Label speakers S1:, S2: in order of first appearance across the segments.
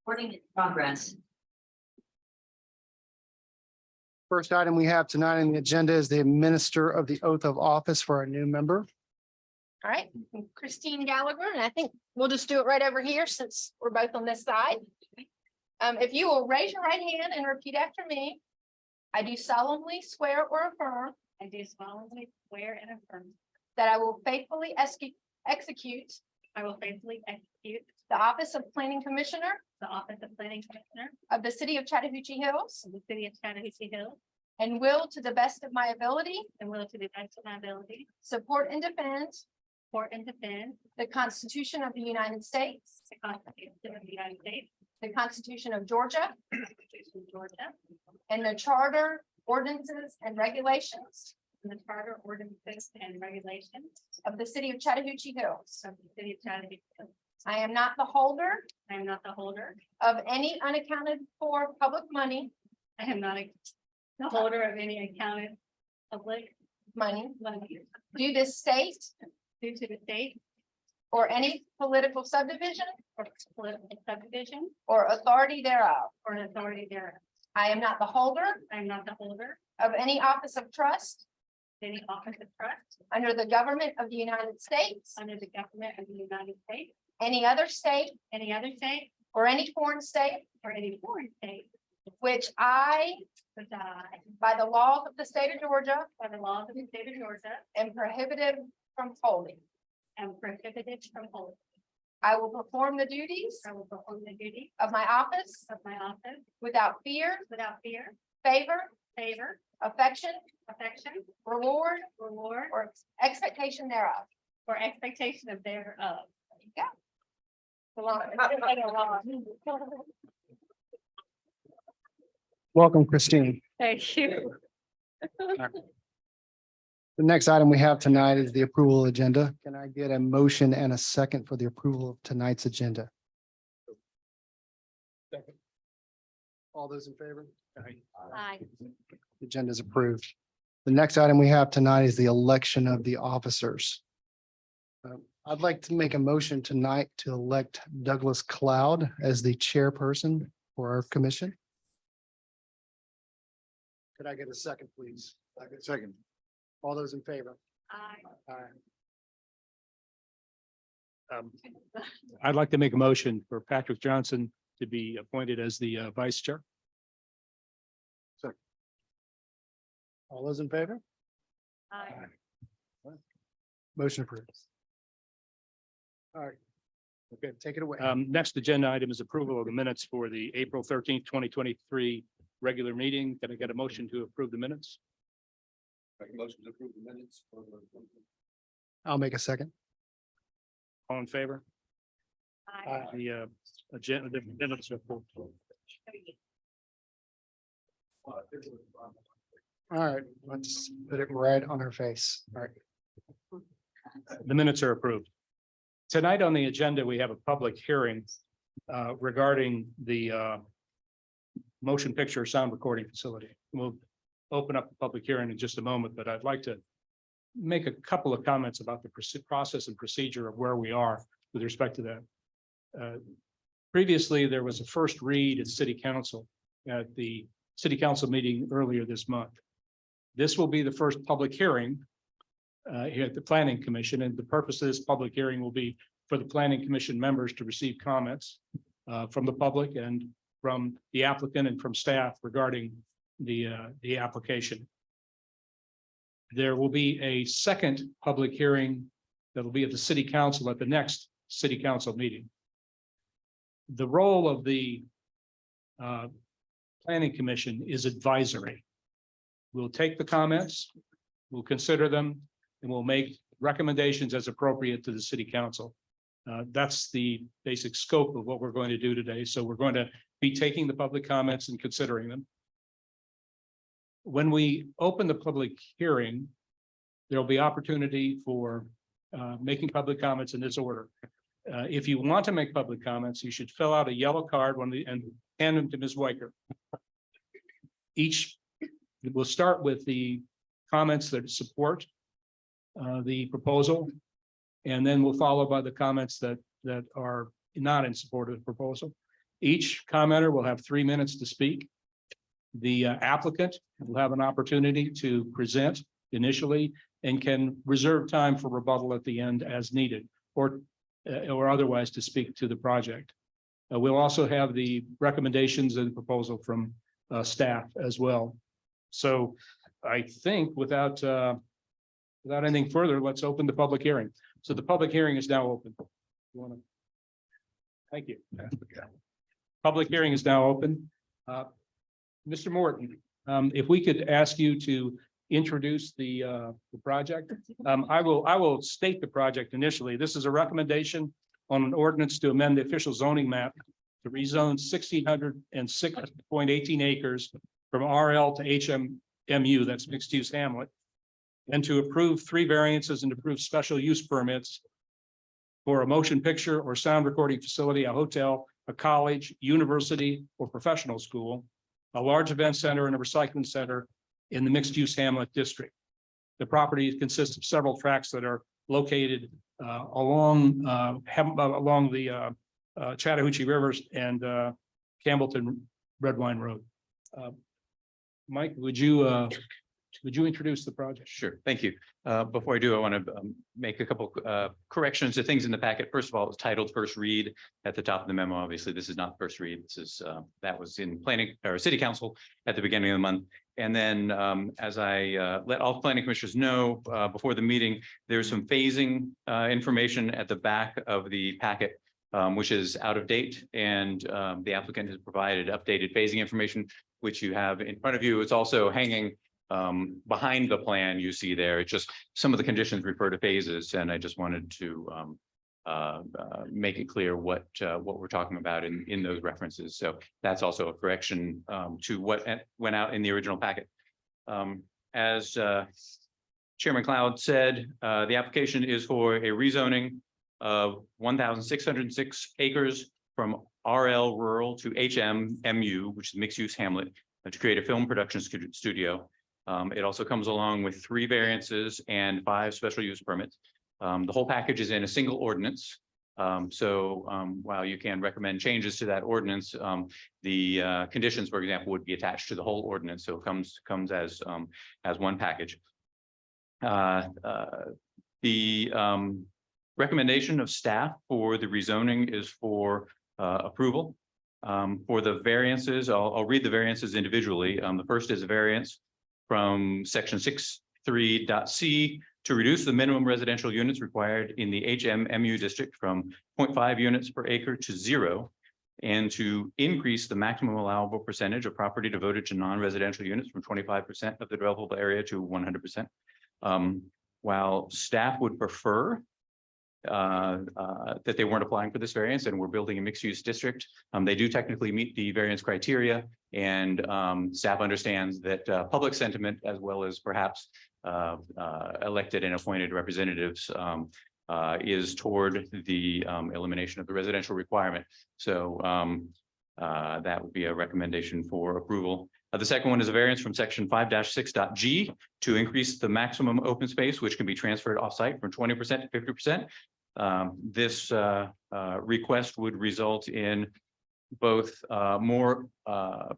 S1: Recording in progress.
S2: First item we have tonight on the agenda is the administer of the oath of office for our new member.
S3: All right, I'm Christine Gallagher, and I think we'll just do it right over here since we're both on this side. If you will raise your right hand and repeat after me. I do solemnly swear or affirm
S1: I do solemnly swear and affirm
S3: that I will faithfully execute
S1: I will faithfully execute
S3: the office of Planning Commissioner
S1: the office of Planning Commissioner
S3: of the City of Chattahoochee Hills
S1: of the City of Chattahoochee Hills
S3: and will, to the best of my ability,
S1: and will to the best of my ability
S3: support and defend
S1: support and defend
S3: the Constitution of the United States,
S1: the Constitution of the United States,
S3: the Constitution of Georgia,
S1: the Constitution of Georgia,
S3: and the Charter, ordinances, and regulations
S1: and the Charter, ordinances, and regulations
S3: of the City of Chattahoochee Hills.
S1: of the City of Chattahoochee Hills.
S3: I am not the holder
S1: I am not the holder.
S3: of any unaccounted for public money,
S1: I am not the holder of any accounted public
S3: money
S1: money
S3: due to state
S1: due to the state
S3: or any political subdivision
S1: or political subdivision
S3: or authority thereof.
S1: or an authority thereof.
S3: I am not the holder
S1: I am not the holder
S3: of any office of trust
S1: of any office of trust
S3: under the government of the United States,
S1: under the government of the United States,
S3: any other state,
S1: any other state,
S3: or any foreign state,
S1: or any foreign state,
S3: which I,
S1: which I,
S3: by the laws of the state of Georgia,
S1: by the laws of the state of Georgia,
S3: am prohibited from holding.
S1: am prohibited from holding.
S3: I will perform the duties
S1: I will perform the duty
S3: of my office
S1: of my office
S3: without fear,
S1: without fear,
S3: favor,
S1: favor,
S3: affection,
S1: affection,
S3: reward,
S1: reward,
S3: or expectation thereof.
S1: or expectation of thereof.
S2: Welcome, Christine.
S1: Thank you.
S2: The next item we have tonight is the approval agenda. Can I get a motion and a second for the approval of tonight's agenda? Second. All those in favor?
S1: Aye.
S2: The agenda is approved. The next item we have tonight is the election of the officers. I'd like to make a motion tonight to elect Douglas Cloud as the chairperson for our commission. Could I get a second, please? Second. All those in favor?
S1: Aye.
S2: Aye.
S4: I'd like to make a motion for Patrick Johnson to be appointed as the vice chair.
S2: All those in favor?
S1: Aye.
S2: Motion approved. All right. Okay, take it away.
S4: Next agenda item is approval of the minutes for the April 13th, 2023 regular meeting. Can I get a motion to approve the minutes?
S5: Make a motion to approve the minutes.
S2: I'll make a second.
S4: All in favor?
S1: Aye.
S4: The agenda, the minutes are approved.
S2: All right, let's put it right on her face. All right.
S4: The minutes are approved. Tonight on the agenda, we have a public hearing regarding the motion picture sound recording facility. We'll open up the public hearing in just a moment, but I'd like to make a couple of comments about the process and procedure of where we are with respect to that. Previously, there was a first read at City Council at the City Council meeting earlier this month. This will be the first public hearing here at the Planning Commission, and the purpose of this public hearing will be for the Planning Commission members to receive comments from the public and from the applicant and from staff regarding the application. There will be a second public hearing that will be at the City Council at the next City Council meeting. The role of the Planning Commission is advisory. We'll take the comments, we'll consider them, and we'll make recommendations as appropriate to the City Council. That's the basic scope of what we're going to do today. So we're going to be taking the public comments and considering them. When we open the public hearing, there'll be opportunity for making public comments in this order. If you want to make public comments, you should fill out a yellow card and hand them to Ms. Weicker. We'll start with the comments that support the proposal, and then we'll follow by the comments that are not in support of the proposal. Each commenter will have 3 minutes to speak. The applicant will have an opportunity to present initially and can reserve time for rebuttal at the end as needed, or otherwise to speak to the project. We'll also have the recommendations and proposal from staff as well. So I think without anything further, let's open the public hearing. So the public hearing is now open. Thank you. Public hearing is now open. Mr. Morton, if we could ask you to introduce the project. I will state the project initially. This is a recommendation on an ordinance to amend the official zoning map to rezone 1,606.18 acres from RL to HMMU, that's mixed use hamlet, and to approve 3 variances and approve special use permits for a motion picture or sound recording facility, a hotel, a college, university, or professional school, a large event center, and a recycling center in the mixed use hamlet district. The property consists of several tracts that are located along the Chattahoochee rivers and Campbellton Red Wine Road. Mike, would you introduce the project?
S6: Sure, thank you. Before I do, I want to make a couple corrections to things in the packet. First of all, it was titled first read at the top of the memo. Obviously, this is not first read. This is that was in planning or city council at the beginning of the month. And then as I let all planning commissioners know before the meeting, there's some phasing information at the back of the packet, which is out of date. And the applicant has provided updated phasing information, which you have in front of you. It's also hanging behind the plan you see there. It's just some of the conditions refer to phases, and I just wanted to make it clear what we're talking about in those references. So that's also a correction to what went out in the original packet. As Chairman Cloud said, the application is for a rezoning of 1,606 acres from RL rural to HMMU, which is mixed use hamlet, to create a film production studio. It also comes along with 3 variances and 5 special use permits. The whole package is in a single ordinance. While you can recommend changes to that ordinance, the conditions, for example, would be attached to the whole ordinance. So it comes as one package. The recommendation of staff for the rezoning is for approval. For the variances, I'll read the variances individually. The first is a variance from section 6.3.c to reduce the minimum residential units required in the HMMU district from 0.5 units per acre to 0, and to increase the maximum allowable percentage of property devoted to non-residential units from 25% of the developable area to 100%. While staff would prefer that they weren't applying for this variance and we're building a mixed use district, they do technically meet the variance criteria, and staff understands that public sentiment, as well as perhaps elected and appointed representatives, is toward the elimination of the residential requirement. So that would be a recommendation for approval. The second one is a variance from section 5-6.g to increase the maximum open space, which can be transferred offsite from 20% to 50%. This request would result in both more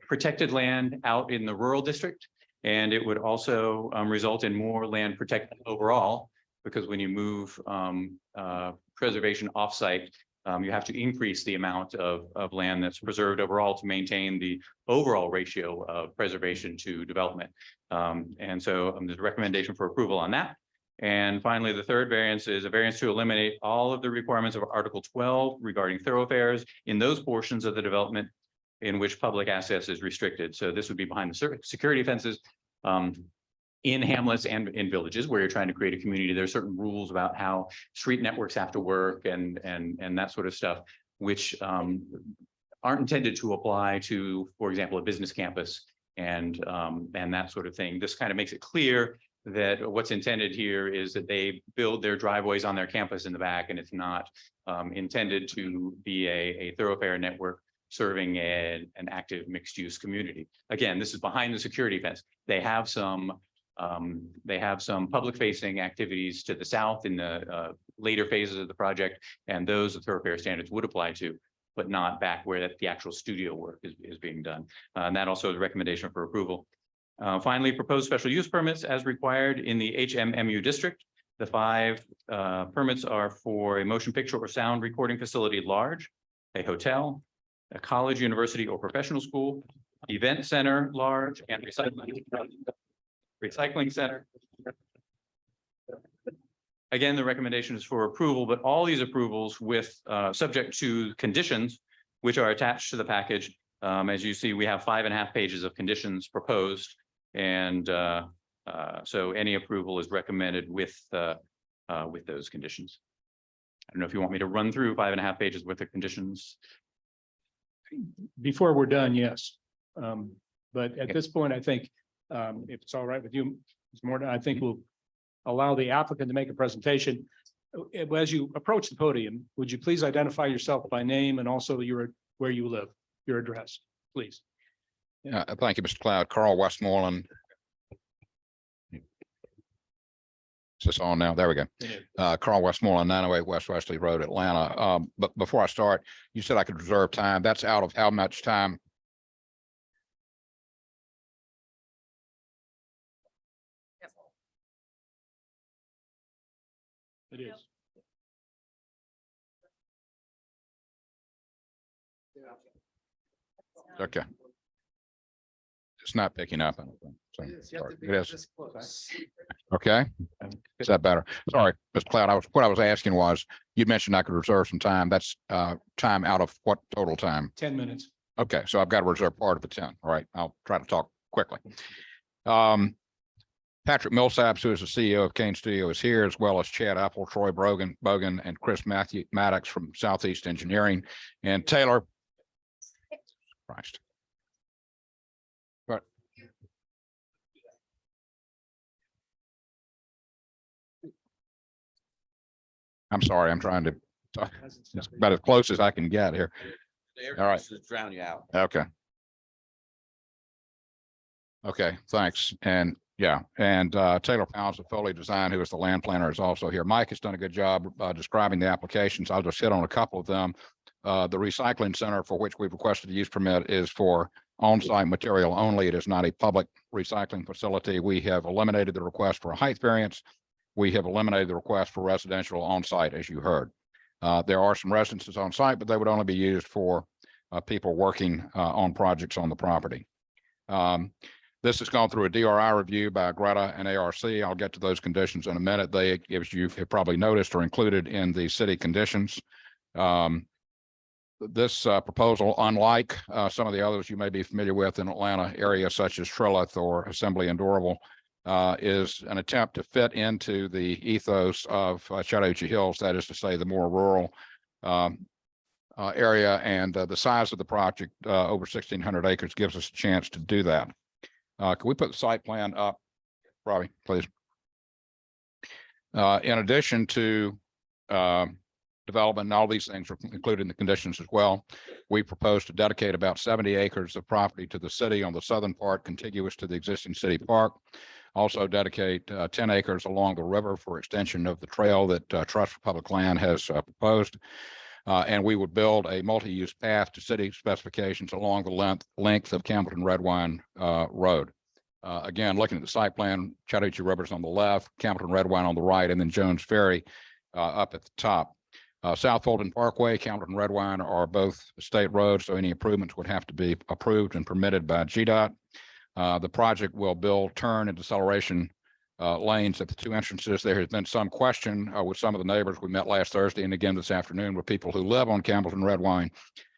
S6: protected land out in the rural district, and it would also result in more land protected overall, because when you move preservation offsite, you have to increase the amount of land that's preserved overall to maintain the overall ratio of preservation to development. And so there's a recommendation for approval on that. And finally, the third variance is a variance to eliminate all of the requirements of Article 12 regarding thoroughfares in those portions of the development in which public access is restricted. So this would be behind the security fences in hamlets and in villages where you're trying to create a community. There are certain rules about how street networks have to work and that sort of stuff, which aren't intended to apply to, for example, a business campus and that sort of thing. This kind of makes it clear that what's intended here is that they build their driveways on their campus in the back, and it's not intended to be a thoroughfare network serving an active mixed use community. Again, this is behind the security fence. They have some public facing activities to the south in the later phases of the project, and those the thoroughfare standards would apply to. but not back where the actual studio work is being done. And that also is a recommendation for approval. Finally, proposed special use permits as required in the HMMU district. The 5 permits are for a motion picture or sound recording facility at large, a hotel, a college, university, or professional school, event center, large, and recycling center. Again, the recommendation is for approval, but all these approvals with subject to conditions which are attached to the package. As you see, we have 5.5 pages of conditions proposed, and so any approval is recommended with those conditions. I don't know if you want me to run through 5.5 pages worth of conditions.
S4: Before we're done, yes. But at this point, I think if it's all right with you, Ms. Morton, I think we'll allow the applicant to make a presentation. As you approach the podium, would you please identify yourself by name and also where you live, your address, please?
S7: Yeah, thank you, Mr. Cloud. Carl Westmoreland. Is this on now? There we go. Carl Westmoreland, 908 West Wesley Road, Atlanta. But before I start, you said I could reserve time. That's out of how much time?
S4: It is.
S7: Okay. It's not picking up. I don't think. So, sorry. It is. Okay. Is that better? Sorry, Mr. Cloud. What I was asking was, you mentioned I could reserve some time. That's time out of what total time?
S4: 10 minutes.
S7: Okay, so I've got to reserve part of the 10. All right, I'll try to talk quickly. Patrick Millsaps, who is the CEO of Kane Studio, is here, as well as Chad Apple, Troy Bogan, and Chris Maddox from Southeast Engineering, and Taylor. Christ. But I'm sorry, I'm trying to talk about as close as I can get here. All right.
S5: Drown you out.
S7: Okay. Okay, thanks. And yeah, and Taylor Pounds of Foley Design, who is the land planner, is also here. Mike has done a good job describing the applications. I'll just hit on a couple of them. The recycling center for which we've requested a use permit is for on-site material only. It is not a public recycling facility. We have eliminated the request for a height variance. We have eliminated the request for residential on-site, as you heard. There are some residences on site, but they would only be used for people working on projects on the property. This has gone through a DRI review by Greta and ARC. I'll get to those conditions in a minute. They, as you have probably noticed, are included in the city conditions. This proposal, unlike some of the others you may be familiar with in Atlanta area, such as Trilith or Assembly and Doraville, is an attempt to fit into the ethos of Chattahoochee Hills, that is to say, the more rural area, and the size of the project, over 1,600 acres, gives us a chance to do that. Can we put the site plan up, Robbie, please? In addition to development, and all these things are included in the conditions as well, we propose to dedicate about 70 acres of property to the city on the southern part contiguous to the existing city park. Also dedicate 10 acres along the river for extension of the trail that Trust for Public Land has proposed. And we would build a multi-use path to city specifications along the length of Campbellton Redwine Road. Again, looking at the site plan, Chattahoochee River's on the left, Campbellton Redwine on the right, and then Jones Ferry up at the top. South Fulton Parkway, Campbellton Redwine are both state roads, so any improvements would have to be approved and permitted by GDOT. The project will build turn and deceleration lanes at the 2 entrances. There has been some question with some of the neighbors we met last Thursday and again this afternoon with people who live on Campbellton Redwine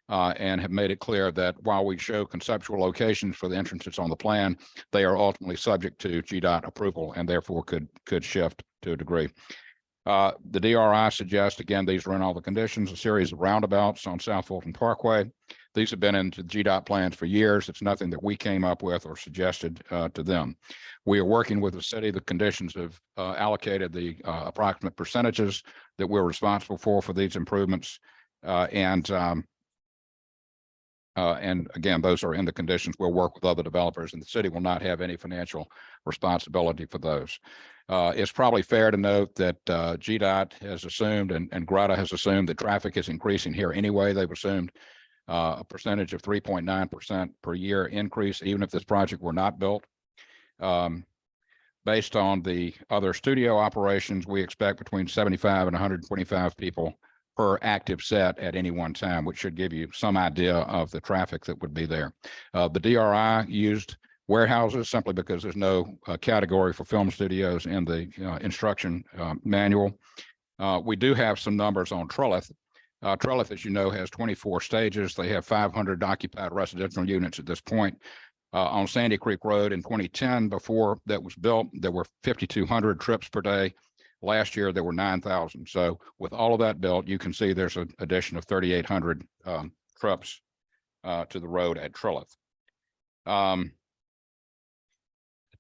S7: and have made it clear that while we show conceptual locations for the entrances on the plan, they are ultimately subject to GDOT approval and therefore could shift to a degree. The DRI suggests, again, these are in all the conditions, a series of roundabouts on South Fulton Parkway. These have been into GDOT plans for years. It's nothing that we came up with or suggested to them. We are working with the city. The conditions have allocated the approximate percentages that we're responsible for these improvements. And again, those are in the conditions. We'll work with other developers, and the city will not have any financial responsibility for those. It's probably fair to note that GDOT has assumed and Greta has assumed that traffic is increasing here anyway. They've assumed a percentage of 3.9% per year increase, even if this project were not built. Based on the other studio operations, we expect between 75 and 125 people per active set at any one time, which should give you some idea of the traffic that would be there. The DRI used warehouses simply because there's no category for film studios in the instruction manual. We do have some numbers on Trillith. Trillith, as you know, has 24 stages. They have 500 occupied residential units at this point. On Sandy Creek Road in 2010, before that was built, there were 5,200 trips per day. Last year, there were 9,000. So with all of that built, you can see there's an addition of 3,800 trips to the road at Trillith.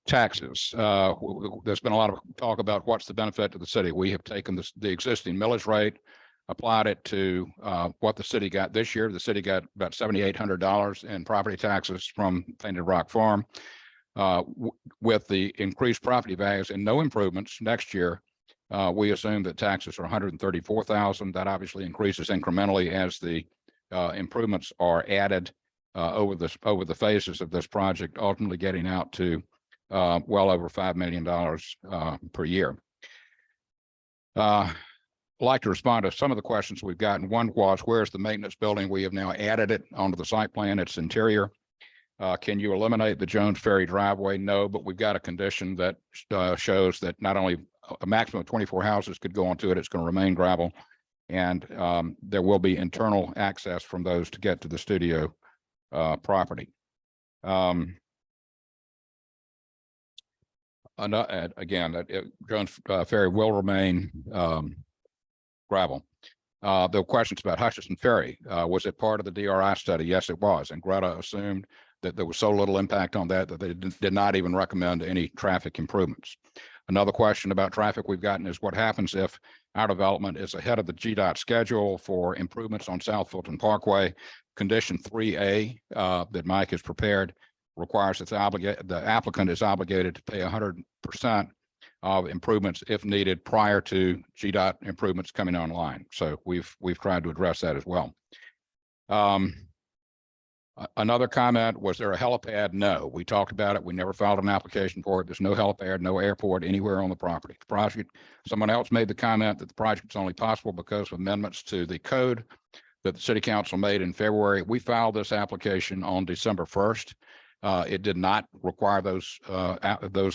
S7: Taxes. There's been a lot of talk about what's the benefit to the city. We have taken the existing millage rate, applied it to what the city got this year. The city got about $7,800 in property taxes from Painted Rock Farm. With the increased property values and no improvements next year, we assume that taxes are $134,000. That obviously increases incrementally as the improvements are added over the phases of this project, ultimately getting out to well over $5 million per year. Like to respond to some of the questions we've gotten. One was, where's the maintenance building? We have now added it onto the site plan. Its interior. Can you eliminate the Jones Ferry driveway? No, but we've got a condition that shows that not only a maximum of 24 houses could go onto it, it's going to remain gravel, and there will be internal access from those to get to the studio property. Again, Jones Ferry will remain gravel. There were questions about Hutchinson Ferry. Was it part of the DRI study? Yes, it was. And Greta assumed that there was so little impact on that they did not even recommend any traffic improvements. Another question about traffic we've gotten is what happens if our development is ahead of the GDOT schedule for improvements on South Fulton Parkway. Condition 3A that Mike has prepared requires that the applicant is obligated to pay 100% of improvements if needed prior to GDOT improvements coming online. So we've tried to address that as well. Another comment, was there a helipad? No, we talked about it. We never filed an application for it. There's no helipad, no airport anywhere on the property. The project, someone else made the comment that the project's only possible because of amendments to the code that the city council made in February. We filed this application on December 1st. It did not require those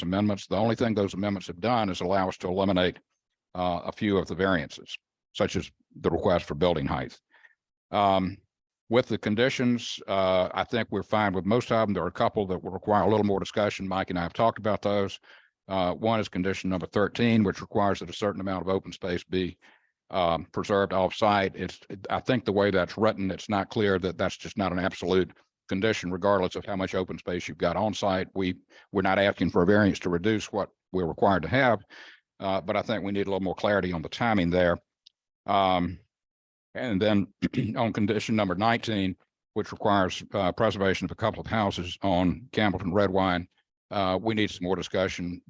S7: amendments. The only thing those amendments have done is allow us to eliminate a few of the variances, such as the request for building height. With the conditions, I think we're fine with most of them. There are a couple that will require a little more discussion. Mike and I have talked about those. One is condition number 13, which requires that a certain amount of open space be preserved off-site. I think the way that's written, it's not clear that that's just not an absolute condition, regardless of how much open space you've got on site. We're not asking for a variance to reduce what we're required to have, but I think we need a little more clarity on the timing there. And then on condition number 19, which requires preservation of a couple of houses on Campbellton Red Wine, we need some more discussion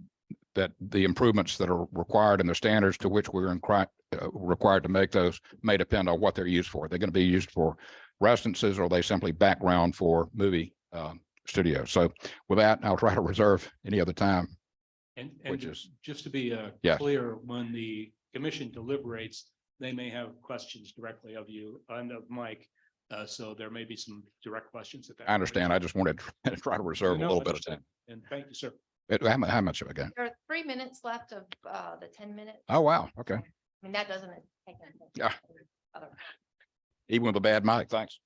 S7: that the improvements that are required and the standards to which we're required to make those may depend on what they're used for. They're going to be used for residences, or they simply background for movie studios. So with that, I'll try to reserve any other time.
S4: And
S7: Which is-
S4: just to be
S7: Yes.
S4: clear, when the commission deliberates, they may have questions directly of you and of Mike. So there may be some direct questions at that.
S7: I understand. I just wanted to try to reserve a
S4: No,
S7: little bit of
S4: understood.
S7: time.
S4: And thank you, sir.
S7: How much have I got?
S3: There are 3 minutes left of the 10 minutes.
S7: Oh, wow. Okay.
S3: I mean, that doesn't take anything.
S7: Yeah.
S3: Other-
S7: Even with a bad mic, thanks.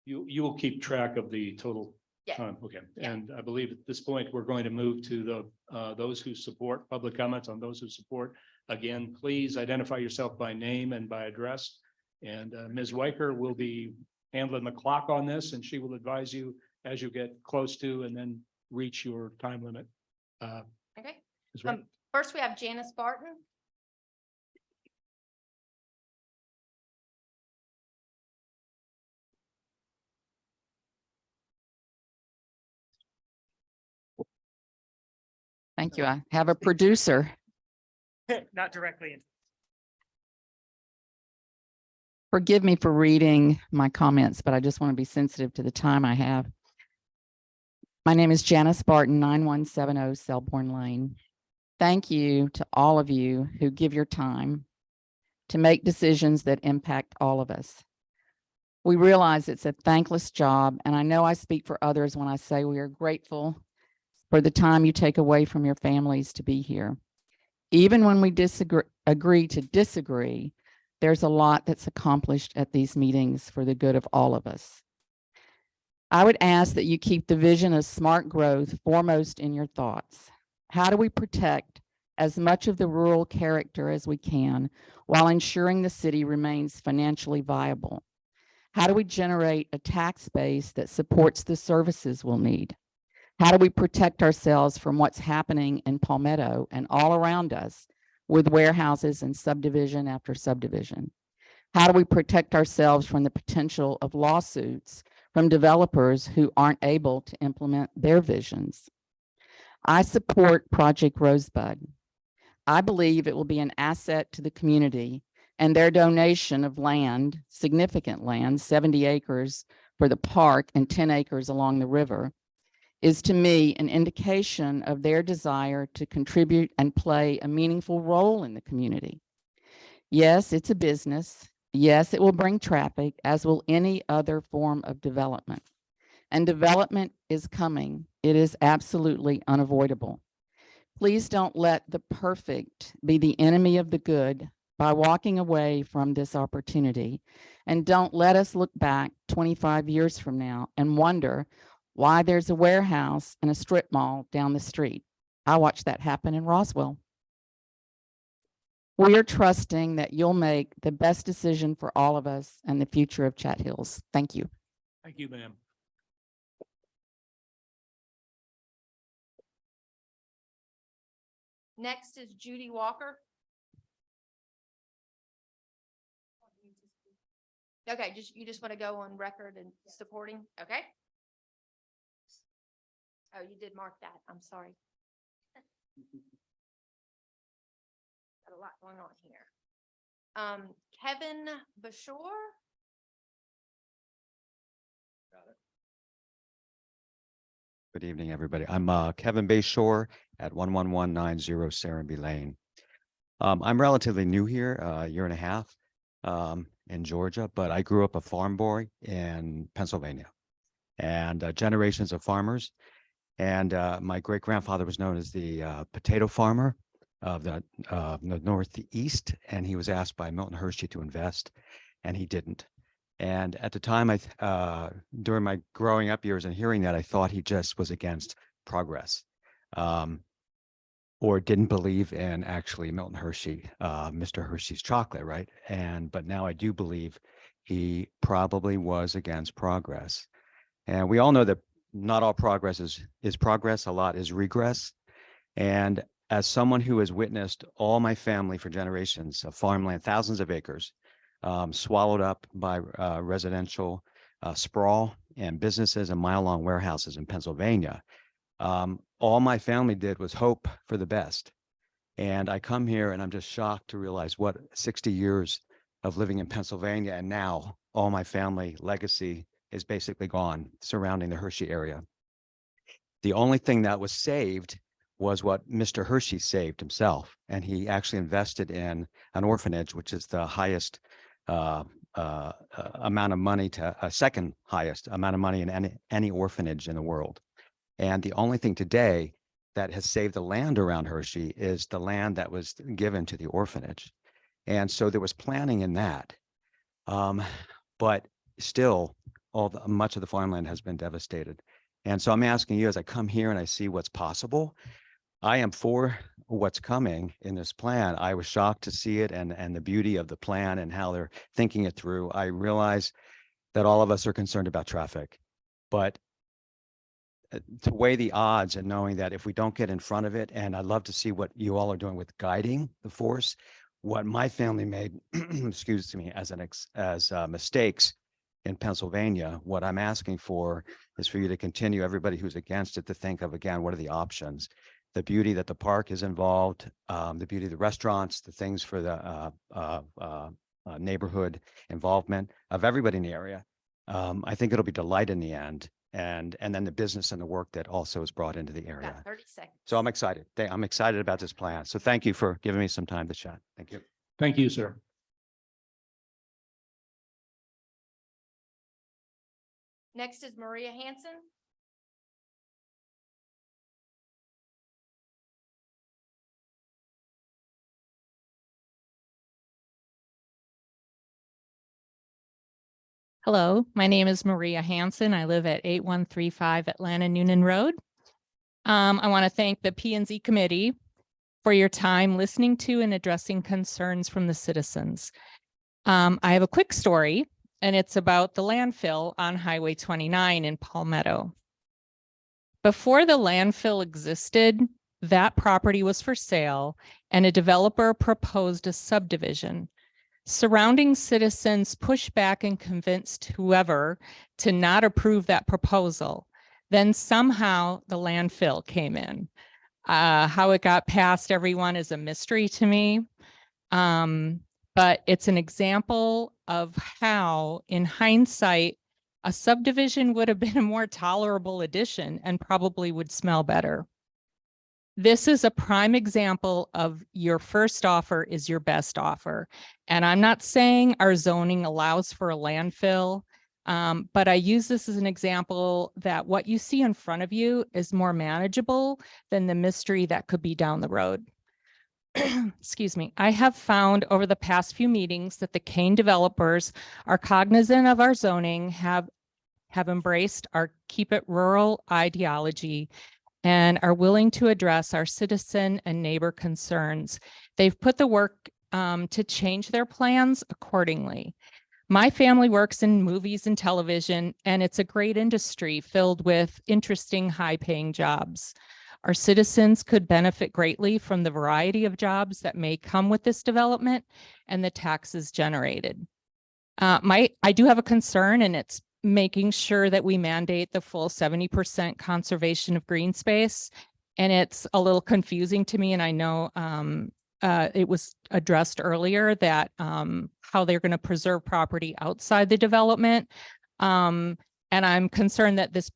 S4: You will keep track of the total
S3: Yeah.
S4: time. Okay.
S3: Yeah.
S4: And I believe at this point, we're going to move to those who support, public comments on those who support. Again, please identify yourself by name and by address. And Ms. Weicker will be handling the clock on this, and she will advise you as you get close to and then reach your time limit.
S3: Okay.
S4: Ms. Weicker?
S3: First, we have Janice Barton.
S8: Thank you. I have a producer.
S9: Not directly.
S8: Forgive me for reading my comments, but I just want to be sensitive to the time I have. My name is Janice Barton, 9170 Selborne Lane. Thank you to all of you who give your time to make decisions that impact all of us. We realize it's a thankless job, and I know I speak for others when I say we are grateful for the time you take away from your families to be here. Even when we agree to disagree, there's a lot that's accomplished at these meetings for the good of all of us. I would ask that you keep the vision of smart growth foremost in your thoughts. How do we protect as much of the rural character as we can while ensuring the city remains financially viable? How do we generate a tax base that supports the services we'll need? How do we protect ourselves from what's happening in Palmetto and all around us with warehouses and subdivision after subdivision? How do we protect ourselves from the potential of lawsuits from developers who aren't able to implement their visions? I support Project Rosebud. I believe it will be an asset to the community, and their donation of land, significant land, 70 acres for the park and 10 acres along the river, is to me an indication of their desire to contribute and play a meaningful role in the community. Yes, it's a business. Yes, it will bring traffic, as will any other form of development. And development is coming. It is absolutely unavoidable. Please don't let the perfect be the enemy of the good by walking away from this opportunity. And don't let us look back 25 years from now and wonder why there's a warehouse and a strip mall down the street. I watched that happen in Roswell. We are trusting that you'll make the best decision for all of us and the future of Chat Hills. Thank you.
S4: Thank you, ma'am.
S3: Next is Judy Walker. Okay, you just want to go on record and supporting, okay? Oh, you did mark that. I'm sorry. Got a lot going on here. Kevin Bashore.
S10: Good evening, everybody. I'm Kevin Bayshore at 11190 Serenby Lane. I'm relatively new here, a year and a half in Georgia, but I grew up a farm boy in Pennsylvania and generations of farmers. And my great grandfather was known as the potato farmer of the Northeast, and he was asked by Milton Hershey to invest, and he didn't. And at the time, during my growing up years and hearing that, I thought he just was against progress, or didn't believe in actually Milton Hershey, Mr. Hershey's chocolate, right? But now I do believe he probably was against progress. And we all know that not all progress is progress, a lot is regress. And as someone who has witnessed all my family for generations of farmland, thousands of acres, swallowed up by residential sprawl and businesses and mile-long warehouses in Pennsylvania, all my family did was hope for the best. And I come here and I'm just shocked to realize what 60 years of living in Pennsylvania, and now all my family legacy is basically gone surrounding the Hershey area. The only thing that was saved was what Mr. Hershey saved himself. And he actually invested in an orphanage, which is the highest amount of money second highest amount of money in any orphanage in the world. And the only thing today that has saved the land around Hershey is the land that was given to the orphanage. And so there was planning in that. But still, much of the farmland has been devastated. And so I'm asking you, as I come here and I see what's possible, I am for what's coming in this plan. I was shocked to see it and the beauty of the plan and how they're thinking it through. I realize that all of us are concerned about traffic, but to weigh the odds and knowing that if we don't get in front of it, and I'd love to see what you all are doing with guiding the force, what my family made, excuse me, as mistakes in Pennsylvania, what I'm asking for is for you to continue, everybody who's against it, to think of, again, what are the options? the beauty that the park is involved, the beauty of the restaurants, the things for the neighborhood involvement of everybody in the area. I think it'll be delight in the end. And then the business and the work that also is brought into the area.
S3: About 30 seconds.
S10: So I'm excited. I'm excited about this plan. So thank you for giving me some time to chat. Thank you.
S4: Thank you, sir.
S3: Next is Maria Hansen.
S11: Hello, my name is Maria Hansen. I live at 8135 Atlanta Noonan Road. I want to thank the P&Z committee for your time listening to and addressing concerns from the citizens. I have a quick story, and it's about the landfill on Highway 29 in Palmetto. Before the landfill existed, that property was for sale, and a developer proposed a subdivision. Surrounding citizens pushed back and convinced whoever to not approve that proposal. Then somehow the landfill came in. How it got past everyone is a mystery to me. But it's an example of how, in hindsight, a subdivision would have been a more tolerable addition and probably would smell better. This is a prime example of your first offer is your best offer. And I'm not saying our zoning allows for a landfill, but I use this as an example that what you see in front of you is more manageable than the mystery that could be down the road. Excuse me. I have found over the past few meetings that the Kane developers are cognizant of our zoning, have embraced our keep it rural ideology, and are willing to address our citizen and neighbor concerns. They've put the work to change their plans accordingly. My family works in movies and television, and it's a great industry filled with interesting, high-paying jobs. Our citizens could benefit greatly from the variety of jobs that may come with this development and the taxes generated. I do have a concern, and it's making sure that we mandate the full 70% conservation of green space. And it's a little confusing to me. And I know it was addressed earlier that how they're going to preserve property outside the development. And I'm concerned that this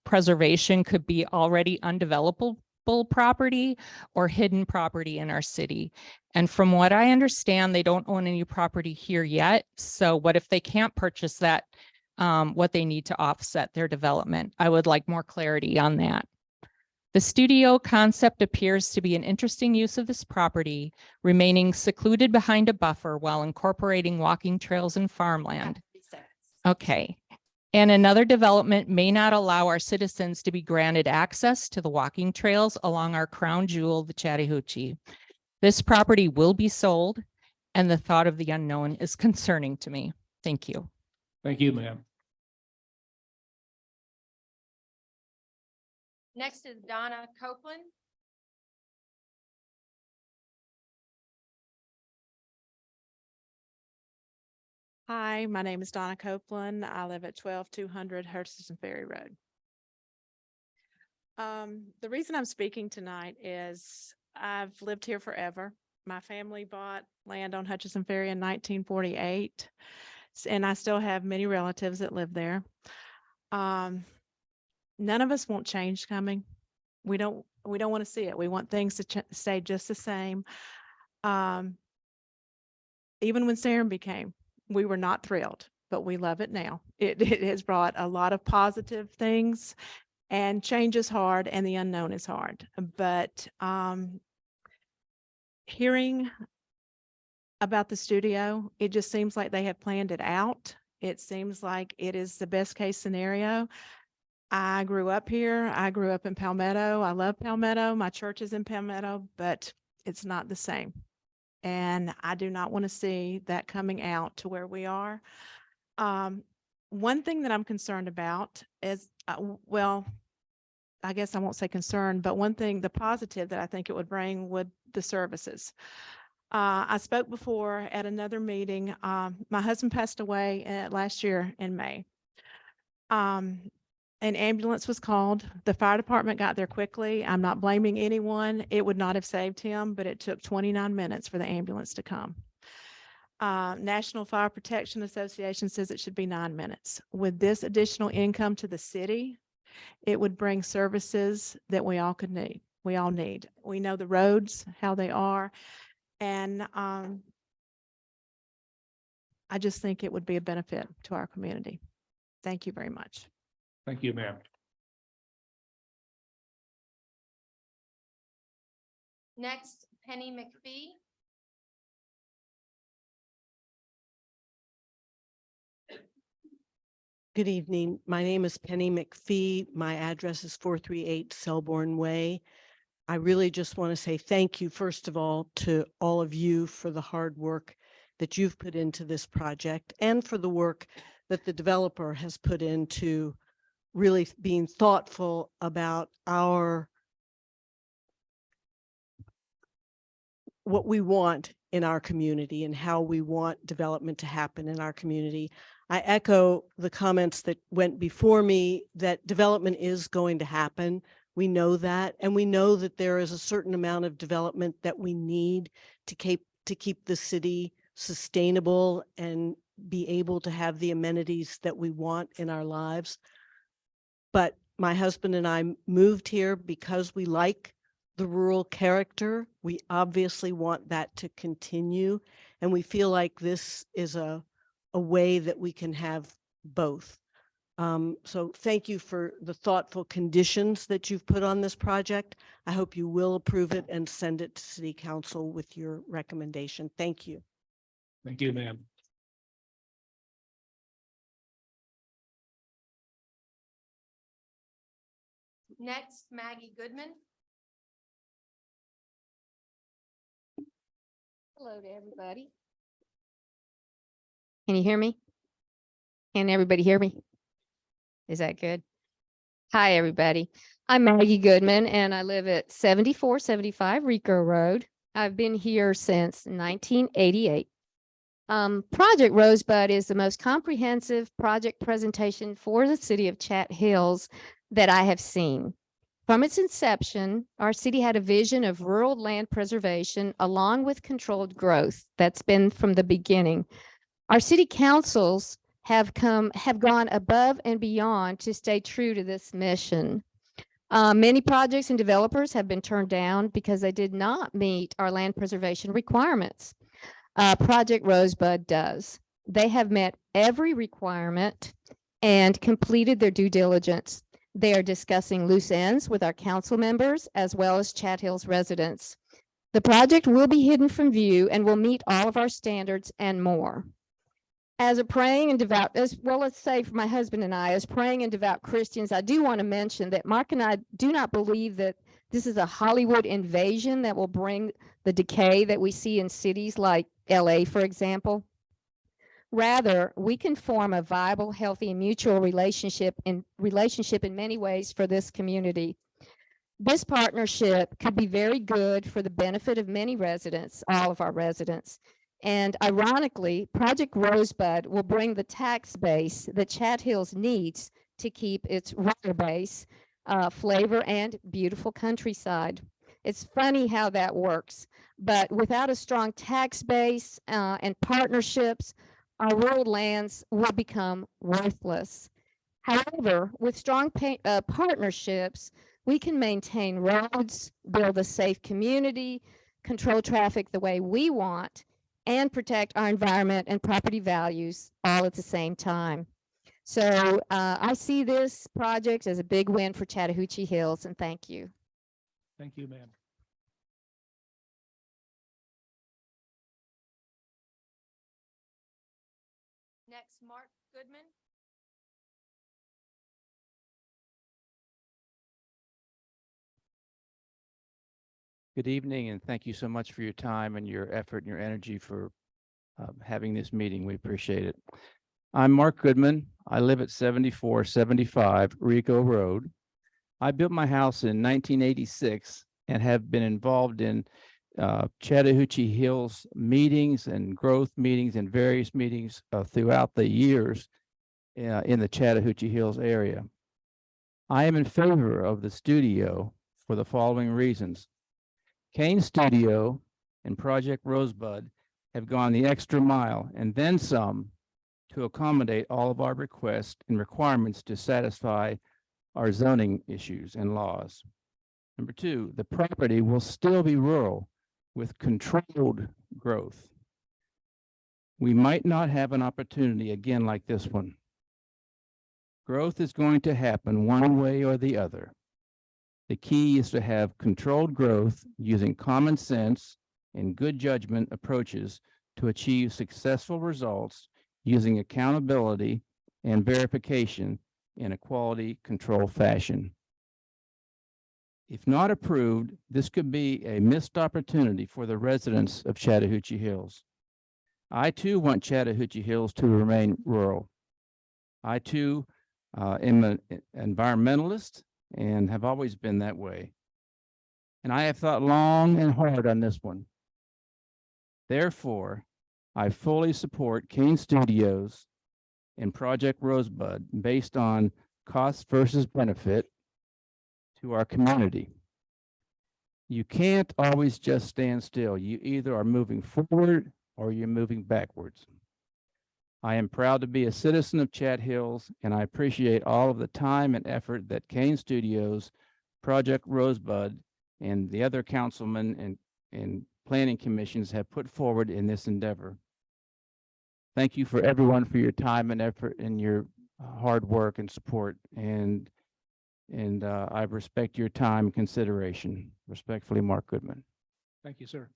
S11: preservation could be already undevelopable property or hidden property in our city. And from what I understand, they don't own any property here yet. So what if they can't purchase that? What they need to offset their development. I would like more clarity on that. The studio concept appears to be an interesting use of this property, remaining secluded behind a buffer while incorporating walking trails and farmland. Okay. And another development may not allow our citizens to be granted access to the walking trails along our crown jewel, the Chattahoochee. This property will be sold, and the thought of the unknown is concerning to me. Thank you.
S4: Thank you, ma'am.
S3: Next is Donna Copeland.
S12: Hi, my name is Donna Copeland. I live at 12200 Hutchinson Ferry Road. The reason I'm speaking tonight is I've lived here forever. My family bought land on Hutchinson Ferry in 1948, and I still have many relatives that live there. None of us want change coming. We don't want to see it. We want things to stay just the same. Even when Serenbe came, we were not thrilled, but we love it now. It has brought a lot of positive things, and change is hard and the unknown is hard. But hearing about the studio, it just seems like they have planned it out. It seems like it is the best case scenario. I grew up here. I grew up in Palmetto. I love Palmetto. My church is in Palmetto, but it's not the same. And I do not want to see that coming out to where we are. One thing that I'm concerned about is, well, I guess I won't say concerned, but one thing, the positive that I think it would bring would the services. I spoke before at another meeting. My husband passed away last year in May. And An ambulance was called. The fire department got there quickly. I'm not blaming anyone. It would not have saved him, but it took 29 minutes for the ambulance to come. National Fire Protection Association says it should be 9 minutes. With this additional income to the city, it would bring services that we all could need. We all need. We know the roads, how they are. And I just think it would be a benefit to our community. Thank you very much.
S4: Thank you, ma'am.
S3: Next, Penny McPhee.
S13: Good evening. My name is Penny McPhee. My address is 438 Selborne Way. I really just want to say thank you, first of all, to all of you for the hard work that you've put into this project and for the work that the developer has put into really being thoughtful about what we want in our community and how we want development to happen in our community. I echo the comments that went before me that development is going to happen. We know that, and we know that there is a certain amount of development that we need to keep the city sustainable and be able to have the amenities that we want in our lives. But my husband and I moved here because we like the rural character. We obviously want that to continue, and we feel like this is a way that we can have both. So thank you for the thoughtful conditions that you've put on this project. I hope you will approve it and send it to City Council with your recommendation. Thank you.
S4: Thank you, ma'am.
S3: Next, Maggie Goodman.
S14: Hello to everybody. Can you hear me? Can everybody hear me? Is that good? Hi, everybody. I'm Maggie Goodman, and I live at 7475 Rico Road. I've been here since 1988. Project Rosebud is the most comprehensive project presentation for the city of Chat Hills that I have seen. From its inception, our city had a vision of rural land preservation along with controlled growth. That's been from the beginning. Our city councils have gone above and beyond to stay true to this mission. Many projects and developers have been turned down because they did not meet our land preservation requirements. Project Rosebud does. They have met every requirement and completed their due diligence. They are discussing loose ends with our council members as well as Chat Hills residents. The project will be hidden from view and will meet all of our standards and more. As a praying and devout, as well as say for my husband and I, as praying and devout Christians, I do want to mention that Mark and I do not believe that this is a Hollywood invasion that will bring the decay that we see in cities like LA, for example. Rather, we can form a viable, healthy, and mutual relationship in many ways for this community. This partnership could be very good for the benefit of many residents, all of our residents. And ironically, Project Rosebud will bring the tax base that Chat Hills needs to keep its rural base, flavor, and beautiful countryside. It's funny how that works, but without a strong tax base and partnerships, our rural lands will become worthless. However, with strong partnerships, we can maintain roads, build a safe community, control traffic the way we want, and protect our environment and property values all at the same time. So I see this project as a big win for Chattahoochee Hills, and thank you.
S4: Thank you, ma'am.
S3: Next, Mark Goodman.
S15: Good evening, and thank you so much for your time and your effort and your energy for having this meeting. We appreciate it. I'm Mark Goodman. I live at 7475 Rico Road. I built my house in 1986 and have been involved in Chattahoochee Hills meetings and growth meetings and various meetings throughout the years in the Chattahoochee Hills area. I am in favor of the studio for the following reasons. Kane Studio and Project Rosebud have gone the extra mile and then some to accommodate all of our requests and requirements to satisfy our zoning issues and laws. Number two, the property will still be rural with controlled growth. We might not have an opportunity again like this one. Growth is going to happen one way or the other. The key is to have controlled growth using common sense and good judgment approaches to achieve successful results using accountability and verification in a quality control fashion. If not approved, this could be a missed opportunity for the residents of Chattahoochee Hills. I too want Chattahoochee Hills to remain rural. I too am an environmentalist and have always been that way. And I have thought long and hard on this one. Therefore, I fully support Kane Studios and Project Rosebud based on cost versus benefit to our community. You can't always just stand still. You either are moving forward or you're moving backwards. I am proud to be a citizen of Chat Hills, and I appreciate all of the time and effort that Kane Studios, Project Rosebud, and the other councilmen and planning commissions have put forward in this endeavor. Thank you for everyone for your time and effort and your hard work and support. And I respect your time and consideration. Respectfully, Mark Goodman.
S4: Thank you, sir.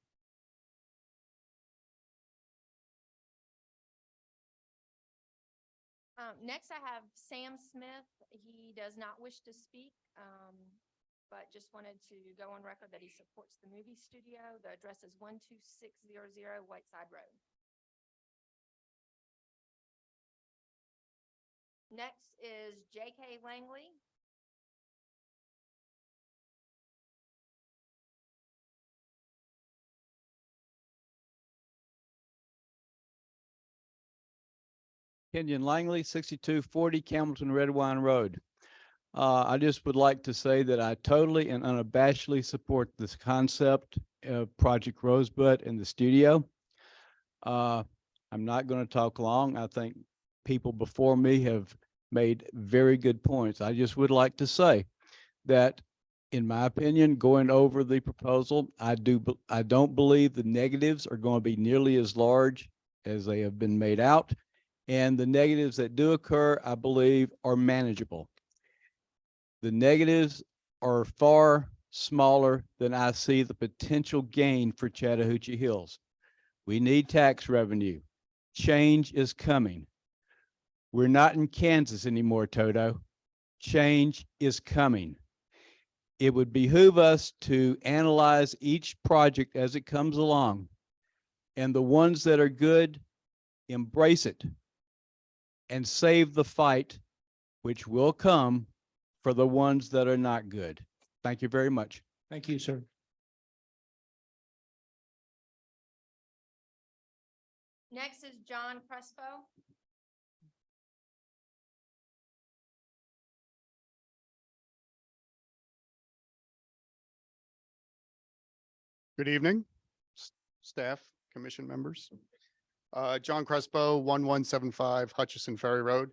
S3: Next, I have Sam Smith. He does not wish to speak, but just wanted to go on record that he supports the movie studio. The address is 12600 Whiteside Road. Next is J.K. Langley.
S16: Kenyon Langley, 6240 Campbellton Red Wine Road. I just would like to say that I totally and unabashedly support this concept of Project Rosebud in the studio. I'm not going to talk long. I think people before me have made very good points. I just would like to say that, in my opinion, going over the proposal, I don't believe the negatives are going to be nearly as large as they have been made out. And the negatives that do occur, I believe, are manageable. The negatives are far smaller than I see the potential gain for Chattahoochee Hills. We need tax revenue. Change is coming. We're not in Kansas anymore, Toto. Change is coming. It would behoove us to analyze each project as it comes along, and the ones that are good, embrace it and save the fight, which will come for the ones that are not good. Thank you very much.
S4: Thank you, sir.
S3: Next is John Crespo.
S2: Good evening, staff, commission members. John Crespo, 1175 Hutchison Ferry Road.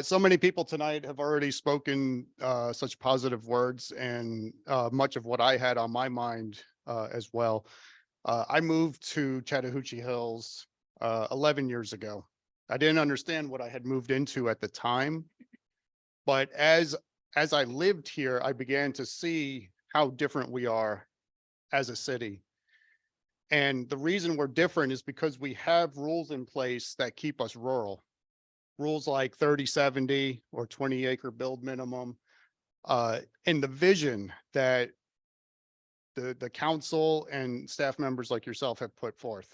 S2: So many people tonight have already spoken such positive words, and much of what I had on my mind as well. I moved to Chattahoochee Hills 11 years ago. I didn't understand what I had moved into at the time, but as I lived here, I began to see how different we are as a city. And the reason we're different is because we have rules in place that keep us rural. Rules like 30/70 or 20-acre build minimum, and the vision that the council and staff members like yourself have put forth.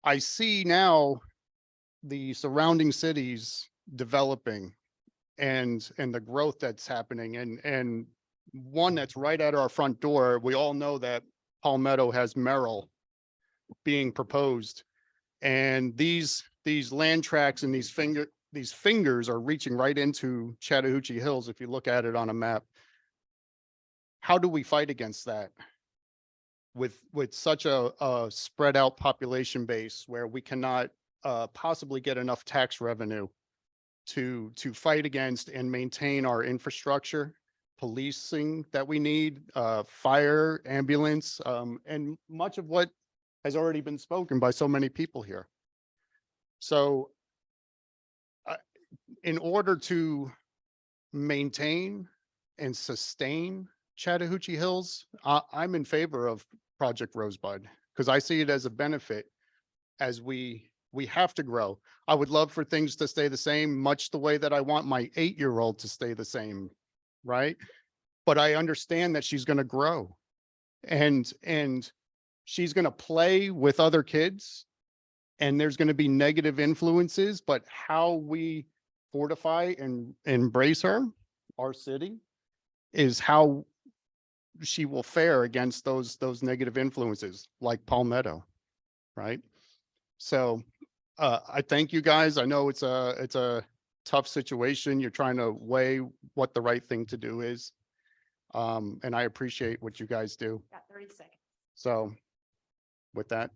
S2: I see now the surrounding cities developing and the growth that's happening, and one that's right at our front door. We all know that Palmetto has Merrill being proposed, and these land tracts and these
S17: these fingers are reaching right into Chattahoochee Hills, if you look at it on a map. How do we fight against that? With such a spread out population base where we cannot possibly get enough tax revenue to fight against and maintain our infrastructure, policing that we need, fire, ambulance, and much of what has already been spoken by so many people here. So in order to maintain and sustain Chattahoochee Hills, I'm in favor of Project Rosebud because I see it as a benefit as we have to grow. I would love for things to stay the same, much the way that I want my 8-year-old to stay the same, right? But I understand that she's going to grow and she's going to play with other kids and there's going to be negative influences, but how we fortify and embrace her, our city, is how she will fare against those negative influences like Palmetto, right? So I thank you guys. I know it's a tough situation. You're trying to weigh what the right thing to do is. And I appreciate what you guys do.
S3: Got 30 seconds.
S17: So with that.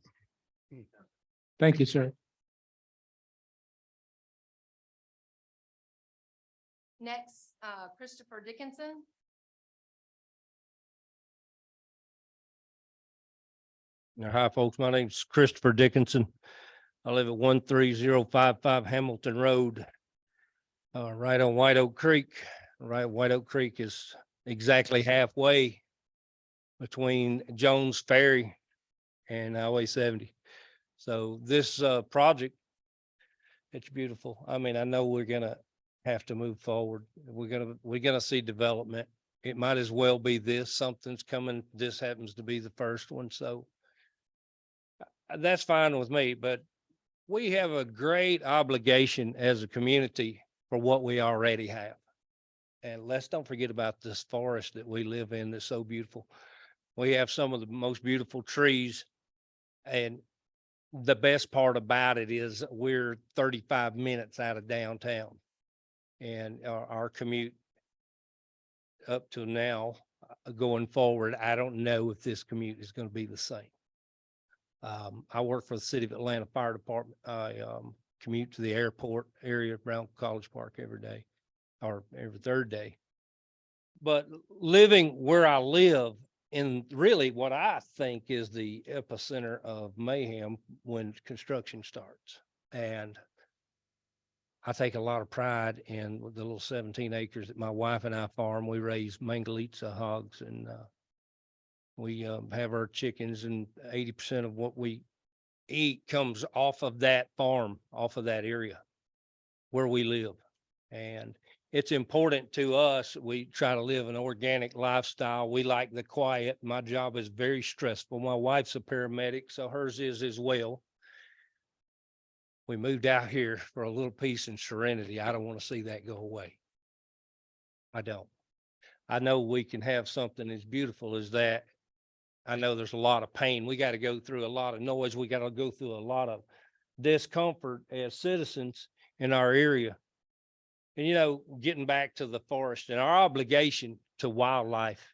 S4: Thank you, sir.
S3: Next, Christopher Dickinson.
S18: Hi, folks. My name's Christopher Dickinson. I live at 13055 Hamilton Road, right on White Oak Creek. Right, White Oak Creek is exactly halfway between Jones Ferry and Highway 70. So this project, it's beautiful. I mean, I know we're gonna have to move forward. We're gonna see development. It might as well be this. Something's coming. This happens to be the first one, so that's fine with me. But we have a great obligation as a community for what we already have. And let's don't forget about this forest that we live in that's so beautiful. We have some of the most beautiful trees. And the best part about it is we're 35 minutes out of downtown. And our commute up to now, going forward, I don't know if this commute is going to be the same. I work for the City of Atlanta Fire Department. I commute to the airport area around College Park every day or every third day. But living where I live in really what I think is the epicenter of mayhem when construction starts. And I take a lot of pride in the little 17 acres that my wife and I farm. We raise Mangalitsa hogs and we have our chickens, and 80% of what we eat comes off of that farm, off of that area where we live. And it's important to us. We try to live an organic lifestyle. We like the quiet. My job is very stressful. My wife's a paramedic, so hers is as well. We moved out here for a little peace and serenity. I don't want to see that go away. I don't. I know we can have something as beautiful as that. I know there's a lot of pain. We got to go through a lot of noise. We got to go through a lot of discomfort as citizens in our area. And, you know, getting back to the forest and our obligation to wildlife.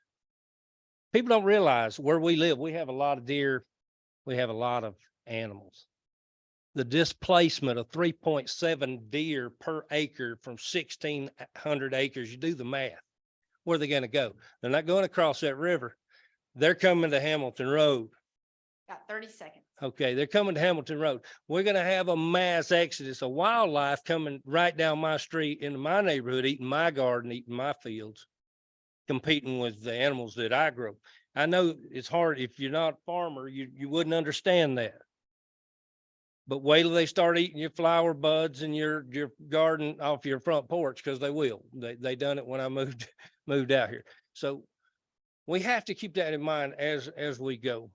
S18: People don't realize where we live. We have a lot of deer. We have a lot of animals. The displacement of 3.7 deer per acre from 1,600 acres, you do the math. Where are they going to go? They're not going across that river. They're coming to Hamilton Road.
S3: Got 30 seconds.
S18: Okay, they're coming to Hamilton Road. We're going to have a mass exodus of wildlife coming right down my street into my neighborhood, eating my garden, eating my fields, competing with the animals that I grow. I know it's hard. If you're not a farmer, you wouldn't understand that. But wait till they start eating your flower buds and your garden off your front porch, because they will. They done it when I moved out here. So we have to keep that in mind as we go.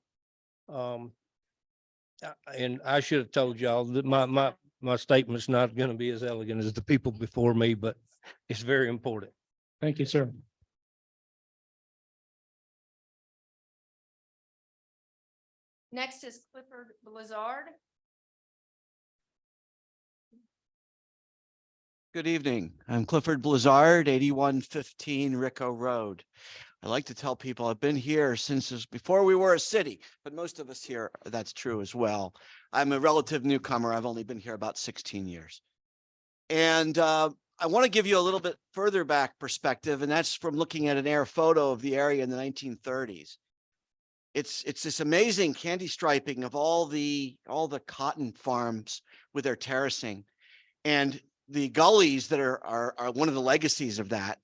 S18: And I should have told y'all that my statement's not going to be as elegant as the people before me, but it's very important.
S4: Thank you, sir.
S3: Next is Clifford Blizzard.
S19: Good evening. I'm Clifford Blizzard, 8115 Rico Road. I like to tell people I've been here since before we were a city, but most of us here, that's true as well. I'm a relative newcomer. I've only been here about 16 years. And I want to give you a little bit further back perspective, and that's from looking at an air photo of the area in the 1930s. It's this amazing candy striping of all the cotton farms with their terracing. And the gullies that are one of the legacies of that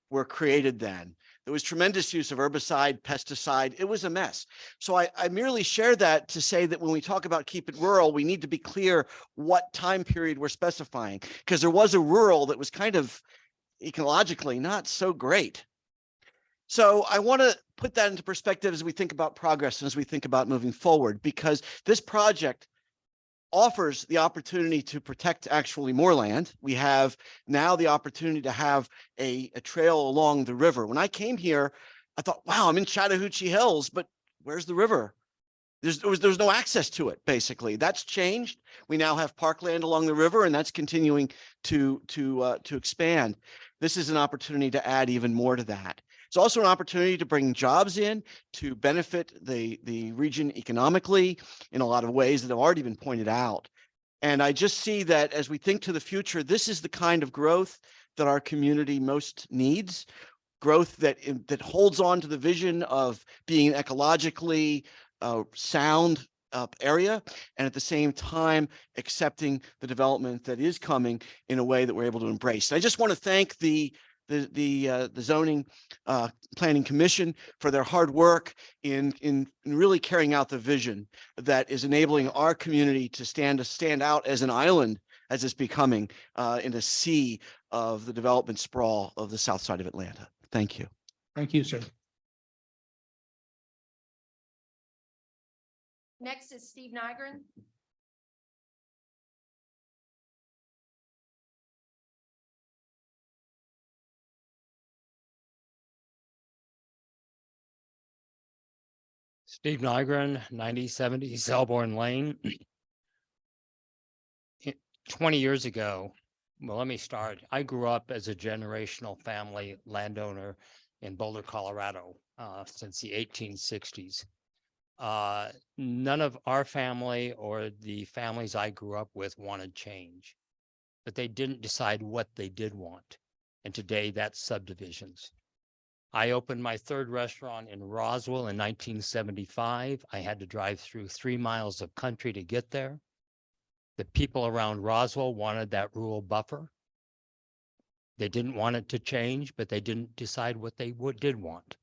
S19: were created then. There was tremendous use of herbicide, pesticide. It was a mess. So I merely share that to say that when we talk about keep it rural, we need to be clear what time period we're specifying, because there was a rural that was kind of ecologically not so great. So I want to put that into perspective as we think about progress and as we think about moving forward, because this project offers the opportunity to protect actually more land. We have now the opportunity to have a trail along the river. When I came here, I thought, wow, I'm in Chattahoochee Hills, but where's the river? There's no access to it, basically. That's changed. We now have parkland along the river, and that's continuing to expand. This is an opportunity to add even more to that. It's also an opportunity to bring jobs in, to benefit the region economically in a lot of ways that have already been pointed out. And I just see that as we think to the future, this is the kind of growth that our community most needs. Growth that holds on to the vision of being an ecologically sound area, and at the same time accepting the development that is coming in a way that we're able to embrace. And I just want to thank the zoning planning commission for their hard work in really carrying out the vision that is enabling our community to stand out as an island, as it's becoming in a sea of the development sprawl of the south side of Atlanta. Thank you.
S4: Thank you, sir.
S3: Next is Steve Nygren.
S20: Steve Nygren, 9070 Selborne Lane. 20 years ago, well, let me start. I grew up as a generational family landowner in Boulder, Colorado, since the 1860s. None of our family or the families I grew up with wanted change, but they didn't decide what they did want. And today that's subdivisions. I opened my third restaurant in Roswell in 1975. I had to drive through 3 miles of country to get there. The people around Roswell wanted that rural buffer. They didn't want it to change, but they didn't decide what they did want.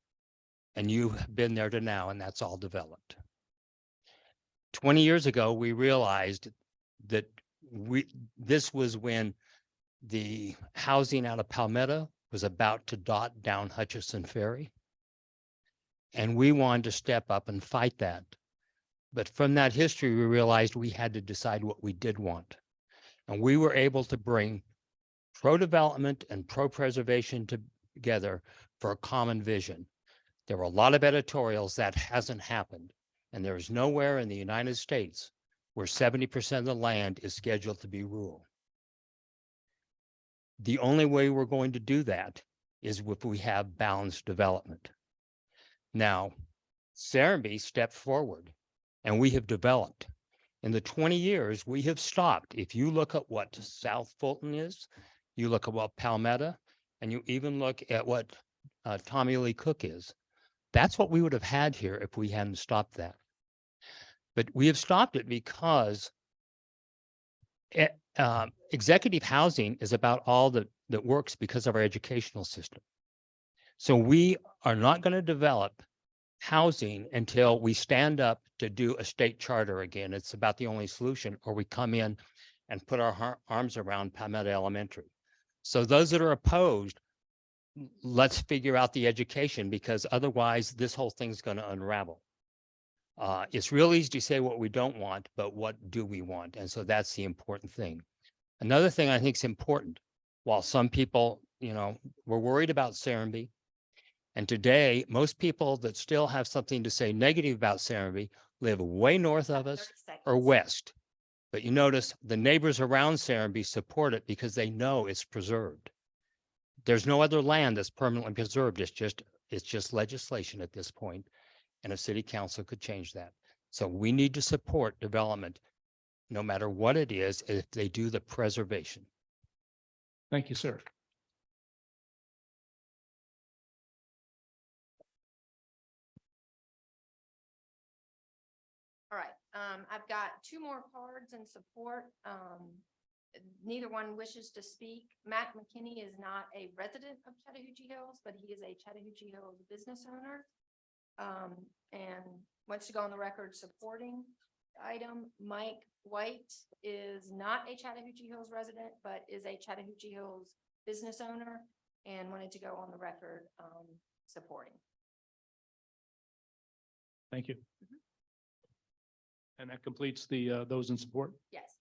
S20: And you have been there to now, and that's all developed. 20 years ago, we realized that this was when the housing out of Palmetto was about to dot down Hutchison Ferry. And we wanted to step up and fight that. But from that history, we realized we had to decide what we did want. And we were able to bring pro-development and pro-preservation together for a common vision. There were a lot of editorials that hasn't happened. And there is nowhere in the United States where 70% of the land is scheduled to be rural. The only way we're going to do that is if we have balanced development. Now, Serenbe stepped forward and we have developed. In the 20 years, we have stopped. If you look at what South Fulton is, you look at what Palmetto, and you even look at what Tommy Lee Cook is, that's what we would have had here if we hadn't stopped that. But we have stopped it because executive housing is about all that works because of our educational system. So we are not going to develop housing until we stand up to do a state charter again. It's about the only solution, or we come in and put our arms around Palmetto Elementary. So those that are opposed, let's figure out the education, because otherwise this whole thing's going to unravel. It's real easy to say what we don't want, but what do we want? And so that's the important thing. Another thing I think is important, while some people, were worried about Serenbe, and today, most people that still have something to say negative about Serenbe live way north of us or west. But you notice the neighbors around Serenbe support it because they know it's preserved. There's no other land that's permanently preserved. It's just legislation at this point, and a city council could change that. So we need to support development, no matter what it is, if they do the preservation.
S4: Thank you, sir.
S3: All right, I've got two more cards in support. Neither one wishes to speak. Matt McKinney is not a resident of Chattahoochee Hills, but he is a Chattahoochee Hills business owner. And wants to go on the record supporting the item. Mike White is not a Chattahoochee Hills resident, but is a Chattahoochee Hills business owner and wanted to go on the record, supporting.
S4: Thank you. And that completes the, those in support.
S3: Yes.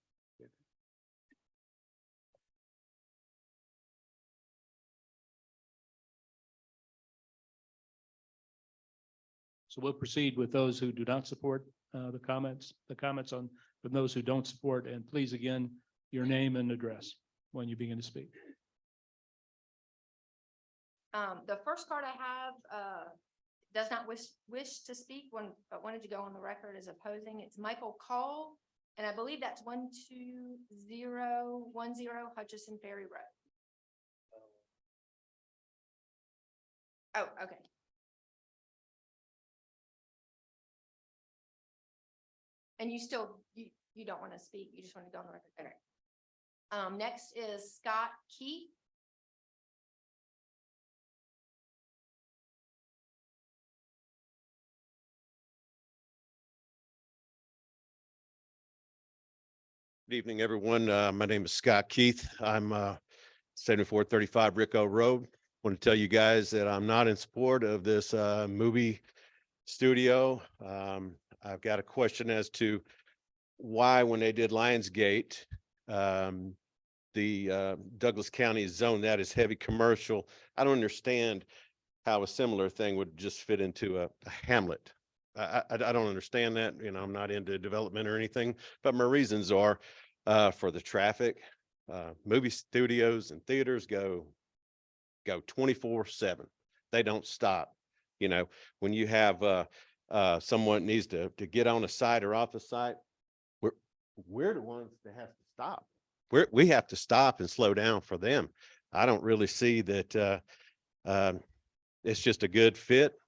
S4: So we'll proceed with those who do not support the comments on from those who don't support. And please, again, your name and address when you begin to speak.
S3: The first card I have does not wish to speak, but wanted to go on the record as opposing. It's Michael Call, and I believe that's 12010 Hutchison Ferry Road. Oh, okay. And you still, you don't want to speak, you just want to go on the record. All right. Next is Scott Keith.
S5: Good evening, everyone. My name is Scott Keith. I'm 7435 Rico Road. Want to tell you guys that I'm not in support of this movie studio. I've got a question as to why, when they did Lionsgate, the Douglas County zone that is heavy commercial. I don't understand how a similar thing would just fit into a hamlet. I don't understand that. You know, I'm not into development or anything, but my reasons are for the traffic. Movie studios and theaters go 24/7. They don't stop. You know, when you have someone needs to get on a site or off a site, we're the ones that have to stop. We have to stop and slow down for them. I don't really see that it's just a good fit.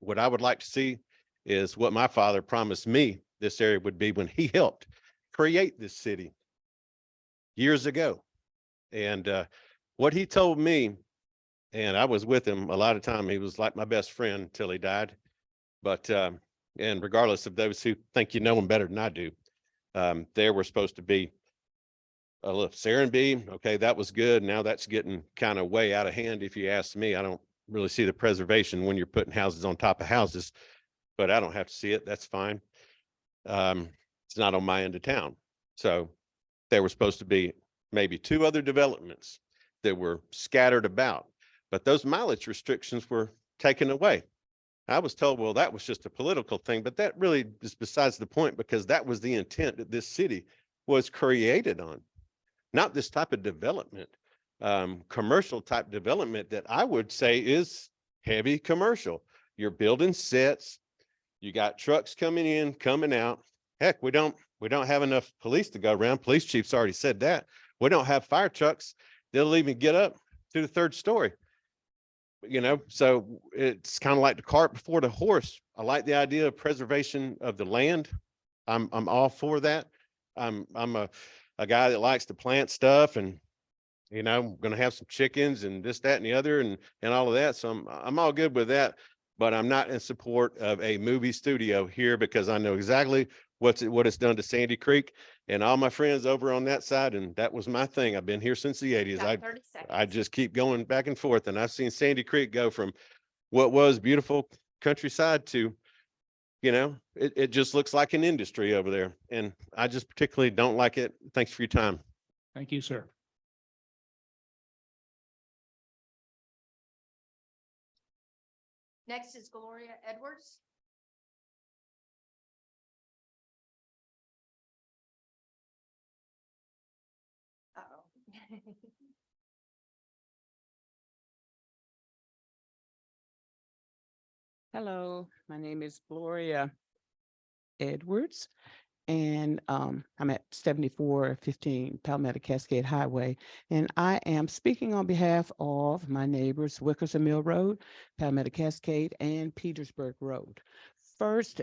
S5: What I would like to see is what my father promised me this area would be when he helped create this city years ago. And what he told me, and I was with him a lot of time, he was like my best friend until he died. But and regardless of those who think you know him better than I do, there were supposed to be a little Serenbe. Okay, that was good. Now that's getting kind of way out of hand. If you ask me, I don't really see the preservation when you're putting houses on top of houses, but I don't have to see it. That's fine. It's not on my end of town. So there were supposed to be maybe 2 other developments that were scattered about, but those mileage restrictions were taken away. I was told, well, that was just a political thing, but that really is besides the point, because that was the intent that this city was created on. Not this type of development, commercial type development that I would say is heavy commercial. You're building sets, you got trucks coming in, coming out. Heck, we don't have enough police to go around. Police chief's already said that. We don't have fire trucks. They'll even get up to the 3rd story. You know, so it's kind of like the cart before the horse. I like the idea of preservation of the land. I'm all for that. I'm a guy that likes to plant stuff, and you know, I'm going to have some chickens and this, that, and the other, and all of that. So I'm all good with that, but I'm not in support of a movie studio here, because I know exactly what it's done to Sandy Creek and all my friends over on that side. And that was my thing. I've been here since the 80s. I just keep going back and forth, and I've seen Sandy Creek go from what was beautiful countryside to, you know, it just looks like an industry over there. And I just particularly don't like it. Thanks for your time.
S4: Thank you, sir.
S3: Next is Gloria Edwards.
S21: Hello, my name is Gloria Edwards, and I'm at 7415 Palmetto Cascade Highway. And I am speaking on behalf of my neighbors, Wickerson Mill Road, Palmetto Cascade, and Petersburg Road. First,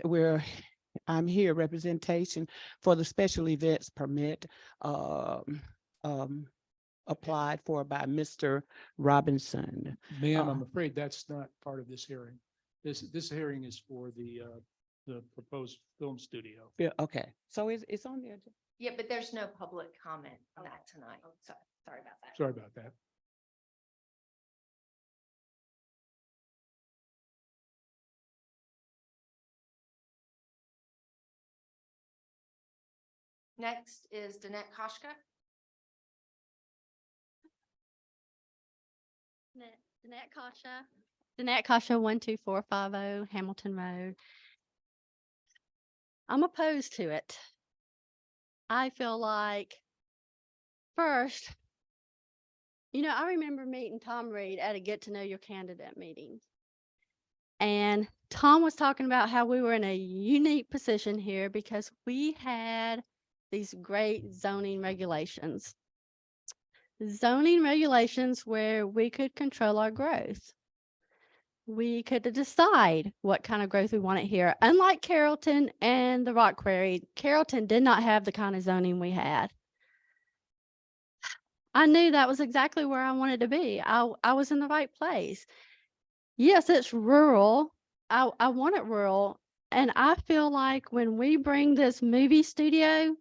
S21: I'm here representation for the special events permit applied for by Mr. Robinson.
S4: Ma'am, I'm afraid that's not part of this hearing. This hearing is for the proposed film studio.
S21: Yeah, okay, so it's on the agenda.
S3: Yeah, but there's no public comment on that tonight. So sorry about that.
S4: Sorry about that.
S3: Next is Danette Koshka.
S1: Danette Koshka. Danette Koshka, 12450 Hamilton Road. I'm opposed to it. I feel like, first, I remember meeting Tom Reed at a get to know your candidate meeting. And Tom was talking about how we were in a unique position here because we had these great zoning regulations. Zoning regulations where we could control our growth. We could decide what kind of growth we wanted here. Unlike Carrollton and the Rock Quarry, Carrollton did not have the kind of zoning we had. I knew that was exactly where I wanted to be. I was in the right place. Yes, it's rural. I want it rural. And I feel like when we bring this movie studio,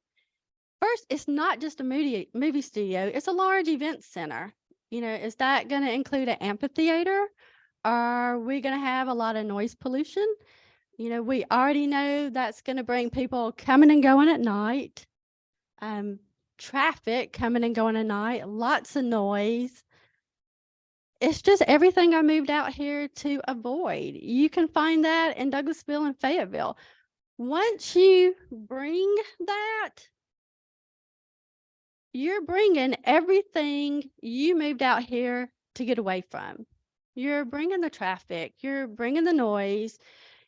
S1: first, it's not just a movie studio, it's a large event center. Is that going to include an amphitheater? Are we going to have a lot of noise pollution? We already know that's going to bring people coming and going at night. Traffic coming and going at night, lots of noise. It's just everything I moved out here to avoid. You can find that in Douglasville and Fayetteville. Once you bring that, you're bringing everything you moved out here to get away from. You're bringing the traffic, you're bringing the noise,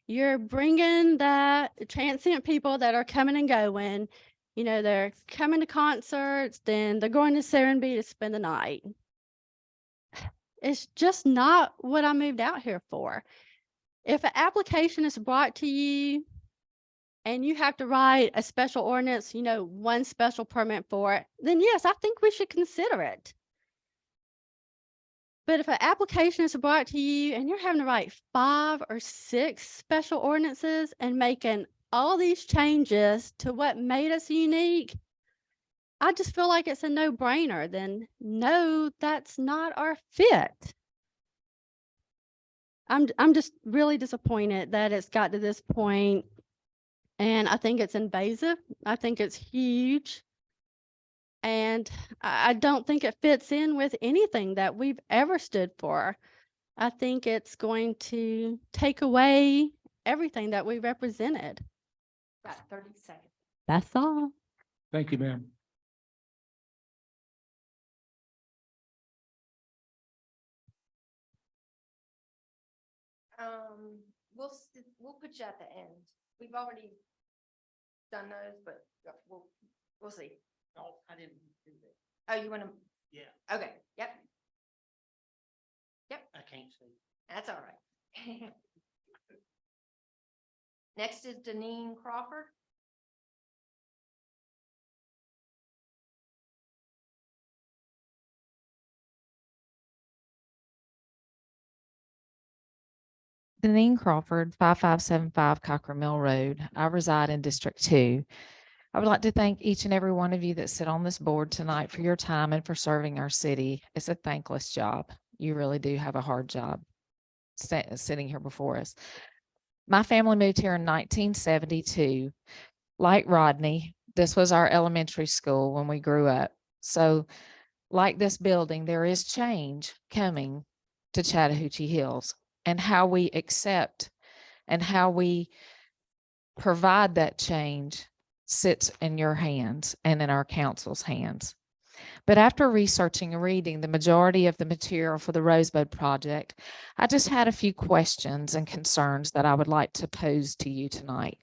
S1: you're bringing the transient people that are coming and going. They're coming to concerts, then they're going to Serenbe to spend the night. It's just not what I moved out here for. If an application is brought to you and you have to write a special ordinance, one special permit for it, then yes, I think we should consider it. But if an application is brought to you and you're having to write 5 or 6 special ordinances and making all these changes to what made us unique, I just feel like it's a no-brainer. Then no, that's not our fit. I'm just really disappointed that it's got to this point, and I think it's invasive. I think it's huge. And I don't think it fits in with anything that we've ever stood for. I think it's going to take away everything that we represented.
S3: About 30 seconds.
S1: That's all.
S4: Thank you, ma'am.
S3: We'll put you at the end. We've already done those, but we'll see.
S9: No, I didn't do that.
S3: Oh, you want to?
S9: Yeah,
S3: Okay. Yep.
S9: I can't see.
S3: That's all right. Next is Deneen Crawford.
S11: Deneen Crawford, 5575 Cockrell Mill Road. I reside in District 2. I would like to thank each and every one of you that sit on this board tonight for your time and for serving our city. It's a thankless job. You really do have a hard job sitting here before us. My family moved here in 1972. Like Rodney, this was our elementary school when we grew up. So like this building, there is change coming to Chattahoochee Hills, and how we accept and how we provide that change sits in your hands and in our council's hands. But after researching and reading the majority of the material for the Rosebud project, I just had a few questions and concerns that I would like to pose to you tonight.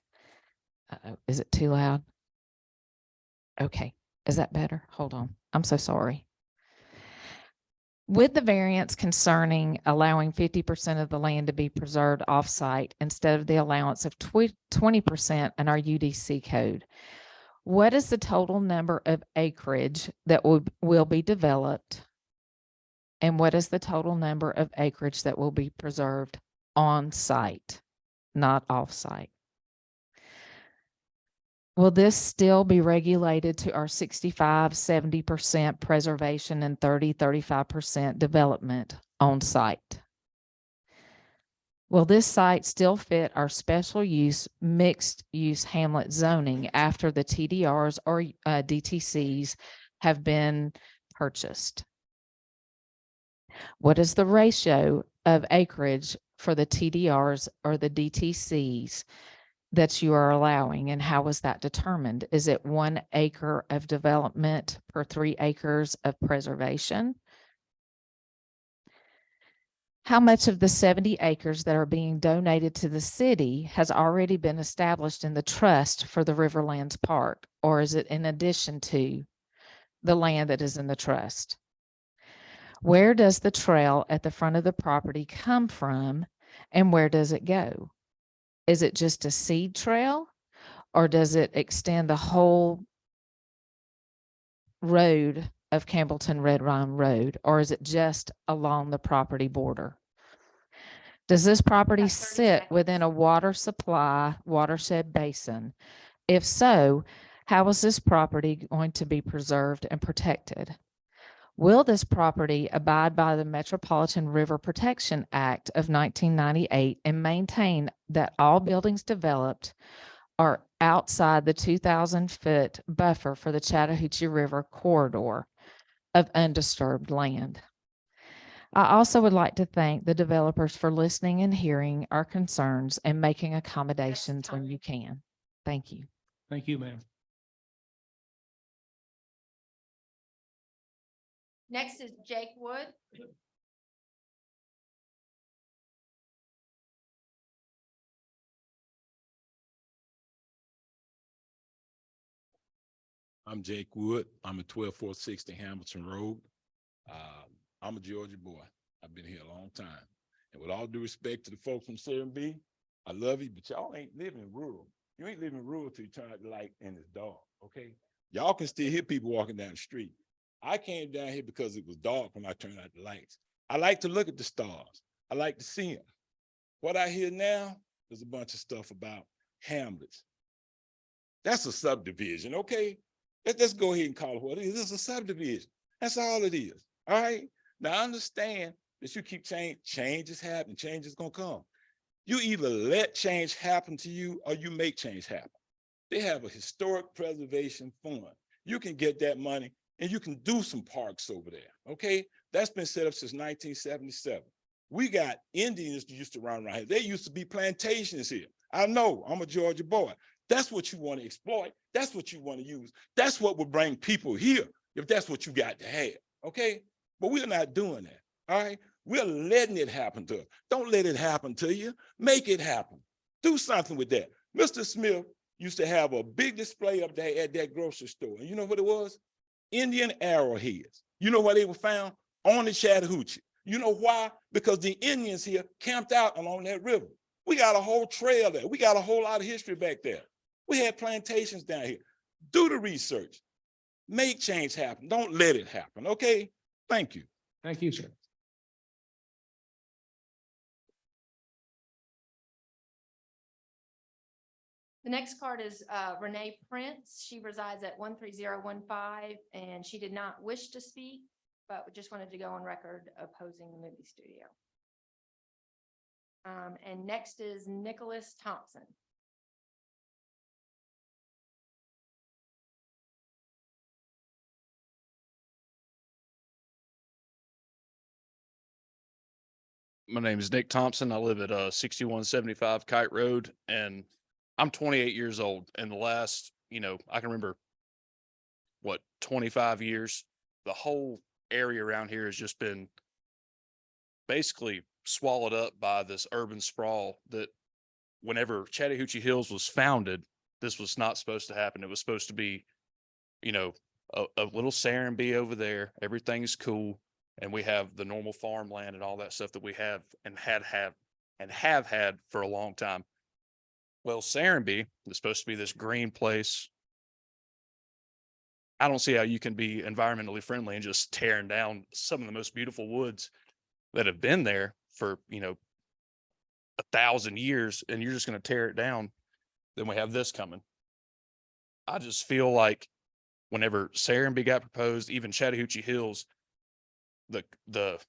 S11: Is it too loud? Okay. Is that better? Hold on. I'm so sorry. With the variance concerning allowing 50% of the land to be preserved off-site instead of the allowance of 20% in our UDC code, what is the total number of acreage that will be developed? And what is the total number of acreage that will be preserved on-site, not off-site? Will this still be regulated to our 65-70% preservation and 30-35% development on site? Will this site still fit our special use mixed use hamlet zoning after the TDRs or DTCs have been purchased? What is the ratio of acreage for the TDRs or the DTCs that you are allowing, and how was that determined? Is it 1 acre of development per 3 acres of preservation? How much of the 70 acres that are being donated to the city has already been established in the trust for the Riverlands Park, or is it in addition to the land that is in the trust? Where does the trail at the front of the property come from, and where does it go? Is it just a seed trail, or does it extend the whole road of Campbellton Red Rhyme Road, or is it just along the property border? Does this property sit within a water supply watershed basin? If so, how is this property going to be preserved and protected? Will this property abide by the Metropolitan River Protection Act of 1998 and maintain that all buildings developed are outside the 2,000-foot buffer for the Chattahoochee River corridor of undisturbed land? I also would like to thank the developers for listening and hearing our concerns and making accommodations when you can. Thank you.
S4: Thank you, ma'am.
S3: Next is Jake Wood.
S6: I'm Jake Wood. I'm at 12460 Hamilton Road. I'm a Georgia boy. I've been here a long time. And with all due respect to the folks from 7B, I love you, but y'all ain't living rural. You ain't living rural till you turn out the light and it's dark, okay? Y'all can still hear people walking down the street. I came down here because it was dark when I turned out the lights. I like to look at the stars. I like to see them. What I hear now is a bunch of stuff about hamlets. That's a subdivision, okay? Let's go ahead and call it what it is. It's a subdivision. That's all it is, all right? Now, I understand that you keep change is happening, change is gonna come. You either let change happen to you or you make change happen. They have a historic preservation fund. You can get that money and you can do some parks over there, okay? That's been set up since 1977. We got Indians that used to run around here. There used to be plantations here. I know, I'm a Georgia boy. That's what you want to exploit. That's what you want to use. That's what will bring people here, if that's what you got to have, okay? But we're not doing that, all right? We're letting it happen to us. Don't let it happen to you. Make it happen. Do something with that. Mr. Smith used to have a big display up there at that grocery store. And you know what it was? Indian arrowheads. You know where they were found? On the Chattahoochee. You know why? Because the Indians here camped out along that river. We got a whole trail there. We got a whole lot of history back there. We had plantations down here. Do the research. Make change happen. Don't let it happen, okay? Thank you.
S4: Thank you, sir.
S3: The next card is Renee Prince. She resides at 13015, and she did not wish to speak, but just wanted to go on record opposing the movie studio. And next is Nicholas Thompson.
S22: My name is Nick Thompson. I live at 6175 Kite Road, and I'm 28 years old. And the last, I can remember, 25 years, the whole area around here has just been basically swallowed up by this urban sprawl that whenever Chattahoochee Hills was founded, this was not supposed to happen. It was supposed to be, you know, a little Serenbe over there. Everything's cool. And we have the normal farmland and all that stuff that we have and have had for a long time. Well, Serenbe is supposed to be this green place. I don't see how you can be environmentally friendly and just tearing down some of the most beautiful woods that have been there for, 1,000 years, and you're just going to tear it down. Then we have this coming. I just feel like whenever Serenbe got proposed, even Chattahoochee Hills, the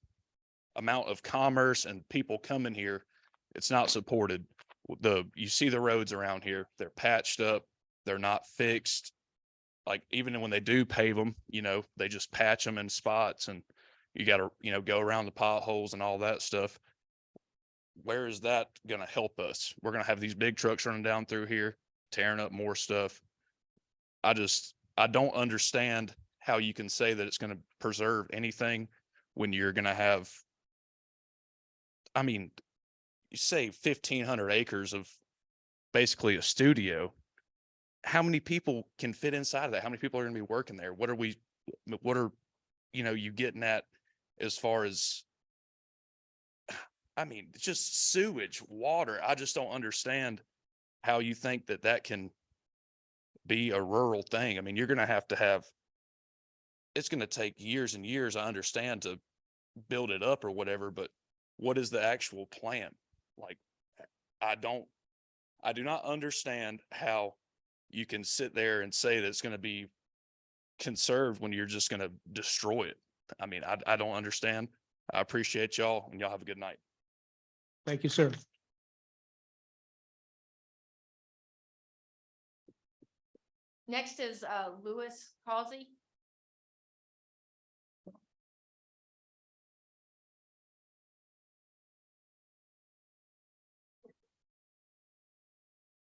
S22: amount of commerce and people coming here, it's not supported. You see the roads around here, they're patched up, they're not fixed. Like even when they do pave them, they just patch them in spots, and you got to, go around the potholes and all that stuff. Where is that going to help us? We're going to have these big trucks running down through here, tearing up more stuff. I don't understand how you can say that it's going to preserve anything when you're going to have, you say 1,500 acres of basically a studio. How many people can fit inside of that? How many people are going to be working there? What are you getting at as far as, just sewage, water? I just don't understand how you think that can be a rural thing. You're going to have, it's going to take years and years, I understand, to build it up or whatever, but what is the actual plan? Like, I do not understand how you can sit there and say that it's going to be conserved when you're just going to destroy it. I don't understand. I appreciate y'all, and y'all have a good night.
S4: Thank you, sir.
S3: Next is Lewis Causey.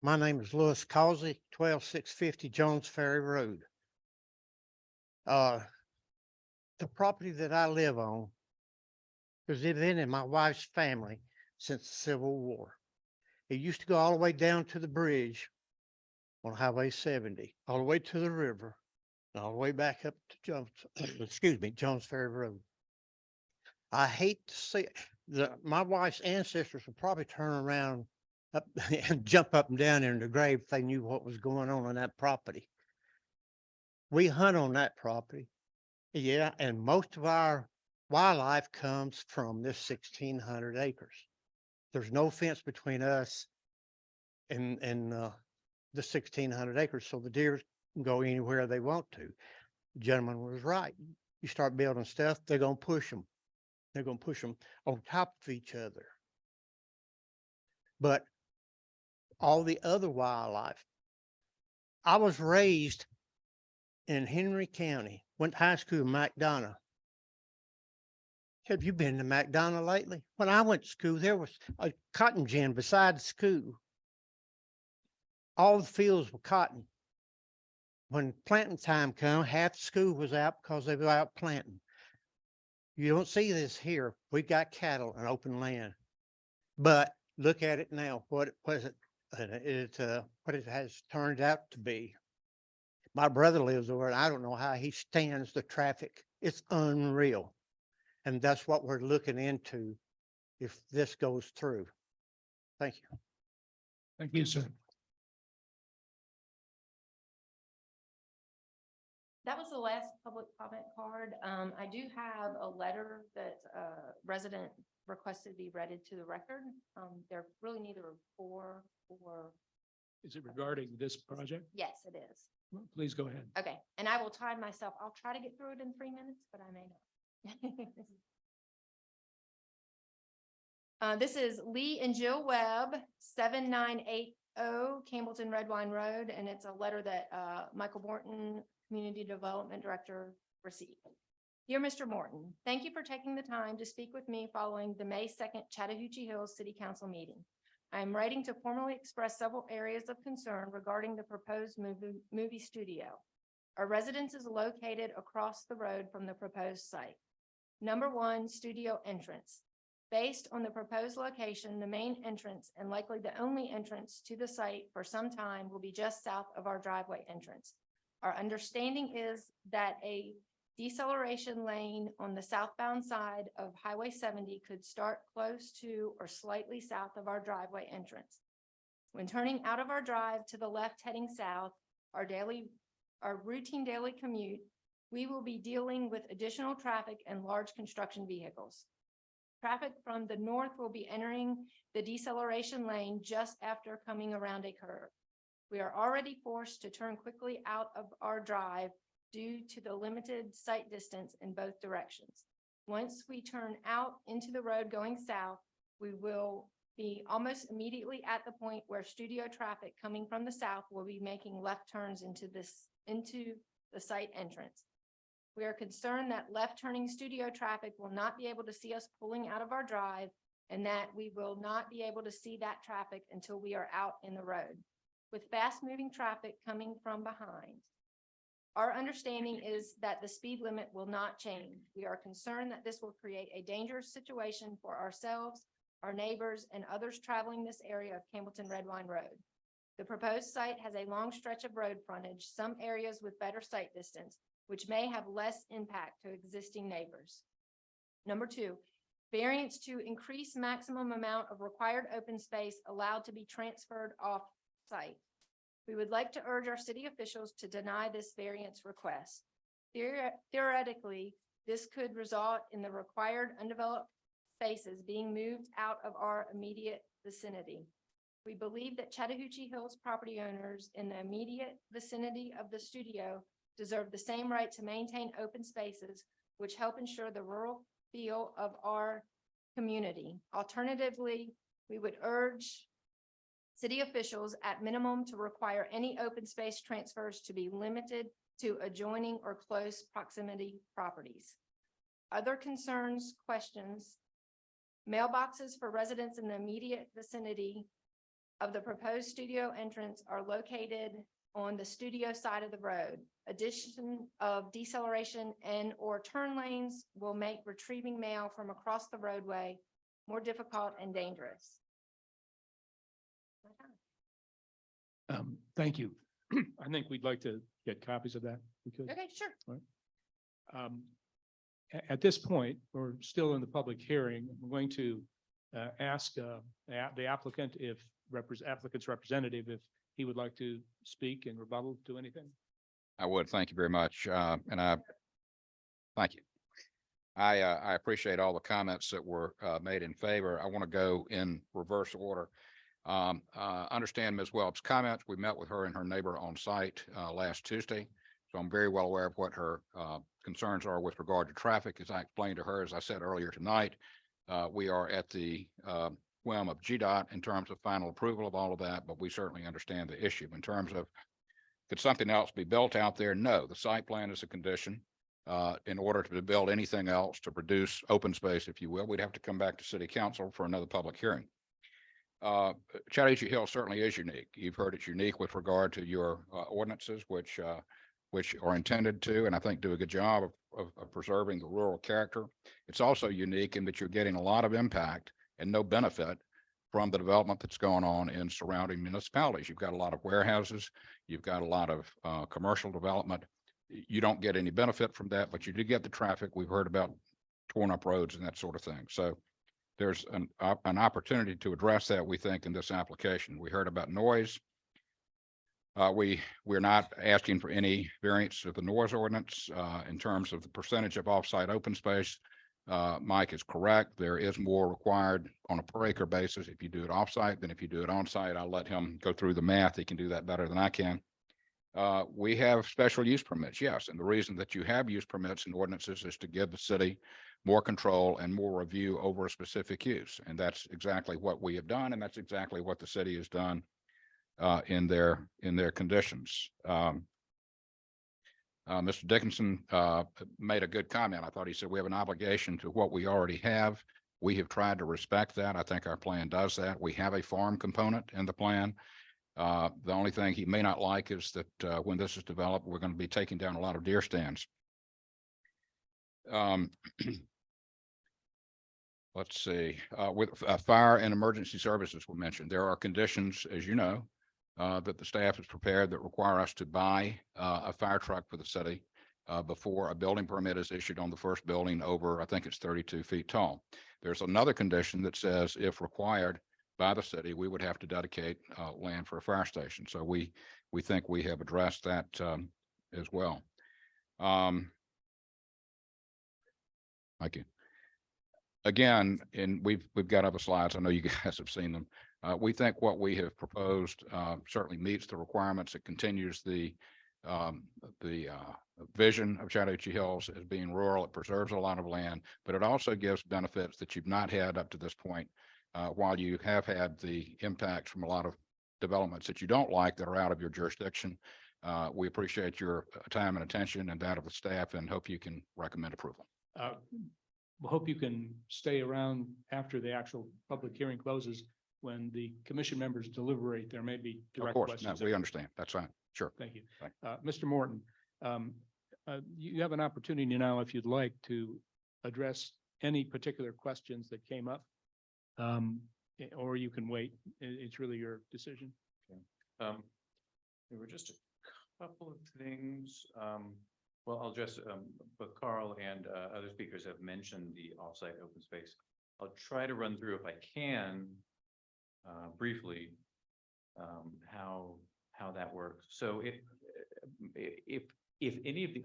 S7: My name is Lewis Causey, 12650 Jones Ferry Road. The property that I live on has been in my wife's family since the Civil War. It used to go all the way down to the bridge on Highway 70, all the way to the river, and all the way back up to Jones Ferry Road. I hate to see my wife's ancestors would probably turn around up and jump up and down in the grave if they knew what was going on that property. We hunt on that property. Yeah, and most of our wildlife comes from this 1,600 acres. There's no fence between us and the 1,600 acres, so the deer can go anywhere they want to. The gentleman was right. You start building stuff, they're going to push them. They're going to push them on top of each other. But all the other wildlife, I was raised in Henry County, went to high school in McDonough. Have you been to McDonough lately? When I went to school, there was a cotton gin beside the school. All the fields were cotton. When planting time came, half the school was out because they were out planting. You don't see this here. We got cattle and open land. But look at it now. What it has turned out to be. My brother lives over, and I don't know how he stands the traffic. It's unreal. And that's what we're looking into if this goes through. Thank you.
S4: Thank you, sir.
S3: That was the last public comment card. I do have a letter that a resident requested to be read into the record. They're really neither for or.
S4: Is it regarding this project?
S3: Yes, it is.
S4: Well, please go ahead.
S3: Okay, and I will time myself. I'll try to get through it in 3 minutes, but I may not. This is Lee and Jill Webb, 7980 Campbellton Red Wine Road, and it's a letter that Michael Morton, Community Development Director, received. Dear Mr. Morton, thank you for taking the time to speak with me following the May 2nd Chattahoochee Hills City Council meeting. I am writing to formally express several areas of concern regarding the proposed movie studio. Our residence is located across the road from the proposed site. Number one, studio entrance. Based on the proposed location, the main entrance and likely the only entrance to the site for some time will be just south of our driveway entrance. Our understanding is that a deceleration lane on the southbound side of Highway 70 could start close to or slightly south of our driveway entrance. When turning out of our drive to the left heading south, our routine daily commute, we will be dealing with additional traffic and large construction vehicles. Traffic from the north will be entering the deceleration lane just after coming around a curve. We are already forced to turn quickly out of our drive due to the limited sight distance in both directions. Once we turn out into the road going south, we will be almost immediately at the point where studio traffic coming from the south will be making left turns into the site entrance. We are concerned that left turning studio traffic will not be able to see us pulling out of our drive and that we will not be able to see that traffic until we are out in the road. With fast moving traffic coming from behind, our understanding is that the speed limit will not change. We are concerned that this will create a dangerous situation for ourselves, our neighbors, and others traveling this area of Campbellton Redwine Road. The proposed site has a long stretch of road frontage, some areas with better sight distance, which may have less impact to existing neighbors. Number two, variance to increase maximum amount of required open space allowed to be transferred off site. We would like to urge our city officials to deny this variance request. Theoretically, this could result in the required undeveloped spaces being moved out of our immediate vicinity. We believe that Chattahoochee Hills property owners in the immediate vicinity of the studio deserve the same right to maintain open spaces, which help ensure the rural feel of our community. Alternatively, we would urge city officials at minimum to require any open space transfers to be limited to adjoining or close proximity properties. Other concerns, questions, mailboxes for residents in the immediate vicinity of the proposed studio entrance are located on the studio side of the road. Addition of deceleration and or turn lanes will make retrieving mail from across the roadway more difficult and dangerous.
S4: Thank you. I think we'd like to get copies of that. We could.
S3: Okay, sure.
S4: At this point, we're still in the public hearing. I'm going to ask the applicant's representative if he would like to speak in rebuttal to anything.
S8: I would. Thank you very much. Thank you. I appreciate all the comments that were made in favor. I want to go in reverse order. Understand Ms. Welb's comments. We met with her and her neighbor on site last Tuesday. So I'm very well aware of what her concerns are with regard to traffic. As I explained to her, as I said earlier tonight, we are at the whim of GDOT in terms of final approval of all of that, but we certainly understand the issue. In terms of could something else be built out there? No, the site plan is a condition. In order to build anything else to produce open space, if you will, we'd have to come back to city council for another public hearing. Chattahoochee Hill certainly is unique. You've heard it's unique with regard to your ordinances, which are intended to, and I think do a good job of preserving the rural character. It's also unique in that you're getting a lot of impact and no benefit from the development that's going on in surrounding municipalities. You've got a lot of warehouses, you've got a lot of commercial development. You don't get any benefit from that, but you do get the traffic. We've heard about torn up roads and that sort of thing. So there's an opportunity to address that, we think, in this application. We heard about noise. We're not asking for any variance of the noise ordinance in terms of the percentage of offsite open space. Mike is correct. There is more required on a per acre basis if you do it offsite than if you do it on site. I'll let him go through the math. He can do that better than I can. We have special use permits, yes. And the reason that you have use permits and ordinances is to give the city more control and more review over a specific use. And that's exactly what we have done. And that's exactly what the city has done in their conditions. Mr. Dickinson made a good comment. I thought he said we have an obligation to what we already have. We have tried to respect that. I think our plan does that. We have a farm component in the plan. The only thing he may not like is that when this is developed, we're going to be taking down a lot of deer stands. Let's see, with fire and emergency services were mentioned. There are conditions, as you know, that the staff is prepared that require us to buy a fire truck for the city before a building permit is issued on the first building over, I think it's 32 feet tall. There's another condition that says if required by the city, we would have to dedicate land for a fire station. So we think we have addressed that as well. Thank you. Again, and we've got other slides. I know you guys have seen them. We think what we have proposed certainly meets the requirements. It continues the vision of Chattahoochee Hills as being rural. It preserves a lot of land, but it also gives benefits that you've not had up to this point. While you have had the impacts from a lot of developments that you don't like that are out of your jurisdiction, we appreciate your time and attention and that of the staff, and hope you can recommend approval.
S4: We hope you can stay around after the actual public hearing closes. When the commission members deliberate, there may be
S8: Of
S4: direct
S8: course, no,
S4: questions.
S8: we understand. That's fine. Sure.
S4: Thank you.
S8: Thank
S4: Mr. Morton, you have an opportunity now, if you'd like, to address any particular questions that came up. Or you can wait. It's really your decision.
S10: There were just a couple of things. Well, I'll just, both Carl and other speakers have mentioned the offsite open space. I'll try to run through, if I can, briefly, how that works. So if any of the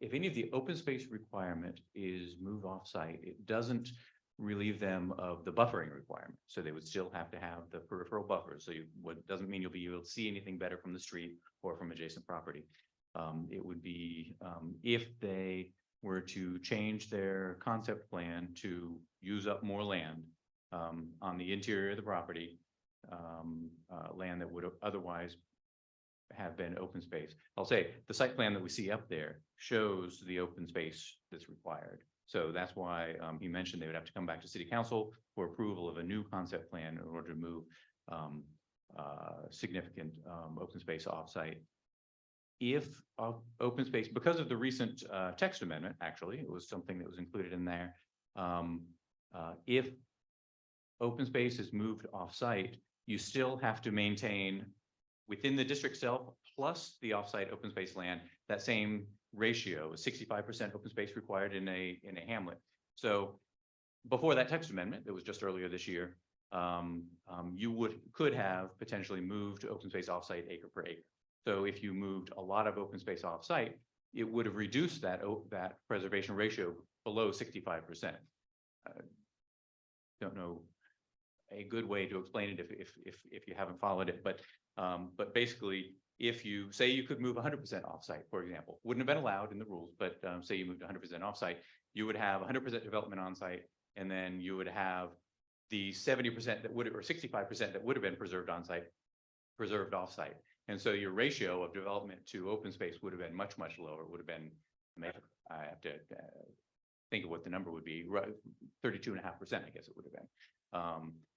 S10: if any of the open space requirement is moved offsite, it doesn't relieve them of the buffering requirement. So they would still have to have the peripheral buffers. So what doesn't mean you'll be able to see anything better from the street or from adjacent property. It would be if they were to change their concept plan to use up more land on the interior of the property, land that would otherwise have been open space. I'll say the site plan that we see up there shows the open space that's required. So that's why he mentioned they would have to come back to city council for approval of a new concept plan in order to move significant open space offsite. If open space, because of the recent text amendment, actually, it was something that was included in there. If open space is moved offsite, you still have to maintain within the district itself plus the offsite open space land, that same ratio, 65% open space required in a hamlet. So before that text amendment that was just earlier this year, you could have potentially moved open space offsite acre per acre. So if you moved a lot of open space offsite, it would have reduced that preservation ratio below 65%. Don't know a good way to explain it if you haven't followed it, but basically, if you say you could move 100% offsite, for example, wouldn't have been allowed in the rules, but say you moved 100% offsite, you would have 100% development on site, and then you would have the 70% that would, or 65% that would have been preserved on site, preserved offsite. And so your ratio of development to open space would have been much, much lower. It would have been, I have to think of what the number would be, 32.5%, I guess it would have been.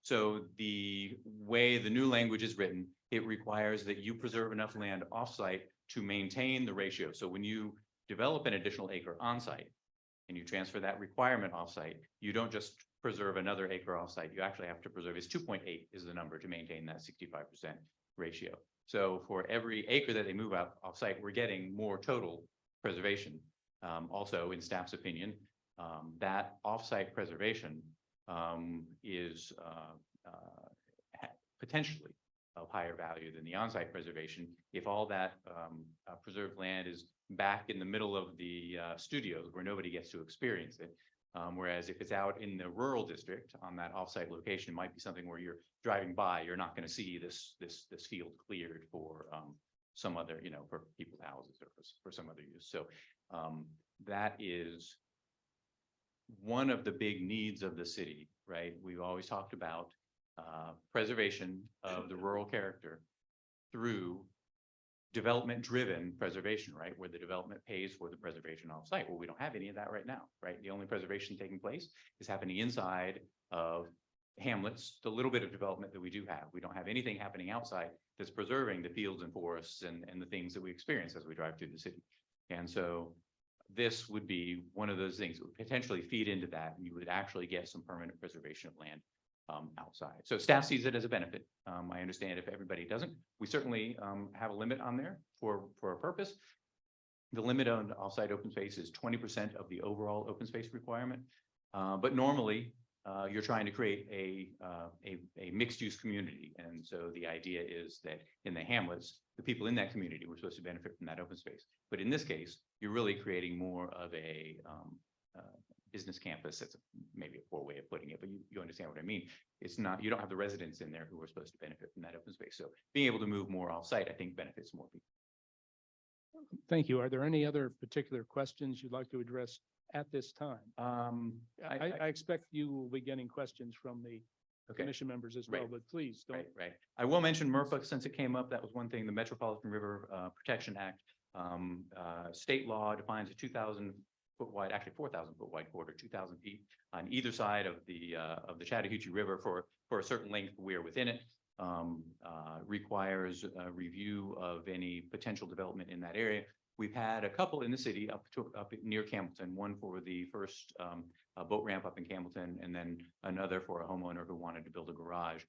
S10: So the way the new language is written, it requires that you preserve enough land offsite to maintain the ratio. So when you develop an additional acre on-site and you transfer that requirement offsite, you don't just preserve another acre offsite. You actually have to preserve, it's 2.8 is the number to maintain that 65% ratio. So for every acre that they move out offsite, we're getting more total preservation. Also, in staff's opinion, that offsite preservation is potentially of higher value than the on-site preservation if all that preserved land is back in the middle of the studios where nobody gets to experience it. Whereas if it's out in the rural district on that offsite location, it might be something where you're driving by, you're not going to see this field cleared for some other, for people's houses or for some other use. So that is one of the big needs of the city, right? We've always talked about preservation of the rural character through development-driven preservation, right? Where the development pays for the preservation offsite. Well, we don't have any of that right now, right? The only preservation taking place is happening inside of hamlets, the little bit of development that we do have. We don't have anything happening outside that's preserving the fields and forests and the things that we experience as we drive through the city. And so this would be one of those things that would potentially feed into that, and you would actually get some permanent preservation of land outside. So staff sees it as a benefit. I understand if everybody doesn't. We certainly have a limit on there for a purpose. The limit on offsite open space is 20% of the overall open space requirement. But normally, you're trying to create a mixed-use community. And so the idea is that in the hamlets, the people in that community were supposed to benefit from that open space. But in this case, you're really creating more of a business campus. That's maybe a poor way of putting it, but you understand what I mean. It's not, you don't have the residents in there who are supposed to benefit from that open space. So being able to move more off-site, I think, benefits more people.
S4: Thank you. Are there any other particular questions you'd like to address at this time? I expect you will be getting questions from the commission members as well,
S10: Right.
S4: but please don't.
S10: Right. I will mention MRPA since it came up. That was one thing, the Metropolitan River Protection Act. State law defines a 2,000 foot wide, actually 4,000 foot wide corridor, 2,000 feet on either side of the Chattahoochee River for a certain length. We are within it. Requires a review of any potential development in that area. We've had a couple in the city up near Campbellton, one for the first boat ramp up in Campbellton, and then another for a homeowner who wanted to build a garage.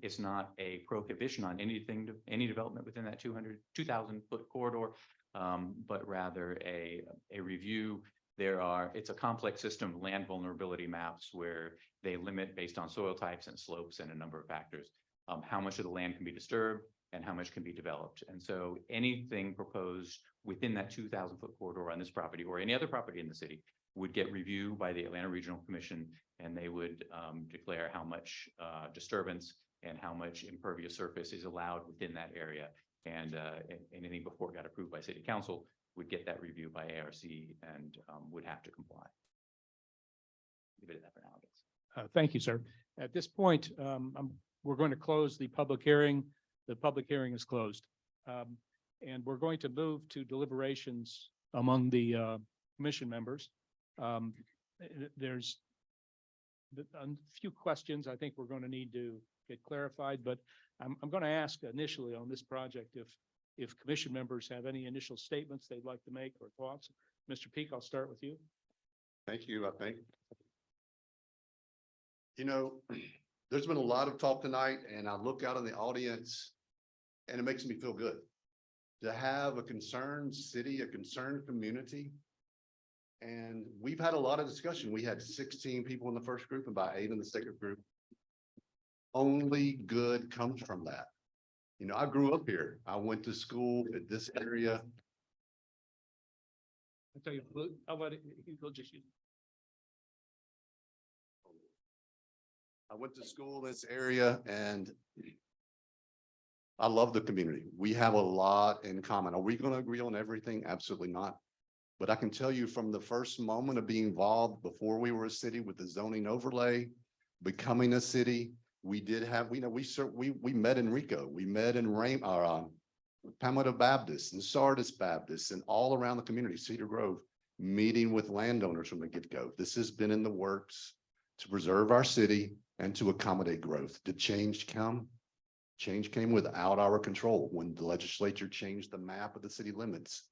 S10: It's not a prohibition on any development within that 2,000 foot corridor, but rather a review. It's a complex system of land vulnerability maps where they limit based on soil types and slopes and a number of factors, how much of the land can be disturbed and how much can be developed. And so anything proposed within that 2,000 foot corridor on this property or any other property in the city would get reviewed by the Atlanta Regional Commission, and they would declare how much disturbance and how much impervious surface is allowed within that area. And anything before it got approved by City Council would get that review by ARC and would have to comply. Leave it at that for now, I guess.
S4: Thank you, sir. At this point, we're going to close the public hearing. The public hearing is closed. And we're going to move to deliberations among the commission members. There's a few questions I think we're going to need to get clarified, but I'm going to ask initially on this project if commission members have any initial statements they'd like to make or thoughts. Mr. Peak, I'll start with you.
S12: Thank you, I think. You know, there's been a lot of talk tonight, and I look out in the audience and it makes me feel good to have a concerned city, a concerned community. And we've had a lot of discussion. We had 16 people in the first group and about 8 in the second group. Only good comes from that. You know, I grew up here. I went to school at this area.
S4: I'll tell you, I'll let it, he'll just use.
S12: I went to school in this area and I love the community. We have a lot in common. Are we going to agree on everything? Absolutely not. But I can tell you from the first moment of being involved before we were a city with the zoning overlay, becoming a city, we did have, we met in Rico, we met in Palmetto Baptist and Sardis Baptist and all around the community, Cedar Grove, meeting with landowners from the get-go. This has been in the works to preserve our city and to accommodate growth. Did change come? Change came without our control when the legislature changed the map of the city limits.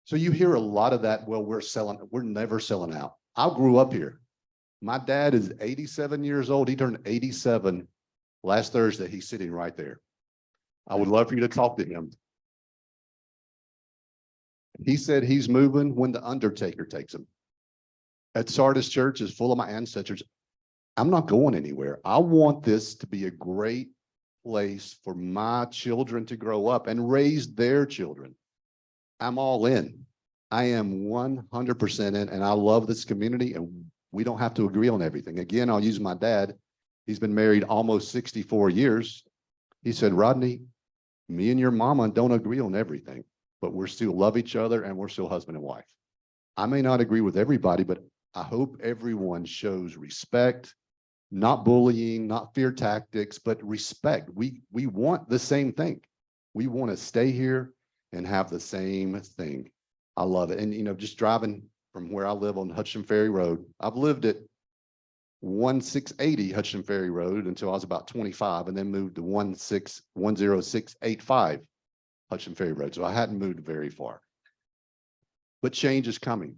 S12: So you hear a lot of that. Well, we're never selling out. I grew up here. My dad is 87 years old. He turned 87 last Thursday. He's sitting right there. I would love for you to talk to him. He said he's moving when the undertaker takes him. At Sardis Church is full of my ancestors. I'm not going anywhere. I want this to be a great place for my children to grow up and raise their children. I'm all in. I am 100% in, and I love this community, and we don't have to agree on everything. Again, I'll use my dad. He's been married almost 64 years. He said, Rodney, me and your mama don't agree on everything, but we're still love each other and we're still husband and wife. I may not agree with everybody, but I hope everyone shows respect, not bullying, not fear tactics, but respect. We want the same thing. We want to stay here and have the same thing. I love it. And, you know, just driving from where I live on Hudson Ferry Road, I've lived it 1680 Hudson Ferry Road until I was about 25, and then moved to 10685 Hudson Ferry Road. So I hadn't moved very far. But change is coming.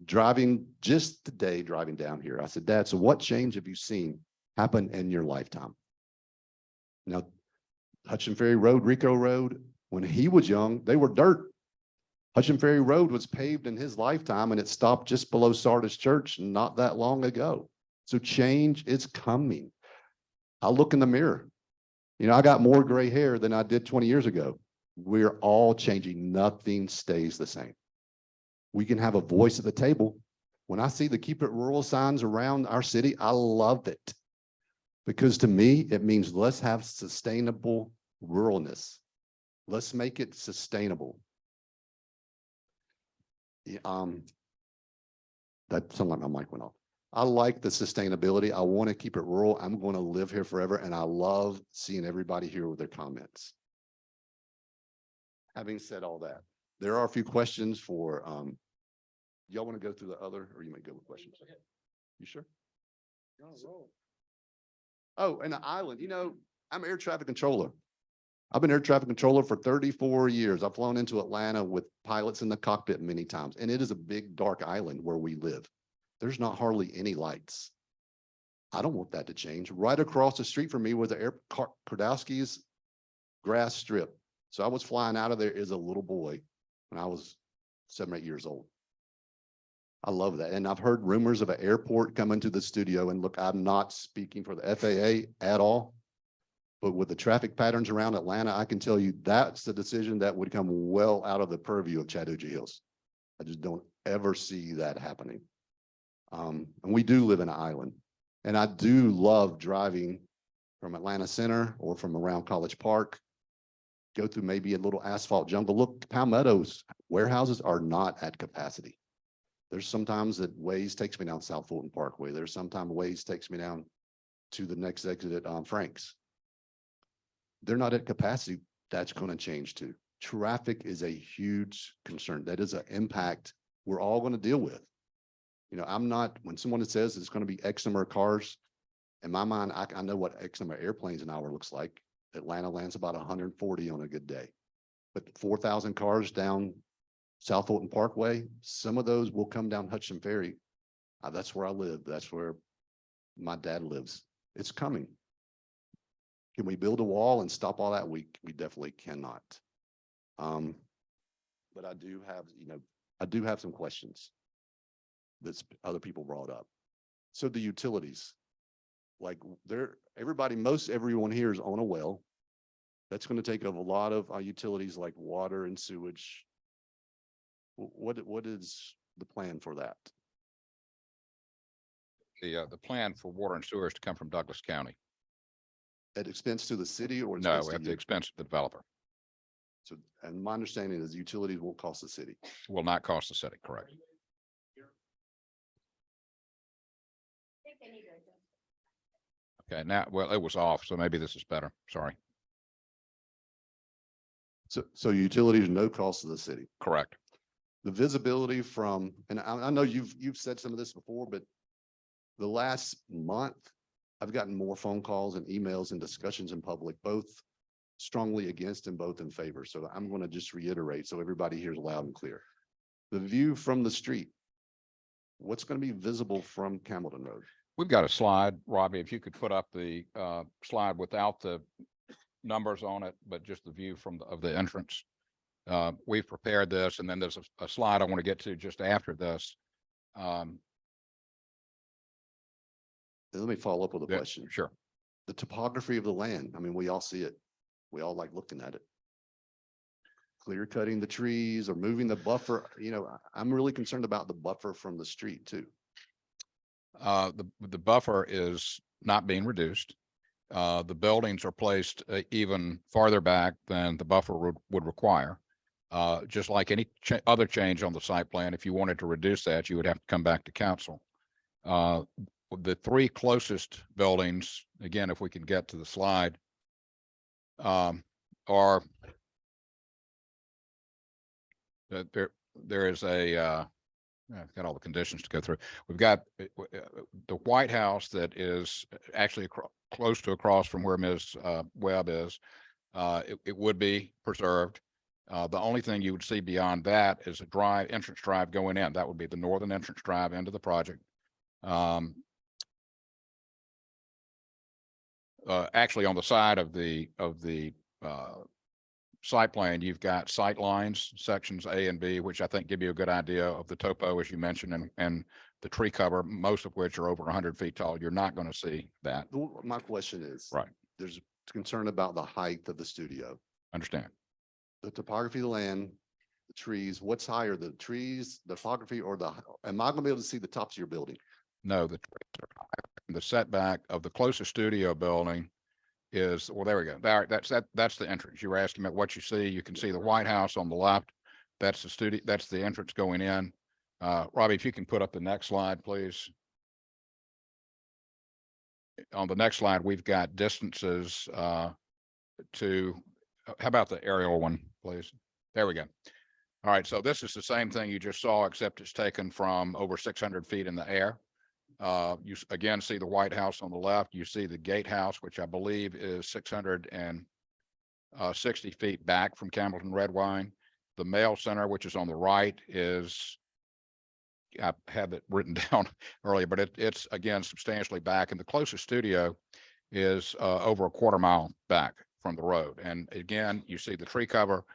S12: Driving just today, driving down here, I said, Dad, so what change have you seen happen in your lifetime? Now, Hudson Ferry Road, Rico Road, when he was young, they were dirt. Hudson Ferry Road was paved in his lifetime, and it stopped just below Sardis Church not that long ago. So change is coming. I look in the mirror. You know, I got more gray hair than I did 20 years ago. We're all changing. Nothing stays the same. We can have a voice at the table. When I see the Keep It Rural signs around our city, I love it. Because to me, it means let's have sustainable ruralness. Let's make it sustainable. That sounded like my mic went off. I like the sustainability. I want to keep it rural. I'm going to live here forever. And I love seeing everybody here with their comments. Having said all that, there are a few questions for, y'all want to go through the other, or you may go with questions? You sure? Oh, and the island, you know, I'm air traffic controller. I've been air traffic controller for 34 years. I've flown into Atlanta with pilots in the cockpit many times, and it is a big, dark island where we live. There's not hardly any lights. I don't want that to change. Right across the street from me was the Kardowski's grass strip. So I was flying out of there as a little boy when I was 7 or 8 years old. I love that. And I've heard rumors of an airport coming to the studio, and look, I'm not speaking for the FAA at all. But with the traffic patterns around Atlanta, I can tell you that's the decision that would come well out of the purview of Chattahoochee Hills. I just don't ever see that happening. And we do live in an island. And I do love driving from Atlanta Center or from around College Park, go through maybe a little asphalt jungle. Look, Palmetto's warehouses are not at capacity. There's sometimes that Waze takes me down South Fulton Parkway. There's sometimes Waze takes me down to the next exit at Frank's. They're not at capacity. That's going to change too. Traffic is a huge concern. That is an impact we're all going to deal with. You know, I'm not, when someone says it's going to be X number of cars, in my mind, I know what X number of airplanes an hour looks like. Atlanta lands about 140 on a good day. But 4,000 cars down South Fulton Parkway, some of those will come down Hudson Ferry. That's where I live. That's where my dad lives. It's coming. Can we build a wall and stop all that? We definitely cannot. But I do have, I do have some questions that other people brought up. So the utilities, like everyone here is on a well. That's going to take up a lot of utilities like water and sewage. What is the plan for that?
S8: The plan for water and sewers to come from Douglas County.
S12: At expense to the city or
S8: No,
S12: expense to
S8: at the
S12: you?
S8: expense of the developer.
S12: So, and my understanding is utilities won't cost the city.
S8: Will not cost the city, correct? Okay, now, well, it was off, so maybe this is better. Sorry.
S12: So utilities, no cost to the city.
S8: Correct.
S12: The visibility from, and I know you've said some of this before, but the last month, I've gotten more phone calls and emails and discussions in public, both strongly against and both in favor. So I'm going to just reiterate so everybody hears loud and clear. The view from the street, what's going to be visible from Campbellton Road?
S8: We've got a slide, Robbie, if you could put up the slide without the numbers on it, but just the view from of the entrance. We've prepared this, and then there's a slide I want to get to just after this.
S12: Let me follow up with a question.
S8: Sure.
S12: The topography of the land. I mean, we all see it. We all like looking at it. Clear cutting the trees or moving the buffer. You know, I'm really concerned about the buffer from the street too.
S8: The buffer is not being reduced. The buildings are placed even farther back than the buffer would require. Just like any other change on the site plan, if you wanted to reduce that, you would have to come back to council. The three closest buildings, again, if we can get to the slide, are that there is a got all the conditions to go through. We've got the White House that is actually close to across from where Ms. Webb is. It would be preserved. The only thing you would see beyond that is a entrance drive going in. That would be the northern entrance drive into the project. Actually, on the side of the site plan, you've got sight lines, sections A and B, which I think give you a good idea of the topo, as you mentioned, and the tree cover, most of which are over 100 feet tall. You're not going to see that.
S12: My question is,
S8: Right.
S12: there's concern about the height of the studio,
S8: Understand?
S12: the topography of the land, the trees, what's higher, the trees, the topography, or am I gonna be able to see the tops of your building?
S8: No, the setback of the closest studio building is, well, there we go. There, that's the entrance. You were asking about what you see. You can see the White House on the left. That's the studio, that's the entrance going in. Robbie, if you can put up the next slide, please. On the next slide, we've got distances how about the aerial one, please? There we go. All right, so this is the same thing you just saw, except it's taken from over 600 feet in the air. You again see the White House on the left. You see the gatehouse, which I believe is 660 feet back from Campbellton Red Wine. The mail center, which is on the right, is, I have it written down earlier, but it's again substantially back, and the closest studio is over a quarter mile back from the road. And again, you see the tree cover.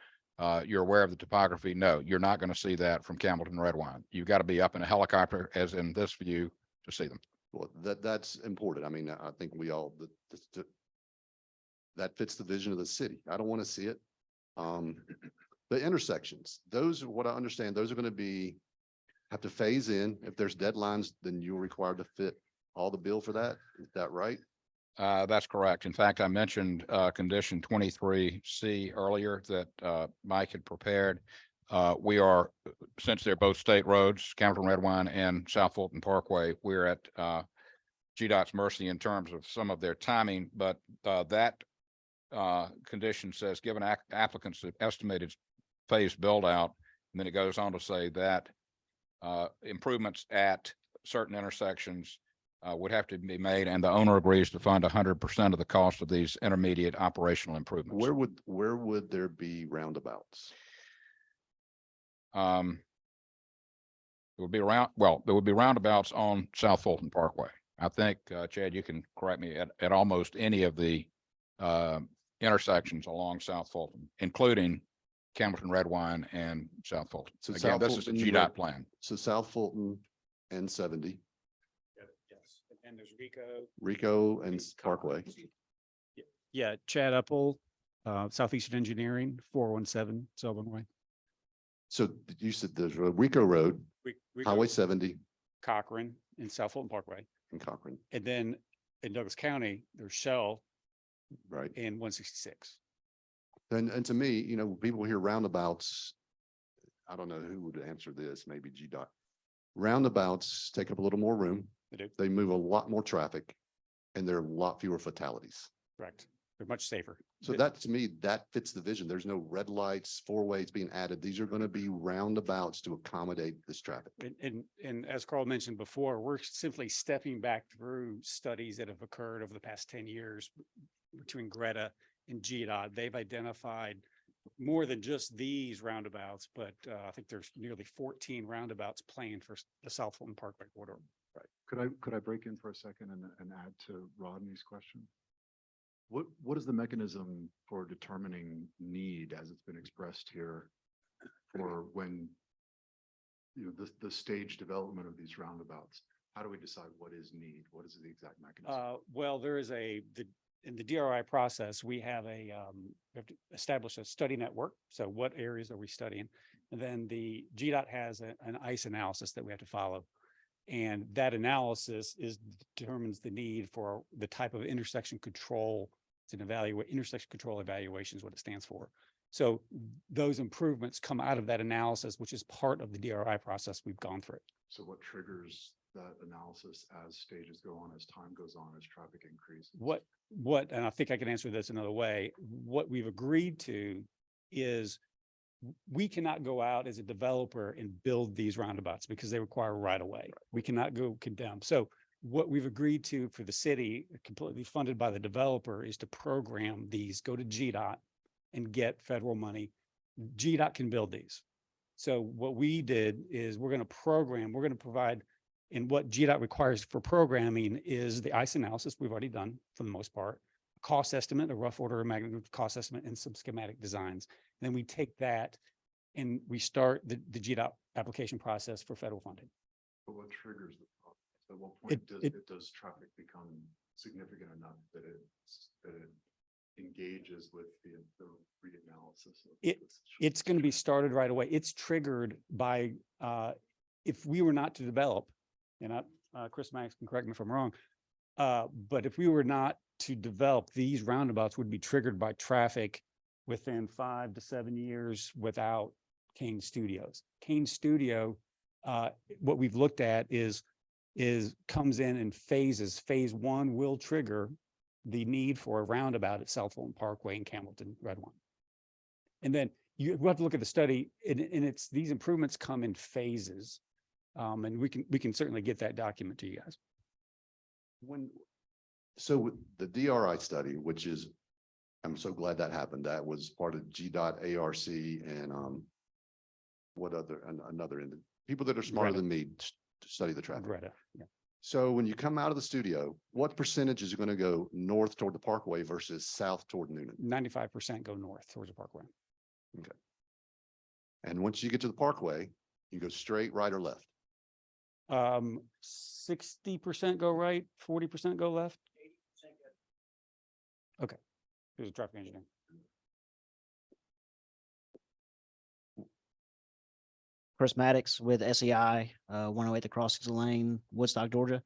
S8: You're aware of the topography. No, you're not going to see that from Campbellton Red Wine. You've got to be up in a helicopter, as in this view, to see them.
S12: Well, that's important. I mean, I think we all, that fits the vision of the city. I don't want to see it. The intersections, those are what I understand. Those are going to have to phase in. If there's deadlines, then you're required to fit all the bill for that. Is that right?
S8: That's correct. In fact, I mentioned condition 23C earlier that Mike had prepared. We are, since they're both state roads, Campbellton Red Wine and South Fulton Parkway, we're at GDOT's mercy in terms of some of their timing, but that condition says, given applicants the estimated phase build out, and then it goes on to say that improvements at certain intersections would have to be made, and the owner agrees to fund 100% of the cost of these intermediate operational improvements.
S12: Where would there be roundabouts?
S8: It would be there would be roundabouts on South Fulton Parkway. I think, Chad, you can correct me, at almost any of the intersections along South Fulton, including Campbellton Red Wine and South Fulton.
S12: So
S8: Again,
S12: South
S8: this is a
S12: Fulton,
S8: GDOT plan.
S12: So South Fulton and 70,
S13: Yes, and there's
S12: Rico and Parkway.
S13: Yeah, Chad Upple, Southeastern Engineering, 417 Sylvan Way.
S12: So you said there's a Rico Road,
S13: Rico,
S12: Highway 70
S13: Cochrane and South Fulton Parkway.
S12: and Cochrane,
S13: And then in Douglas County, there's Shell
S12: right?
S13: and 166.
S12: And to me, people hear roundabouts. I don't know who would answer this, maybe GDOT. Roundabouts take up a little more room.
S13: They do.
S12: They move a lot more traffic and there are a lot fewer fatalities.
S13: Correct. They're much safer.
S12: So that, to me, that fits the vision. There's no red lights, four ways being added. These are going to be roundabouts to accommodate this traffic.
S13: And as Carl mentioned before, we're simply stepping back through studies that have occurred over the past 10 years between Greta and GDOT. They've identified more than just these roundabouts, but I think there's nearly 14 roundabouts planned for the South Fulton Parkway corridor.
S14: Right. Could I break in for a second and add to Rodney's question? What is the mechanism for determining need as it's been expressed here for when the stage development of these roundabouts? How do we decide what is need? What is the exact mechanism?
S13: Well, there is in the DRI process, we have we have to establish a study network. So what areas are we studying? And then the GDOT has an ICE analysis that we have to follow. And that analysis determines the need for the type of intersection control. It's an intersection control evaluation is what it stands for. So those improvements come out of that analysis, which is part of the DRI process we've gone through.
S14: So what triggers that analysis as stages go on, as time goes on, as traffic increases?
S13: And I think I can answer this another way. What we've agreed to is we cannot go out as a developer and build these roundabouts because they require right of way. We cannot go condemn. So what we've agreed to for the city, completely funded by the developer, is to program these, go to GDOT and get federal money. GDOT can build these. So what we did is we're going to provide, and what GDOT requires for programming is the ice analysis we've already done for the most part, cost estimate, a rough order of magnitude cost estimate, and some schematic designs. And then we take that and we start the GDOT application process for federal funding.
S14: But what triggers the problem? At what point does traffic become significant enough that it engages with the reanalysis?
S13: It's going to be started right away. It's triggered by, if we were not to develop, and Chris Max can correct me if I'm wrong, but if we were not to develop, these roundabouts would be triggered by traffic within 5 to 7 years without Kane Studios. Kane Studio, what we've looked at is comes in phases. Phase 1 will trigger the need for a roundabout at South Fulton Parkway and Campbellton Red One. And then you have to look at the study, and it's these improvements come in phases. And we can certainly get that document to you guys.
S12: So with the DRI study, which is, I'm so glad that happened. That was part of GDOT, ARC, and what other, another, people that are smarter
S13: Greta.
S12: than me to study the traffic.
S13: Greta, yeah.
S12: So when you come out of the studio, what percentage is going to go north toward the Parkway versus south toward Noonan?
S13: 95% go north towards the Parkway.
S12: Okay. And once you get to the Parkway, you go straight, right, or left?
S13: 60% go right, 40% go left. Okay, there's a traffic engineer.
S15: Chris Maddox with SEI, 108 The Crossings Lane, Woodstock, Georgia.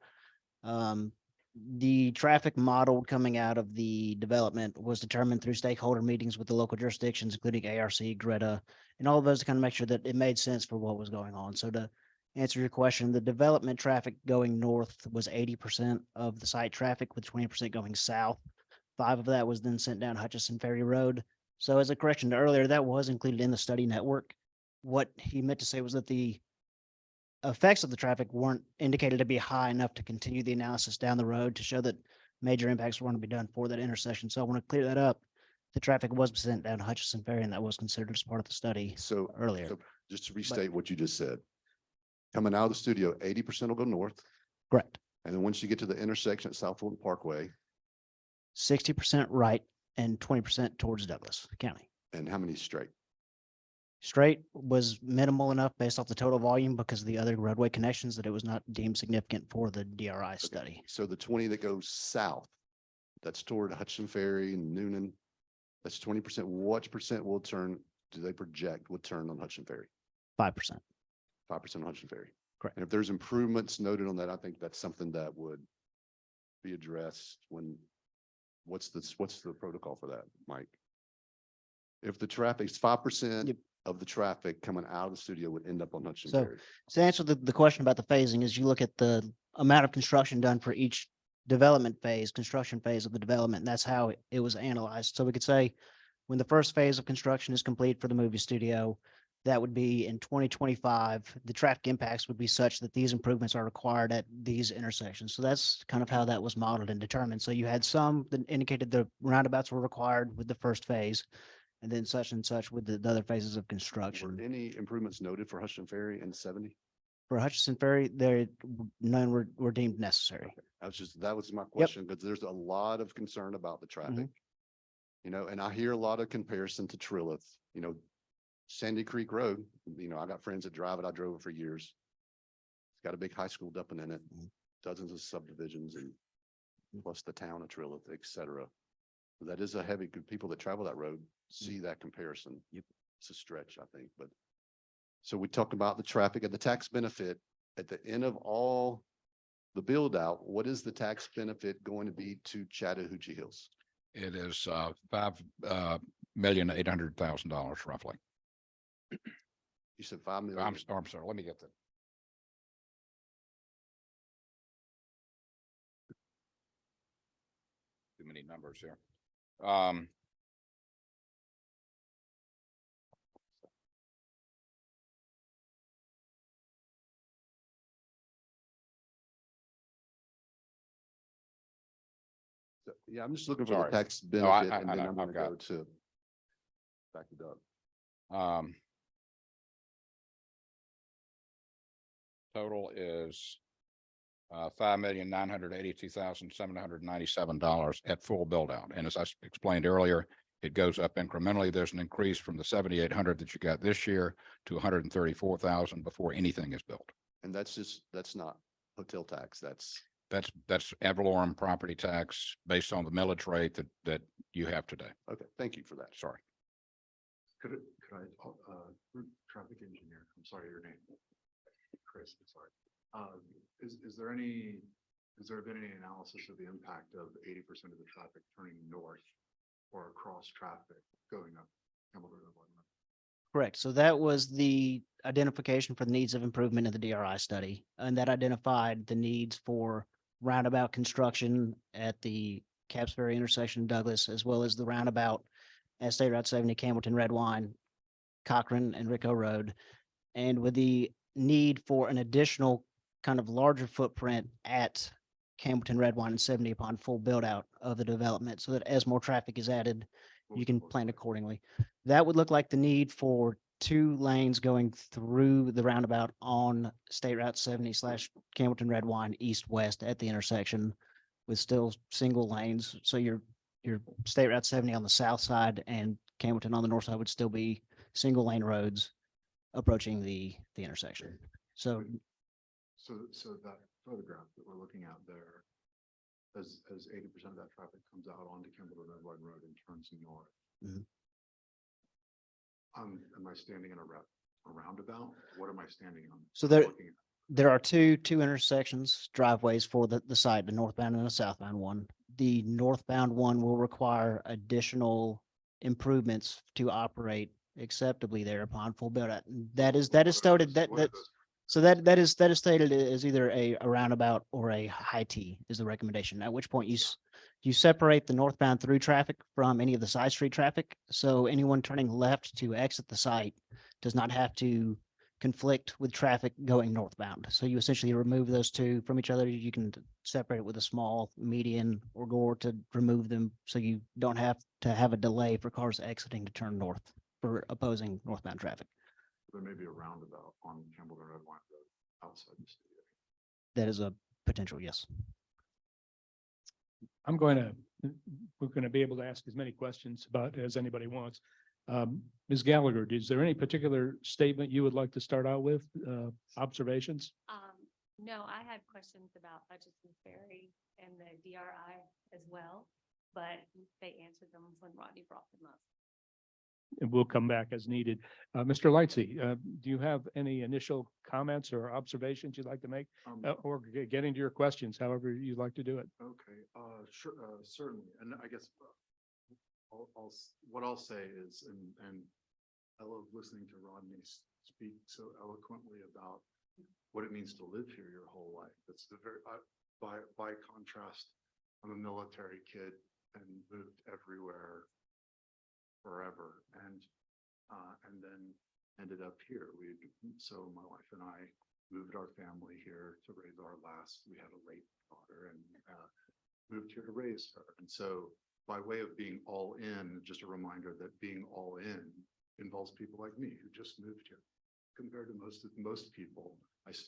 S15: The traffic model coming out of the development was determined through stakeholder meetings with the local jurisdictions, including ARC, Greta, and all of those to kind of make sure that it made sense for what was going on. So to answer your question, the development traffic going north was 80% of the site traffic, with 20% going south. 5 of that was then sent down Hutchison Ferry Road. So as a correction to earlier, that was included in the study network. What he meant to say was that the effects of the traffic weren't indicated to be high enough to continue the analysis down the road to show that major impacts were going to be done for that intersection. So I want to clear that up. The traffic was sent down to Hutchison Ferry, and that was considered as part of the study earlier.
S12: So just to restate what you just said, coming out of the studio, 80% will go north.
S15: Correct.
S12: And then once you get to the intersection at South Fulton Parkway.
S15: 60% right and 20% towards Douglas County.
S12: And how many straight?
S15: Straight was minimal enough based off the total volume because of the other roadway connections that it was not deemed significant for the DRI study.
S12: So the 20 that goes south, that's toward Hutchison Ferry and Noonan, that's 20%. What percent will turn, do they project would turn on Hutchison Ferry?
S15: 5%.
S12: 5% on Hutchison Ferry.
S15: Correct.
S12: And if there's improvements noted on that, I think that's something that would be addressed when, what's the protocol for that, Mike? If the traffic's 5% of the traffic coming out of the studio would end up on Hutchison
S15: So
S12: Ferry.
S15: to answer the question about the phasing is you look at the amount of construction done for each construction phase of the development, and that's how it was analyzed. So we could say when the first phase of construction is complete for the movie studio, that would be in 2025, the traffic impacts would be such that these improvements are required at these intersections. So that's kind of how that was modeled and determined. So you had some that indicated the roundabouts were required with the first phase, and then such and such with the other phases of construction.
S12: Were any improvements noted for Hutchison Ferry in 70?
S15: For Hutchison Ferry, none were deemed necessary.
S12: That was my question, because there's a lot of concern about the traffic. You know, and I hear a lot of comparison to Trilith, you know, Sandy Creek Road, you know, I got friends that drive it. I drove it for years. It's got a big high school dumping in it, dozens of subdivisions, and plus the town of Trilith, et cetera. That is a heavy, good people that travel that road see that comparison. It's a stretch, I think, but. So we talked about the traffic and the tax benefit at the end of all the build out. What is the tax benefit going to be to Chattahoochee Hills?
S8: It is $5,800,000 roughly.
S12: You said 5 million.
S8: I'm sorry, let me get that. Too many numbers here.
S12: Yeah, I'm just looking for the
S8: Sorry.
S12: tax
S8: No, I-
S12: benefit and
S8: I
S12: then
S8: know,
S12: I'm
S8: I've
S12: gonna
S8: got
S12: go to back it up.
S8: Total is $5,982,797 at full build out. And as I explained earlier, it goes up incrementally. There's an increase from the 7,800 that you got this year to 134,000 before anything is built.
S12: And that's not hotel tax. That's
S8: That's ad valorem property tax based on the millage rate that you have today.
S12: okay. Thank you for that.
S8: Sorry.
S14: Could I, traffic engineer, I'm sorry, your name. Chris, I'm sorry. Has there been any analysis of the impact of 80% of the traffic turning north or across traffic going up?
S15: Correct. So that was the identification for the needs of improvement in the DRI study. And that identified the needs for roundabout construction at the Capsbury intersection, Douglas, as well as the roundabout at State Route 70, Campbellton, Red Wine, Cochran, and Rico Road. And with the need for an additional kind of larger footprint at Campbellton, Red Wine, and 70 upon full build out of the development, so that as more traffic is added, you can plan accordingly. That would look like the need for 2 lanes going through the roundabout on State Route 70 / Campbellton Red Wine east-west at the intersection with still single lanes. So your State Route 70 on the south side and Campbellton on the north side would still be single lane roads approaching the intersection. So
S14: So that photograph that we're looking at there, as 80% of that traffic comes out onto Kimball Red Wine Road and turns north.
S15: Mhm.
S14: Am I standing in a roundabout? What am I standing on?
S15: So
S14: What am I
S15: there,
S14: looking at?
S15: there are two intersections, driveways for the site, the northbound and the southbound one. The northbound one will require additional improvements to operate acceptably there upon full build out. That is stated that is stated as either a roundabout or a high T is the recommendation, at which point you separate the northbound through traffic from any of the side street traffic. So anyone turning left to exit the site does not have to conflict with traffic going northbound. So you essentially remove those two from each other. You can separate it with a small median or gore to remove them. So you don't have to have a delay for cars exiting to turn north for opposing northbound traffic.
S14: There may be a roundabout on Kimball Red Wine Road outside the city.
S15: That is a potential, yes.
S4: we're going to be able to ask as many questions about as anybody wants. Ms. Gallagher, is there any particular statement you would like to start out with? Observations?
S2: No, I had questions about Hutchinson Ferry and the DRI as well, but they answered them when Rodney brought them up.
S4: And we'll come back as needed. Mr. Lightsey, do you have any initial comments or observations you'd like to make? Or get into your questions, however you'd like to do it?
S14: Okay, sure, certainly. And I guess what I'll say is, and I love listening to Rodney speak so eloquently about what it means to live here your whole life. It's by contrast, I'm a military kid and moved everywhere forever, and then ended up here. So my wife and I moved our family here to raise our last. We had a late daughter and moved here to raise her. And so by way of being all in, just a reminder that being all in involves people like me who just moved here. Compared to most people,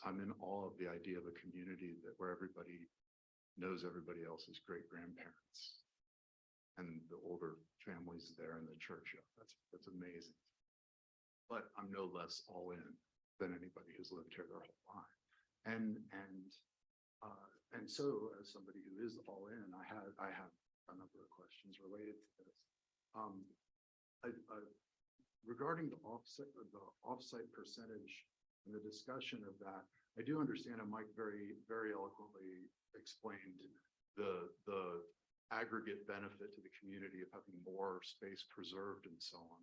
S14: I'm in awe of the idea of a community where everybody knows everybody else's great grandparents. And the older families there in the church. That's amazing. But I'm no less all in than anybody who's lived here their whole life. And so as somebody who is all in, I have a number of questions related to this. Regarding the offsite percentage and the discussion of that, I do understand, and Mike very, very eloquently explained the aggregate benefit to the community of having more space preserved and so on.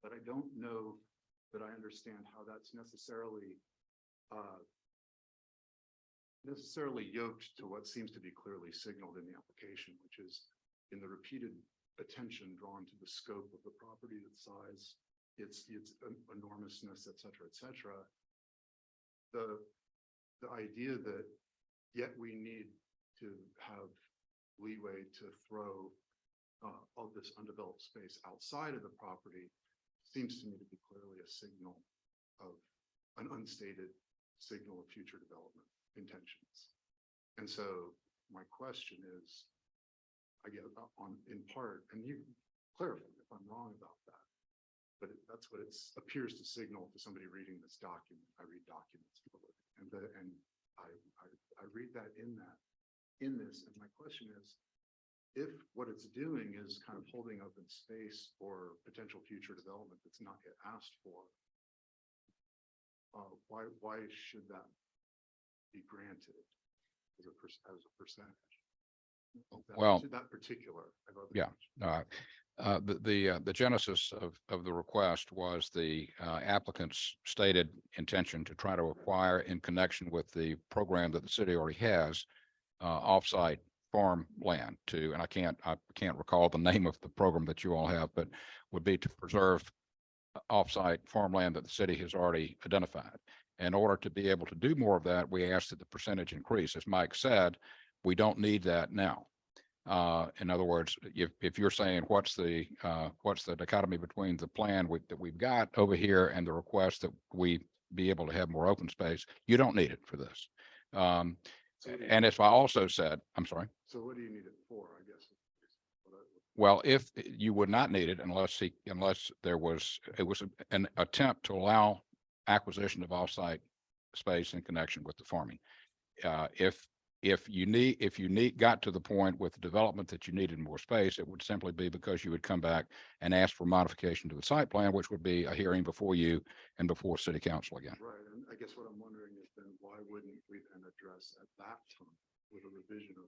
S14: But I don't know that I understand how that's necessarily yoked to what seems to be clearly signaled in the application, which is in the repeated attention drawn to the scope of the property, its size, its enormousness, et cetera, et cetera. The idea that yet we need to have
S12: leeway to throw all this undeveloped space outside of the property seems to me to be clearly a signal of an unstated signal of future development intentions. And so my question is, I get on in part, and you clarify if I'm wrong about that, but that's what it appears to signal to somebody reading this document. I read documents for a living, and I read that in this, and my question is, if what it's doing is kind of holding open space for potential future development that's not yet asked for, why should that be granted as a percentage?
S8: Well,
S12: That particular. I have other
S8: yeah,
S12: questions.
S8: the genesis of the request was the applicant's stated intention to try to acquire, in connection with the program that the city already has, offsite farm land to, and I can't recall the name of the program that you all have, but would be to preserve offsite farmland that the city has already identified. In order to be able to do more of that, we asked that the percentage increase. As Mike said, we don't need that now. In other words, if you're saying what's the dichotomy between the plan that we've got over here and the request that we be able to have more open space, you don't need it for this. And as I also said, I'm sorry.
S12: So what do you need it for, I guess?
S8: Well, if you would not need it unless it was an attempt to allow acquisition of offsite space in connection with the farming. If you got to the point with the development that you needed more space, it would simply be because you would come back and ask for modification to the site plan, which would be a hearing before you and before city council again.
S12: Right, and I guess what I'm wondering is then why wouldn't we then address at that time with a revision of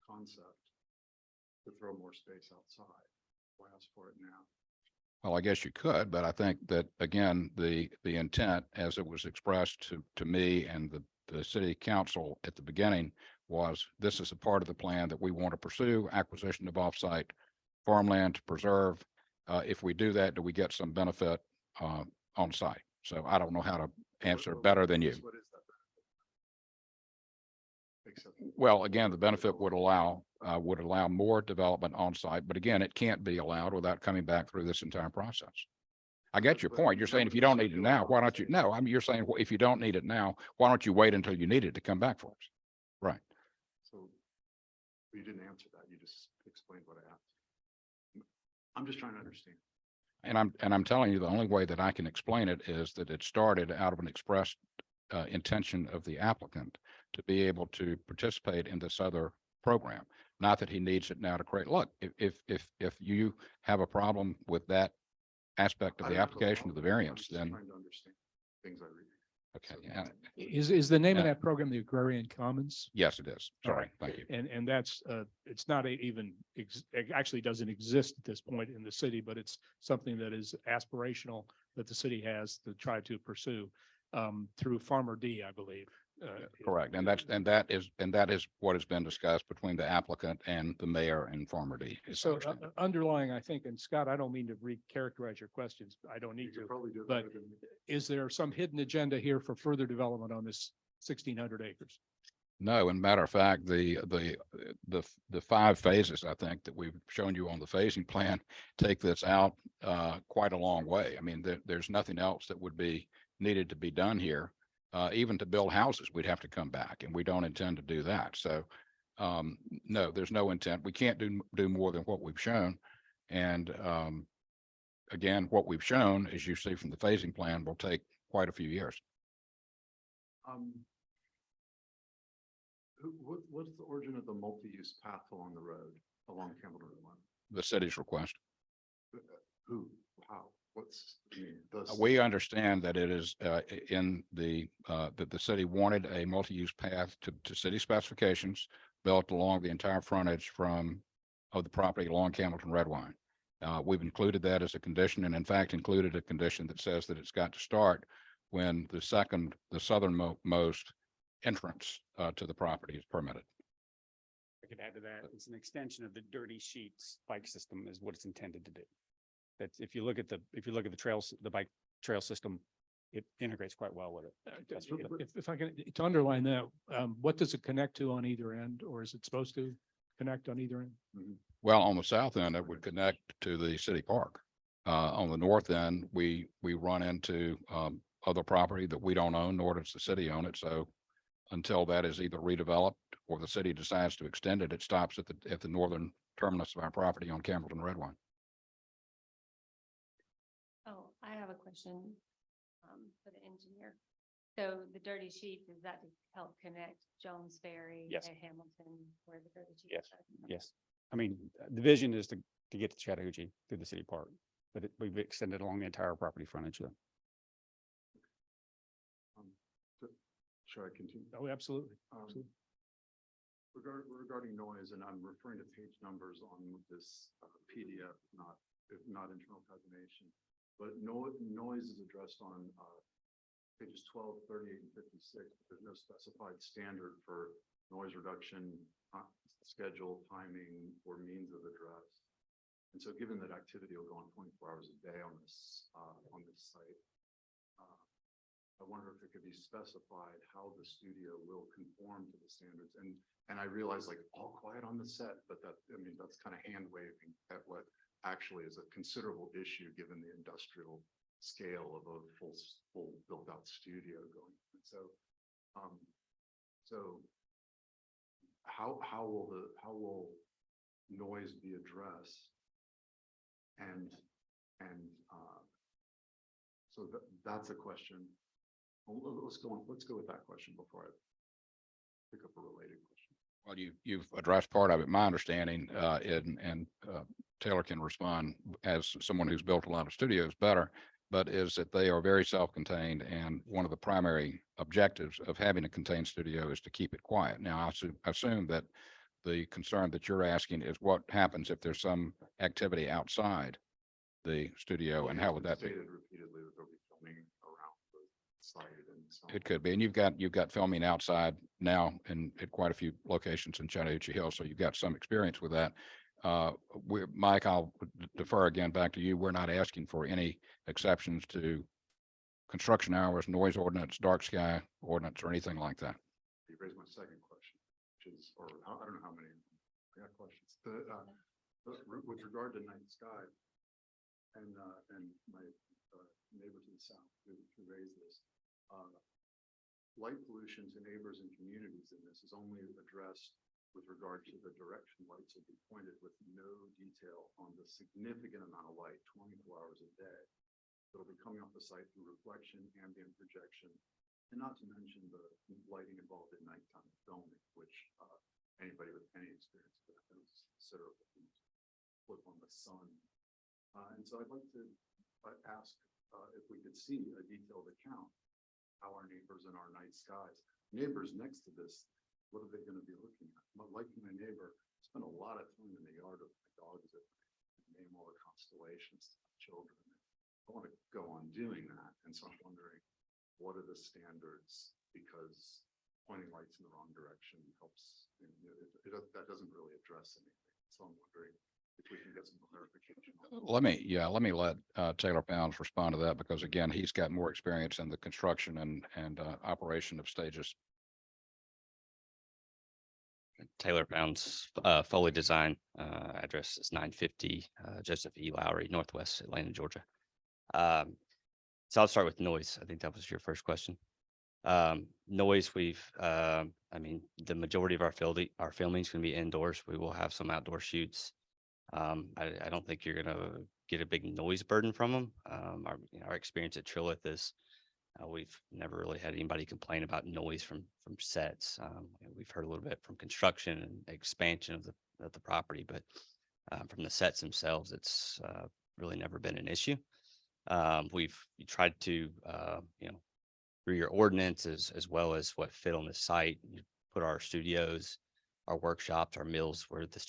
S12: concept to throw more space outside? Why ask for it now?
S8: Well, I guess you could, but I think that, again, the intent as it was expressed to me and the city council at the beginning was, this is a part of the plan that we want to pursue, acquisition of offsite farmland to preserve. If we do that, do we get some benefit on site? So I don't know how to answer better than you.
S12: What is that benefit? Except
S8: Well, again, the benefit would allow more development on site, but again, it can't be allowed without coming back through this entire process. I get your point. You're saying if you don't need it now, why don't you? No, I mean, you're saying, well, if you don't need it now, why don't you wait until you need it to come back for us? Right.
S12: So you didn't answer that. You just explained what I asked. I'm just trying to understand.
S8: And I'm telling you, the only way that I can explain it is that it started out of an expressed intention of the applicant to be able to participate in this other program. Not that he needs it now to create. Look, if you have a problem with that aspect of
S12: I
S8: the
S12: don't have a
S8: application of the
S12: problem. I'm
S8: variance,
S12: just
S8: then
S12: trying to understand things I read.
S8: okay.
S4: Is the name of
S8: Yeah.
S4: that program the Agrarian Commons?
S8: Yes, it is.
S4: All
S8: Sorry.
S4: right.
S8: Thank you.
S4: And that's, it's not it actually doesn't exist at this point in the city, but it's something that is aspirational that the city has to try to pursue through Farmer D, I believe.
S8: Correct. And that is what has been discussed between the applicant and the mayor and Farmer D. as I
S4: So
S8: understand it.
S4: underlying, I think, and Scott, I don't mean to recharacterize your questions. I don't
S12: You
S4: need
S12: could
S4: to.
S12: probably do it
S4: but
S12: better than me.
S4: Is there some hidden agenda here for further development on this 1,600 acres?
S8: No, and matter of fact, the 5 phases, I think, that we've shown you on the phasing plan take this out quite a long way. I mean, there's nothing else that would be needed to be done here. Even to build houses, we'd have to come back, and we don't intend to do that. So no, there's no intent. We can't do more than what we've shown. And again, what we've shown, as you see from the phasing plan, will take quite a few years.
S12: What's the origin of the multi-use path along the road, along Campbell Road One?
S8: The city's request.
S12: Who, how, what's? I mean, the
S8: We understand that it is in that the city wanted a multi-use path to city specifications built along the entire frontage of the property along Campbellton Redwine. We've included that as a condition, and in fact included a condition that says that it's got to start when the southernmost entrance to the property is permitted.
S13: I could add to that. It's an extension of the dirty sheets bike system is what it's intended to do. That's if you look at the trails, the bike trail system, it integrates quite well with it.
S4: If I can, to underline that, what does it connect to on either end, or is it supposed to? connect on either end?
S8: Well, on the south end, it would connect to the city park. On the north end, we run into, other property that we don't own, nor does the city own it. So until that is either redeveloped or the city decides to extend it, it stops at the northern terminus of our property on Campbellton Redwine.
S2: Oh, I have a question for the engineer. So the dirty sheet, is that to help connect Jones Ferry
S13: Yes.
S2: to Hamilton where the dirty sheet?
S13: Yes. Yes. I mean, the vision is to get to Chattahoochee through the city park, but we've extended along the entire property frontage.
S12: Should I continue?
S4: Oh, absolutely.
S12: Regarding noise, and I'm referring to page numbers on this PDF, not internal calculation. But noise is addressed on pages 12, 38, and 56. There's no specified standard for noise reduction, schedule, timing, or means of address. And so given that activity will go on 24 hours a day on this site, I wonder if it could be specified how the studio will conform to the standards. And I realize like all quiet on the set, but that's kind of hand waving at what actually is a considerable issue given the industrial scale of a full built out studio going. And so, how will noise be addressed? So that's a question. Let's go with that question before I pick up a related question.
S8: Well, you've addressed part of it. My understanding, and Taylor can respond as someone who's built a lot of studios better, but is that they are very self-contained. And one of the primary objectives of having a contained studio is to keep it quiet. Now, I assume that the concern that you're asking is what happens if there's some activity outside the studio, and how would that be?
S12: Stated repeatedly that they'll be filming around the site and so on.
S8: It could be, and you've got filming outside now and at quite a few locations in Chattahoochee Hills, so you've got some experience with that. Mike, I'll defer again back to you. We're not asking for any exceptions to construction hours, noise ordinance, dark sky ordinance, or anything like that.
S12: You raised my second question, which is, or I don't know how many, I got questions. With regard to night sky and my neighbor to the south who raised this, light pollution to neighbors and communities in this is only addressed with regard to the direction lights will be pointed, with no detail on the significant amount of light 24 hours a day that'll be coming off the site through reflection, ambient projection, and not to mention the lighting involved in nighttime filming, which anybody with any experience with that knows is considerable. Flip on the sun. And so I'd like to ask if we could see a detailed account how our neighbors in our night skies, neighbors next to this, what are they going to be looking at? Like my neighbor, spent a lot of time in the yard of my dogs at night, name all the constellations to my children. I want to go on doing that. And so I'm wondering, what are the standards? Because pointing lights in the wrong direction helps, that doesn't really address anything. So I'm wondering if we can get some clarification.
S8: Let me let Taylor Pounds respond to that, because again, he's got more experience in the construction and operation of stages.
S16: Taylor Pounds, Foley Design, address is 950 Joseph E. Lowry, Northwest Atlanta, Georgia. So I'll start with noise. I think that was your first question. Noise, the majority of our filming is going to be indoors. We will have some outdoor shoots. I don't think you're going to get a big noise burden from them. Our experience at Trilith is we've never really had anybody complain about noise from sets. We've heard a little bit from construction and expansion of the property, but from the sets themselves, it's really never been an issue. We've tried to, through your ordinances as well as what fit on the site, you put our studios, our workshops, our mills where the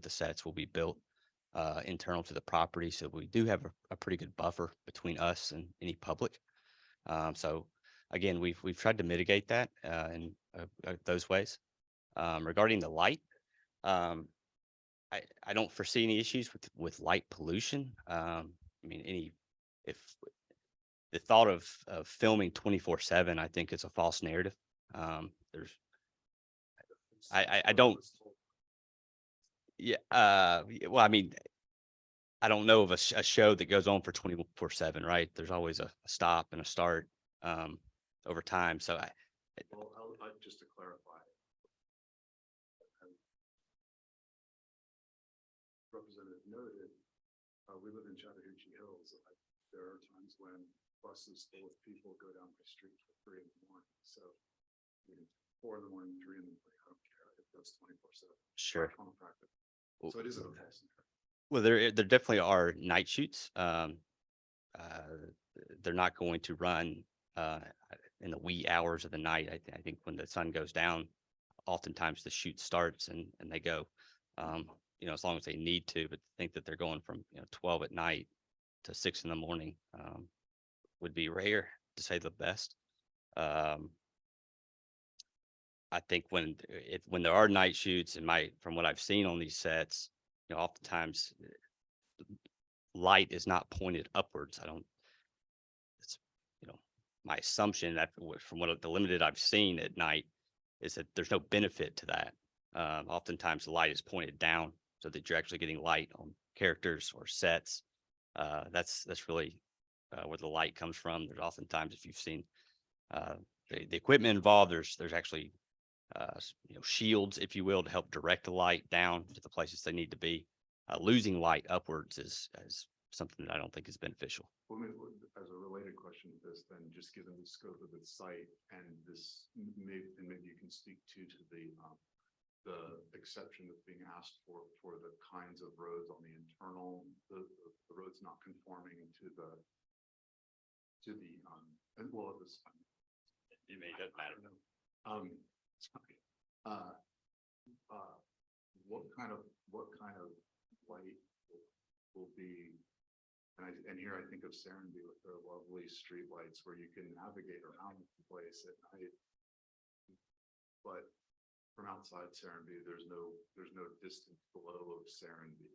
S16: sets will be built internal to the property. So we do have a pretty good buffer between us and any public. So again, we've tried to mitigate that in those ways. Regarding the light, I don't foresee any issues with light pollution. If the thought of filming 24/7, I think is a false narrative. I don't. Yeah, well, I mean, I don't know of a show that goes on for 24/7, right? There's always a stop and a start, over time, so
S12: Well, just to clarify. Representative noted, we live in Chattahoochee Hills. There are times when buses full of people go down my street for 3 a.m. So 4 a.m, 3 a.m, I don't care if that's 24/7.
S16: sure.
S12: So it is a test.
S16: Well, there definitely are night shoots. They're not going to run in the wee hours of the night. I think when the sun goes down, oftentimes the shoot starts and they go. As long as they need to, but think that they're going from 12 at night to 6 in the morning would be rare, to say the best. I think when there are night shoots, from what I've seen on these sets, oftentimes light is not pointed upwards. It's my assumption that from what the limited I've seen at night is that there's no benefit to that. Oftentimes the light is pointed down so that you're actually getting light on characters or sets. That's really where the light comes from. There's oftentimes, if you've seen the equipment involved, there's actually shields, if you will, to help direct the light down to the places they need to be. Losing light upwards is something that I don't think is beneficial.
S12: Well, as a related question to this, then just given the scope of the site and this, maybe you can speak to the exception that's being asked for the kinds of roads on the internal, the roads not conforming to the well, this.
S16: It doesn't matter.
S12: What kind of light will be, and here I think of Serenby with their lovely street lights where you can navigate around the place at night. But from outside Serenby, there's no distant glow of Serenby.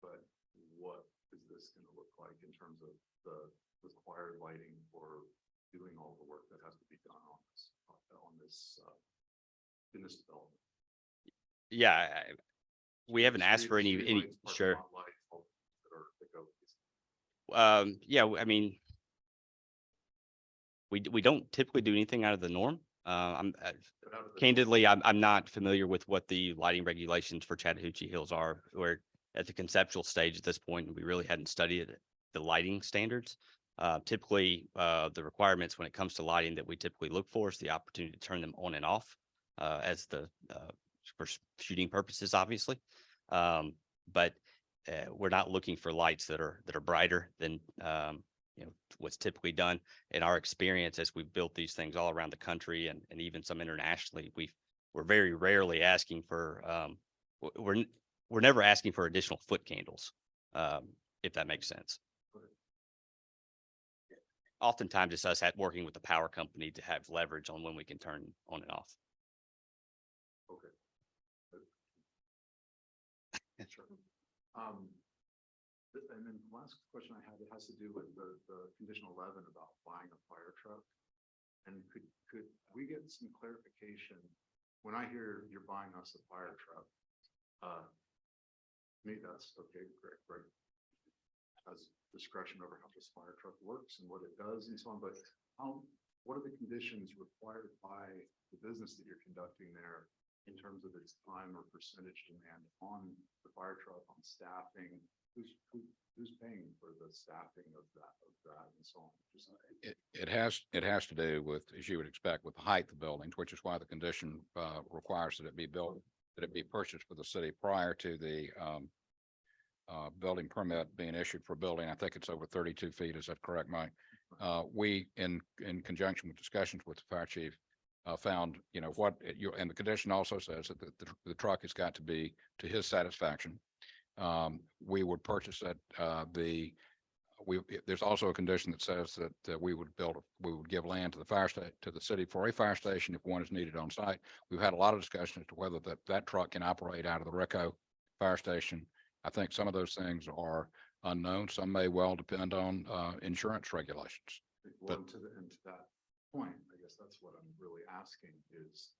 S12: But what is this going to look like in terms of the required lighting for doing all the work that has to be done in this development?
S16: Yeah, we haven't asked for any, sure. Yeah, I mean, we don't typically do anything out of the norm. Candidly, I'm not familiar with what the lighting regulations for Chattahoochee Hills are. We're at the conceptual stage at this point, and we really hadn't studied the lighting standards. Typically, the requirements when it comes to lighting that we typically look for is the opportunity to turn them on and off as for shooting purposes, obviously. But we're not looking for lights that are brighter than what's typically done. In our experience, as we've built these things all around the country and even some internationally, we're very rarely asking for we're never asking for additional foot candles, if that makes sense. Oftentimes it's us working with the power company to have leverage on when we can turn on and off.
S12: Okay. Sure. And then the last question I had, it has to do with the condition 11 about buying a fire truck. And could we get some clarification? When I hear you're buying us a fire truck, me, that's okay, great. Has discretion over how this fire truck works and what it does and so on, but what are the conditions required by the business that you're conducting there in terms of its time or percentage demand on the fire truck, on staffing? Who's paying for the staffing of that and so on?
S8: It has to do with, as you would expect, with the height of buildings, which is why the condition requires that it be built, that it be purchased for the city prior to the building permit being issued for building. I think it's over 32 feet. Is that correct, Mike? We, in conjunction with discussions with the fire chief, found, and the condition also says that the truck has got to be to his satisfaction. We would purchase it. There's also a condition that says that we would give land to the city for a fire station if one is needed on site. We've had a lot of discussion as to whether that truck can operate out of the RICO fire station. I think some of those things are unknown. Some may well depend on insurance regulations.
S12: Well, to that point, I guess that's what I'm really asking is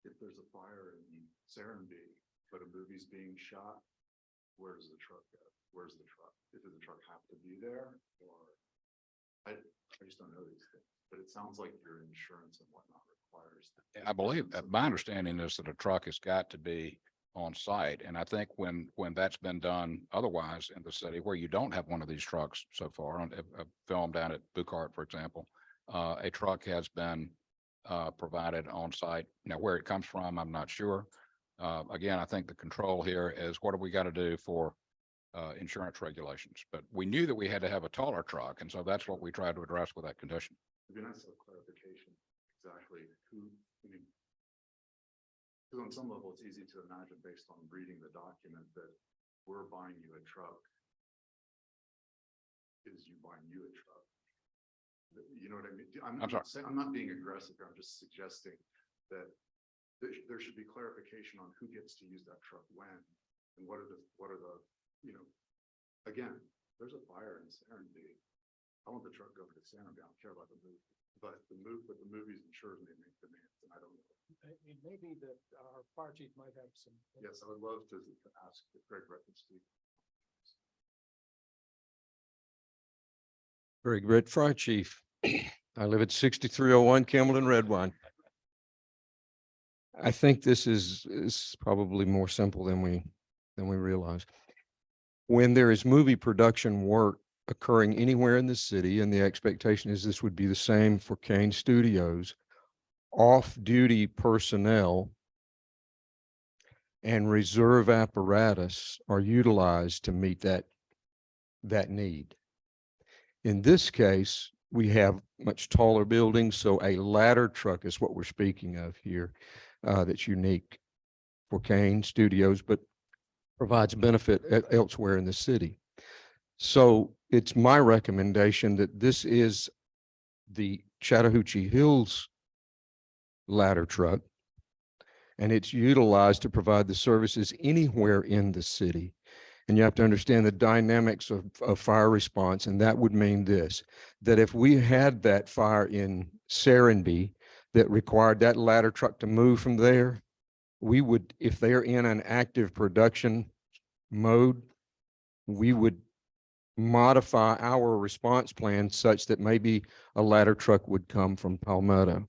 S12: if there's a fire in Serenby
S14: but a movie's being shot, where does the truck go? Where's the truck? Does the truck have to be there or? I just don't know these things, but it sounds like your insurance and whatnot requires.
S8: I believe, my understanding is that a truck has got to be on site. And I think when that's been done otherwise in the city where you don't have one of these trucks so far, on a film down at Bucart, for example, a truck has been provided on site. Now, where it comes from, I'm not sure. Again, I think the control here is what do we got to do for insurance regulations? But we knew that we had to have a taller truck. And so that's what we tried to address with that condition.
S14: It'd be nice to have clarification, exactly who, I mean, because on some level, it's easy to imagine based on reading the document that we're buying you a truck. Is you buying you a truck? You know what I mean? I'm
S8: sorry.
S14: not saying, I'm not being aggressive here. I'm just suggesting that there should be clarification on who gets to use that truck when, and what are the, you know, again, there's a fire in Serenity. I want the truck over to Serenity. I don't care about the movie, but the movie's insured and they make demands, and I don't know.
S4: It may be that our fire chief might have some.
S14: Yes, I would love to ask Greg Records to.
S17: Greg Red, Fire Chief. I live at 6301 Campbell and Redwine. I think this is probably more simple than we realize. When there is movie production work occurring anywhere in the city, and the expectation is this would be the same for Kane Studios, off-duty personnel and reserve apparatus are utilized to meet that need. In this case, we have much taller buildings, so a ladder truck is what we're speaking of here, that's unique for Kane Studios, but provides benefit elsewhere in the city. So it's my recommendation that this is the Chattahoochee Hills ladder truck, and it's utilized to provide the services anywhere in the city. And you have to understand the dynamics of fire response. And that would mean this, that if we had that fire in Serenity that required that ladder truck to move from there, we would, if they're in an active production mode, we would modify our response plan such that maybe a ladder truck would come from Palmetto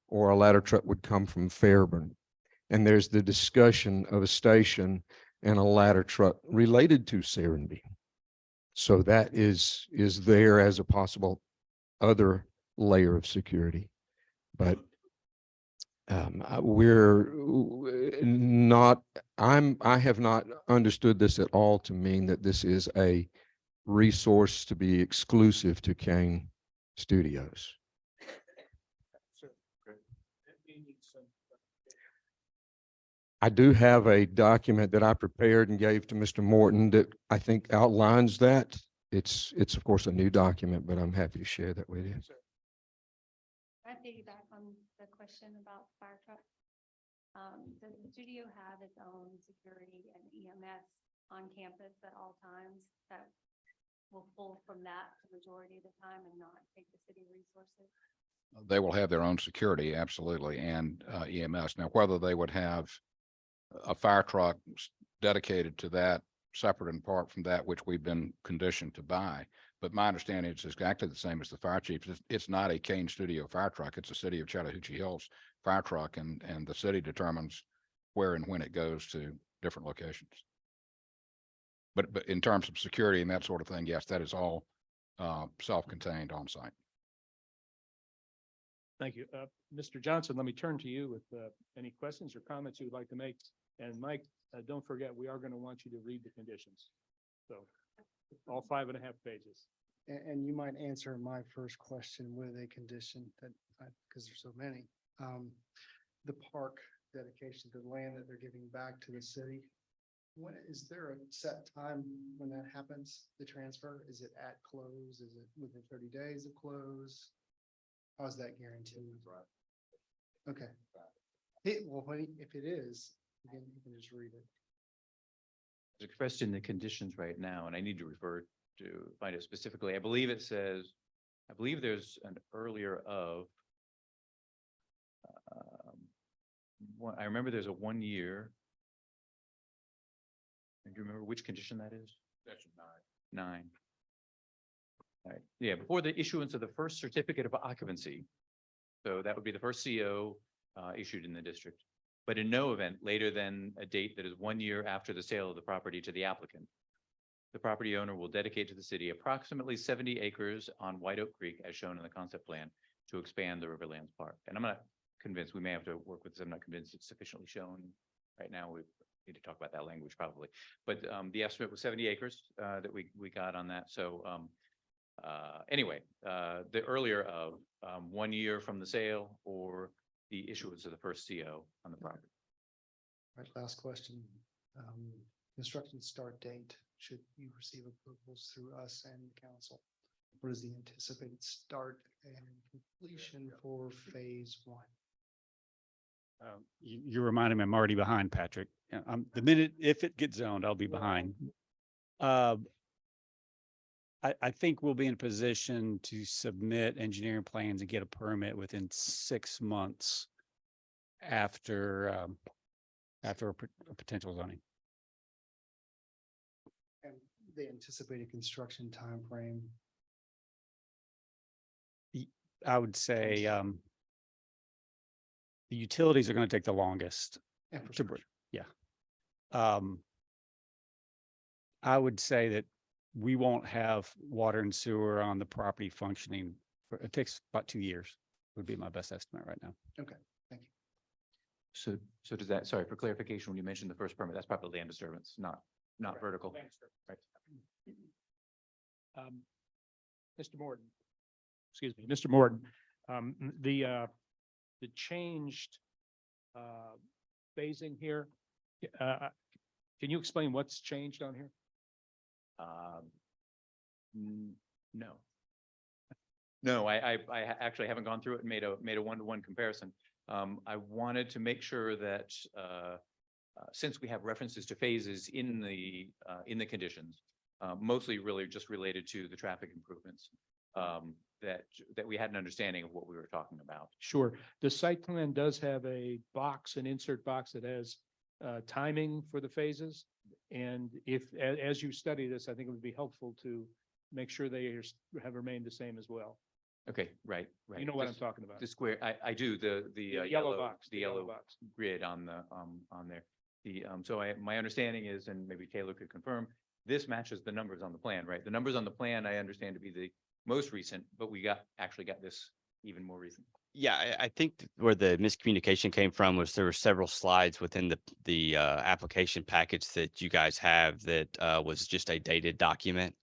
S17: or a ladder truck would come from Fairburn. And there's the discussion of a station and a ladder truck related to Serenity. So that is there as a possible other layer of security. But we're not, I have not understood this at all to mean that this is a resource to be exclusive to Kane Studios. I do have a document that I prepared and gave to Mr. Morton that I think outlines that. It's of course a new document, but I'm happy to share that with you.
S2: Can I piggyback on the question about fire truck? Does the studio have its own security and EMS on campus at all times that will pull from that the majority of the time and not take the city resources?
S8: They will have their own security, absolutely, and EMS. Now, whether they would have a fire truck dedicated to that, separate and apart from that which we've been conditioned to buy. But my understanding is exactly the same as the fire chief. It's not a Kane Studio fire truck. It's a city of Chattahoochee Hills fire truck, and the city determines where and when it goes to different locations. But in terms of security and that sort of thing, yes, that is all self-contained on site.
S4: Thank you. Mr. Johnson, let me turn to you with any questions or comments you would like to make. And Mike, don't forget, we are going to want you to read the conditions. So all 5.5 pages.
S18: And you might answer my first question with a condition that, because there's so many. The park dedication, the land that they're giving back to the city. When is there a set time when that happens, the transfer? Is it at close? Is it within 30 days of close? How is that guaranteed? Okay. Well, if it is, again, you can just read it.
S10: It's expressed in the conditions right now, and I need to refer to find it specifically. I believe it says, I believe there's an earlier of, I remember there's a 1 year Do you remember which condition that is? That's 9. All right, yeah, before the issuance of the first certificate of occupancy. So that would be the first CO issued in the district. But in no event later than a date that is 1 year after the sale of the property to the applicant. The property owner will dedicate to the city approximately 70 acres on White Oak Creek as shown in the concept plan to expand the Riverlands Park. And I'm not convinced, we may have to work with this. I'm not convinced it's sufficiently shown right now. We need to talk about that language probably. But the estimate was 70 acres that we got on that. So anyway, the earlier of 1 year from the sale or the issuance of the first CO on the property.
S18: Right, last question. Construction start date, should you receive approvals through us and the council? What is the anticipated start and completion for phase 1?
S13: You reminded me, I'm already behind, Patrick. The minute, if it gets zoned, I'll be behind. I think we'll be in a position to submit engineering plans and get a permit within 6 months after a potential zoning.
S18: And the anticipated construction timeframe?
S13: I would say the utilities are going to take the longest.
S18: Infrastructure.
S13: Yeah. I would say that we won't have water and sewer on the property functioning. It takes about 2 years would be my best estimate right now.
S18: Okay, thank you.
S10: So does that, sorry, for clarification, when you mentioned the first permit, that's probably land disturbance, not vertical. Right.
S4: Mr. Morton. Excuse me, Mr. Morton, the changed phasing here. Can you explain what's changed on here?
S10: No. No, I actually haven't gone through it and made a one-to-one comparison. I wanted to make sure that since we have references to phases in the conditions, mostly really just related to the traffic improvements, that we had an understanding of what we were talking about.
S4: Sure. The site plan does have a box, an insert box that has timing for the phases. And if, as you study this, I think it would be helpful to make sure they have remained the same as well.
S10: Okay, right.
S4: You know what I'm talking about.
S10: The square, I do, the
S4: yellow box,
S10: the yellow box grid on there. So my understanding is, and maybe Taylor could confirm, this matches the numbers on the plan, right? The numbers on the plan, I understand to be the most recent, but we actually got this even more recent.
S16: Yeah, I think where the miscommunication came from was there were several slides within the application package that you guys have that was just a dated document,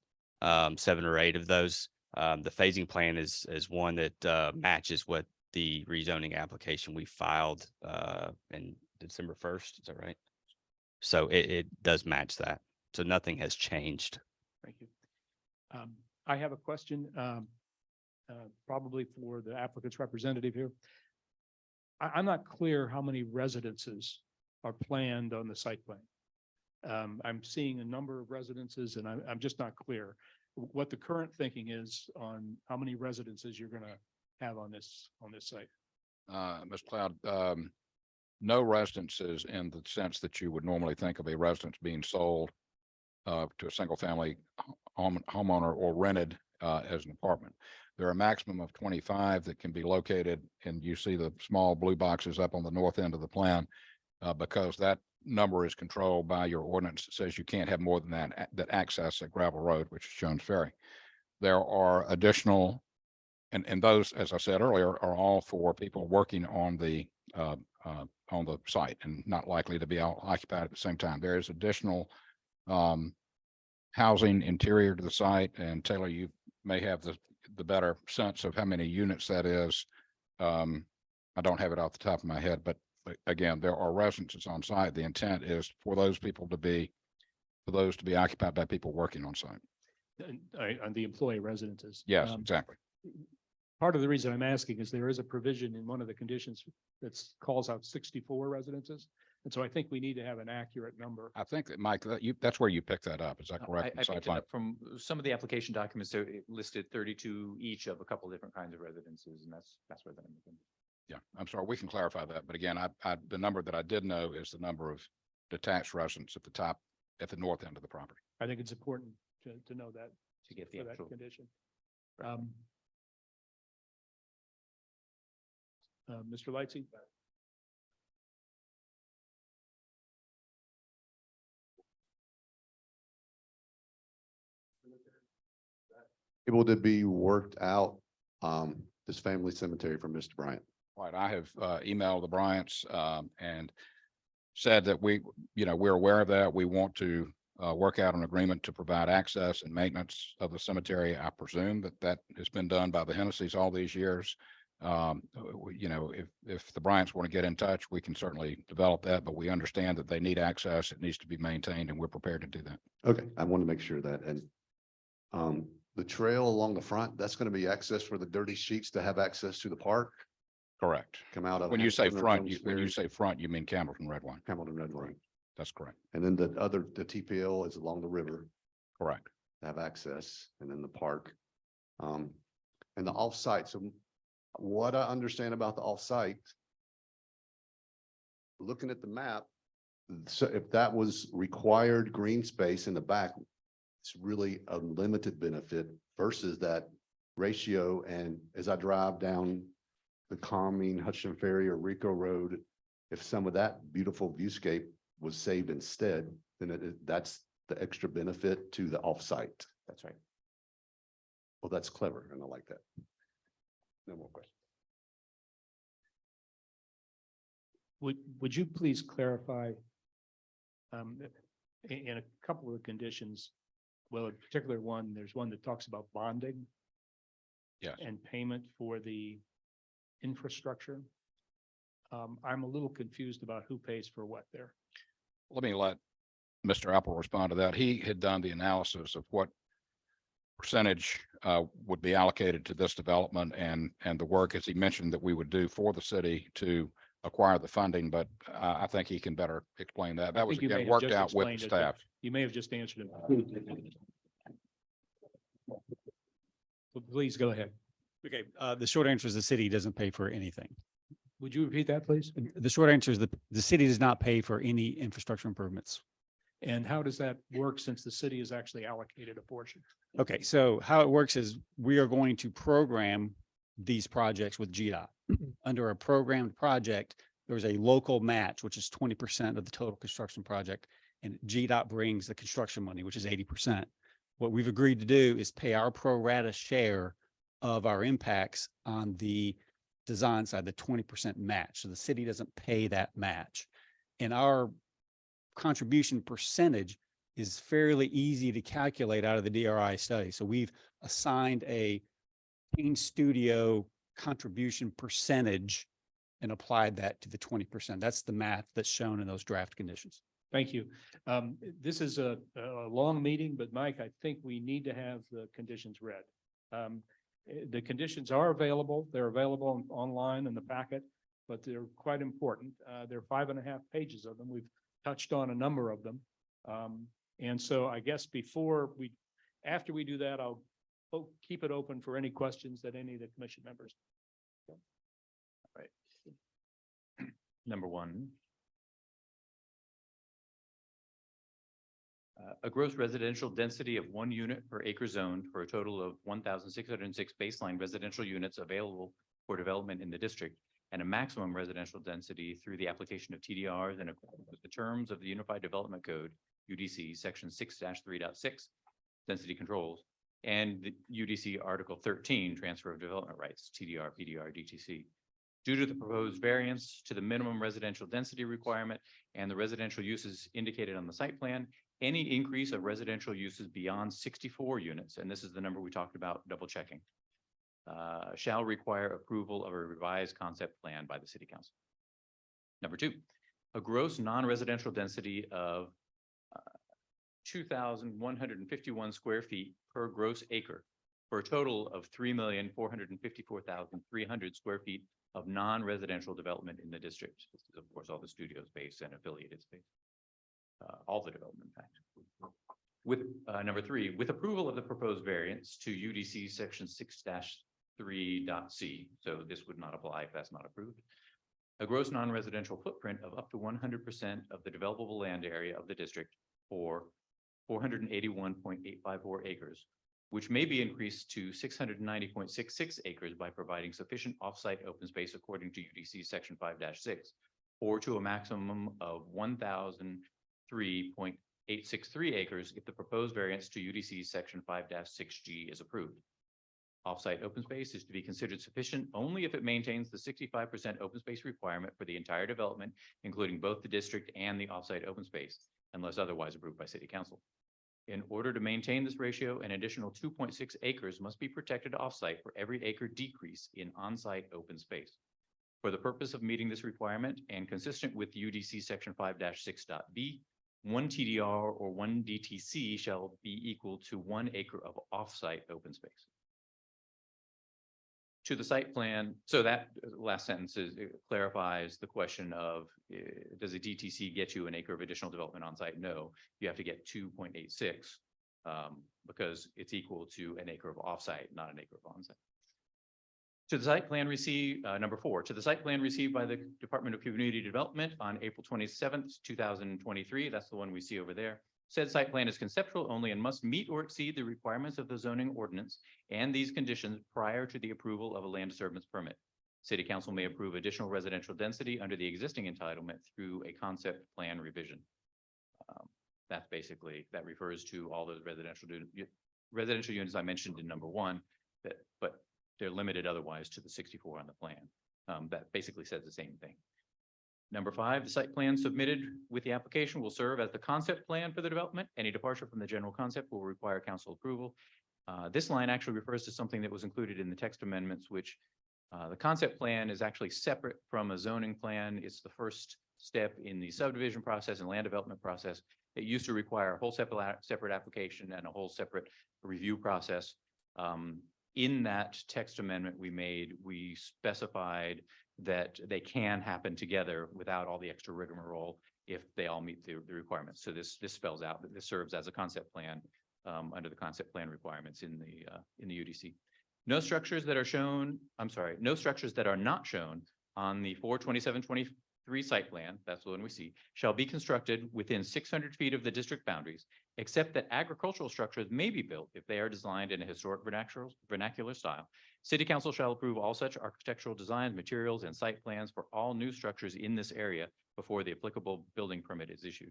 S16: 7 or 8 of those. The phasing plan is one that matches what the rezoning application we filed in December 1st. Is that right? So it does match that. So nothing has changed.
S4: Thank you. I have a question, probably for the applicant's representative here. I'm not clear how many residences are planned on the site plan. I'm seeing a number of residences and I'm just not clear what the current thinking is on how many residences you're going to have on this site.
S6: Ms. Cloud, no residences in the sense that you would normally think of a residence being sold to a single family homeowner or rented as an apartment. There are a maximum of 25 that can be located, and you see the small blue boxes up on the north end of the plan because that number is controlled by your ordinance that says you can't have more than that access a gravel road, which is Jones Ferry. There are additional, and those, as I said earlier, are all for people working on the site and not likely to be occupied at the same time. There is additional housing interior to the site, and Taylor, you may have the better sense of how many units that is. I don't have it off the top of my head, but again, there are residences on site. The intent is for those to be occupied by people working on site.
S4: On the employee residences.
S6: Yes, exactly.
S4: Part of the reason I'm asking is there is a provision in one of the conditions that calls out 64 residences. And so I think we need to have an accurate number.
S6: I think that, Mike, that's where you picked that up. Is that correct?
S10: I picked it up from some of the application documents. So it listed 32 each of a couple of different kinds of residences, and that's where that.
S6: Yeah, I'm sorry, we can clarify that. But again, the number that I did know is the number of detached residents at the top
S8: at the north end of the property.
S4: I think it's important to know that
S10: To get the
S4: for that
S10: actual.
S4: condition. Mr. Lightsey?
S12: Able to be worked out, this family cemetery for Mr. Bryant.
S8: Right, I have emailed the Bryants and said that we're aware of that. We want to work out an agreement to provide access and maintenance of the cemetery. I presume that has been done by the Hennessy's all these years. If the Bryants want to get in touch, we can certainly develop that, but we understand that they need access. It needs to be maintained, and we're prepared to do that.
S12: Okay, I want to make sure that, and the trail along the front, that's going to be access for the dirty sheets to have access to the park.
S8: Correct.
S12: Come out of.
S8: When you say
S12: Hamilton or
S8: front,
S12: Jones
S8: when you
S12: Ferry,
S8: say front, you mean Campbellton Red Wine.
S12: Hamilton Red Wine.
S8: That's correct.
S12: And then the TPL is along the river.
S8: Correct.
S12: To have access, and then the park. And the off-site. So what I understand about the off-site, looking at the map, so if that was required green space in the back, it's really a limited benefit versus that ratio. And as I drive down the calming Hutchinson Ferry or Rico Road, if some of that beautiful viewscape was saved instead, then that's the extra benefit to the off-site.
S10: That's right.
S12: Well, that's clever, and I like that. No more questions.
S4: Would you please clarify in a couple of the conditions, well, in particular one, there's one that talks about bonding.
S8: Yes.
S4: And payment for the infrastructure. I'm a little confused about who pays for what there.
S8: Let me let Mr. Apple respond to that. He had done the analysis of what percentage would be allocated to this development and the work, as he mentioned, that we would do for the city to acquire the funding, but I think he can better explain that. That was again worked out with the staff.
S4: You may have just answered it. Please go ahead.
S13: Okay, the short answer is the city doesn't pay for anything.
S4: Would you repeat that, please?
S13: The short answer is the city does not pay for any infrastructure improvements.
S4: And how does that work since the city has actually allocated a portion?
S13: Okay, so how it works is we are going to program these projects with GDOT. Under a programmed project, there's a local match, which is 20% of the total construction project, and GDOT brings the construction money, which is 80%. What we've agreed to do is pay our pro rata share of our impacts on the design side, the 20% match. So the city doesn't pay that match. And our contribution percentage is fairly easy to calculate out of the DRI study. So we've assigned a Pain Studio contribution percentage and applied that to the 20%. That's the math that's shown in those draft conditions.
S4: Thank you. This is a long meeting, but Mike, I think we need to have the conditions read. The conditions are available. They're available online in the packet, but they're quite important. There are 5.5 pages of them. We've touched on a number of them. And so I guess after we do that, I'll keep it open for any questions that any of the commission members.
S10: All right. Number one. A gross residential density of 1 unit per acre zoned for a total of 1,606 baseline residential units available for development in the district, and a maximum residential density through the application of TDRs in accordance with the terms of the Unified Development Code, UDC, section 6-3.6, density controls, and the UDC Article 13, transfer of development rights, TDR, PDR, DTC. Due to the proposed variance to the minimum residential density requirement and the residential uses indicated on the site plan, any increase of residential uses beyond 64 units, and this is the number we talked about double checking, shall require approval of a revised concept plan by the city council. Number two, a gross non-residential density of 2,151 square feet per gross acre for a total of 3,454,300 square feet of non-residential development in the district. This is, of course, all the studio space and affiliated space. All the development, in fact. With number three, with approval of the proposed variance to UDC section 6-3.c, so this would not apply if that's not approved. A gross non-residential footprint of up to 100% of the developable land area of the district or 481.854 acres, which may be increased to 690.66 acres by providing sufficient off-site open space according to UDC section 5-6, or to a maximum of 1,003.863 acres if the proposed variance to UDC section 5-6G is approved. Off-site open space is to be considered sufficient only if it maintains the 65% open space requirement for the entire development, including both the district and the off-site open space, unless otherwise approved by City Council. In order to maintain this ratio, an additional 2.6 acres must be protected off-site for every acre decrease in on-site open space. For the purpose of meeting this requirement and consistent with UDC section 5-6.b, 1 TDR or 1 DTC shall be equal to 1 acre of off-site open space. To the site plan, so that last sentence clarifies the question of, does a DTC get you an acre of additional development on site? No, you have to get 2.86 because it's equal to an acre of offsite, not an acre of onsite. To the site plan received, number 4, to the site plan received by the Department of Community Development on April 27th, 2023. That's the one we see over there. Said site plan is conceptual only and must meet or exceed the requirements of the zoning ordinance and these conditions prior to the approval of a land disturbance permit. City Council may approve additional residential density under the existing entitlement through a concept plan revision. That's basically, that refers to all those residential units I mentioned in number 1, but they're limited otherwise to the 64 on the plan. That basically says the same thing. Number 5, the site plan submitted with the application will serve as the concept plan for the development. Any departure from the general concept will require council approval. This line actually refers to something that was included in the text amendments, which the concept plan is actually separate from a zoning plan. It's the first step in the subdivision process and land development process. It used to require a whole separate application and a whole separate review process. In that text amendment we made, we specified that they can happen together without all the extra rigmarole if they all meet the requirements. So this spells out that this serves as a concept plan under the concept plan requirements in the UDC. No structures that are shown, no structures that are not shown on the 4/27/23 site plan, that's the one we see, shall be constructed within 600 feet of the district boundaries, except that agricultural structures may be built if they are designed in a historic vernacular style. City Council shall approve all such architectural designs, materials, and site plans for all new structures in this area before the applicable building permit is issued.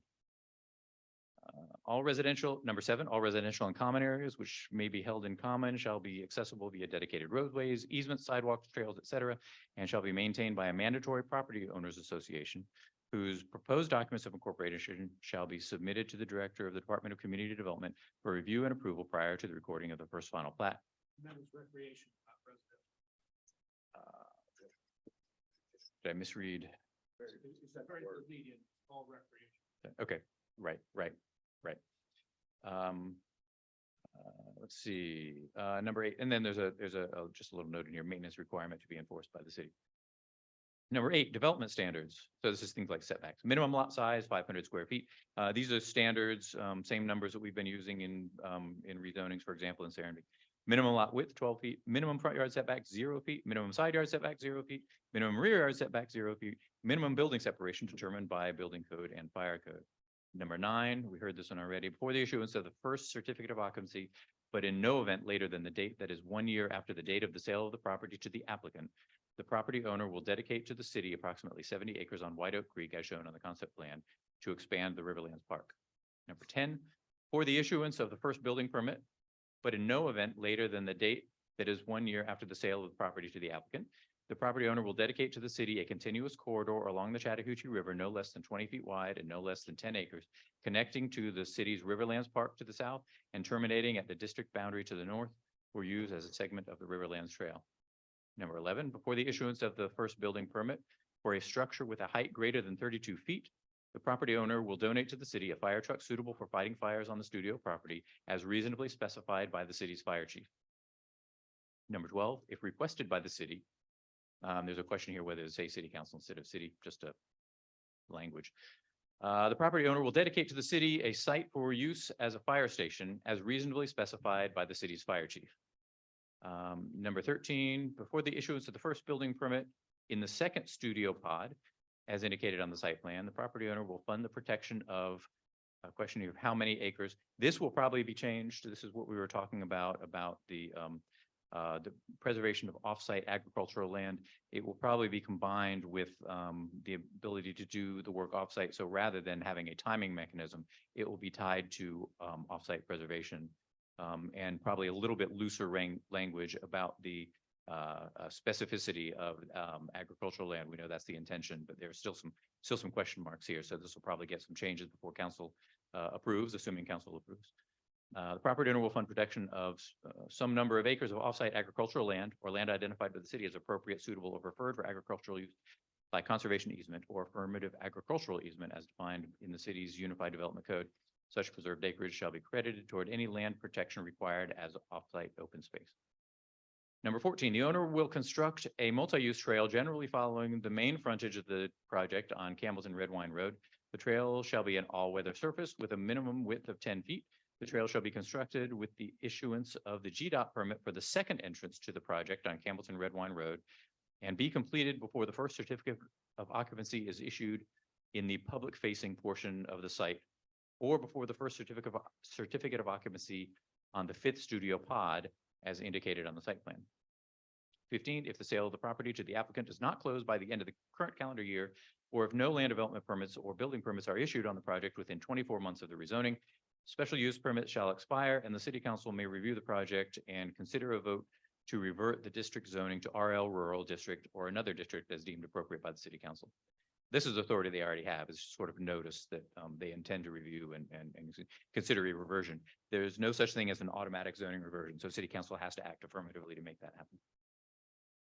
S10: All residential, number 7, all residential and common areas which may be held in common shall be accessible via dedicated roadways, easements, sidewalks, trails, etc., and shall be maintained by a mandatory property owners association whose proposed documents of incorporation shall be submitted to the Director of the Department of Community Development for review and approval prior to the recording of the first final plat.
S4: That was recreation, not residential. Did I misread? It's that very median, all recreation.
S10: Okay, right. Let's see, number 8, and then there's just a little note in here, maintenance requirement to be enforced by the city. Number 8, development standards. So this is things like setbacks, minimum lot size, 500 square feet. These are standards, same numbers that we've been using in rezonings, for example, in Serenity. Minimum lot width, 12 feet, minimum front yard setback, 0 feet, minimum side yard setback, 0 feet, minimum rear yard setback, 0 feet, minimum building separation determined by building code and fire code. Number 9, we heard this one already, before the issuance of the first certificate of occupancy, but in no event later than the date that is 1 year after the date of the sale of the property to the applicant, the property owner will dedicate to the city approximately 70 acres on White Oak Creek as shown on the concept plan to expand the Riverlands Park. Number 10, for the issuance of the first building permit, but in no event later than the date that is 1 year after the sale of the property to the applicant, the property owner will dedicate to the city a continuous corridor along the Chattahoochee River no less than 20 feet wide and no less than 10 acres, connecting to the city's Riverlands Park to the south and terminating at the district boundary to the north for use as a segment of the Riverlands Trail. Number 11, before the issuance of the first building permit for a structure with a height greater than 32 feet, the property owner will donate to the city a fire truck suitable for fighting fires on the studio property as reasonably specified by the city's fire chief. Number 12, if requested by the city, there's a question here whether to say city council instead of city, just a language. The property owner will dedicate to the city a site for use as a fire station as reasonably specified by the city's fire chief. Number 13, before the issuance of the first building permit in the second studio pod, as indicated on the site plan, the property owner will fund the protection of questioning of how many acres. This will probably be changed. This is what we were talking about the preservation of offsite agricultural land. It will probably be combined with the ability to do the work offsite. So rather than having a timing mechanism, it will be tied to offsite preservation and probably a little bit looser language about the specificity of agricultural land. We know that's the intention, but there's still some question marks here. So this will probably get some changes before council approves, assuming council approves. The property owner will fund protection of some number of acres of offsite agricultural land or land identified by the city as appropriate, suitable, or preferred for agricultural use by conservation easement or affirmative agricultural easement as defined in the city's Unified Development Code. Such preserved acreage shall be credited toward any land protection required as offsite open space. Number 14, the owner will construct a multi-use trail generally following the main frontage of the project on Campbellton Red Wine Road. The trail shall be an all-weather surface with a minimum width of 10 feet. The trail shall be constructed with the issuance of the GDOT permit for the second entrance to the project on Campbellton Red Wine Road and be completed before the first certificate of occupancy is issued in the public-facing portion of the site or before the first certificate of occupancy on the 5th studio pod as indicated on the site plan. 15, if the sale of the property to the applicant does not close by the end of the current calendar year, or if no land development permits or building permits are issued on the project within 24 months of the rezoning, special use permit shall expire and the city council may review the project and consider a vote to revert the district zoning to RL Rural District or another district as deemed appropriate by the city council. This is authority they already have. It's sort of notice that they intend to review and consider a reversion. There's no such thing as an automatic zoning reversion, so city council has to act affirmatively to make that happen.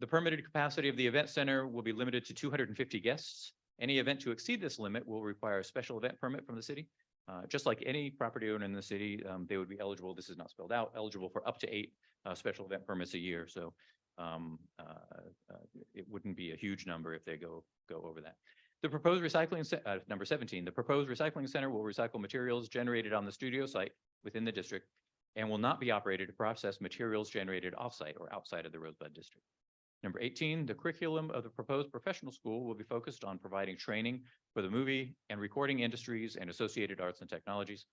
S10: The permitted capacity of the event center will be limited to 250 guests. Any event to exceed this limit will require a special event permit from the city. Just like any property owner in the city, they would be eligible, this is not spelled out, eligible for up to 8 special event permits a year. So it wouldn't be a huge number if they go over that. The proposed recycling, number 17, the proposed recycling center will recycle materials generated on the studio site within the district and will not be operated to process materials generated offsite or outside of the Rosebud district. Number 18, the curriculum of the proposed professional school will be focused on providing training for the movie and recording industries and associated arts and technologies.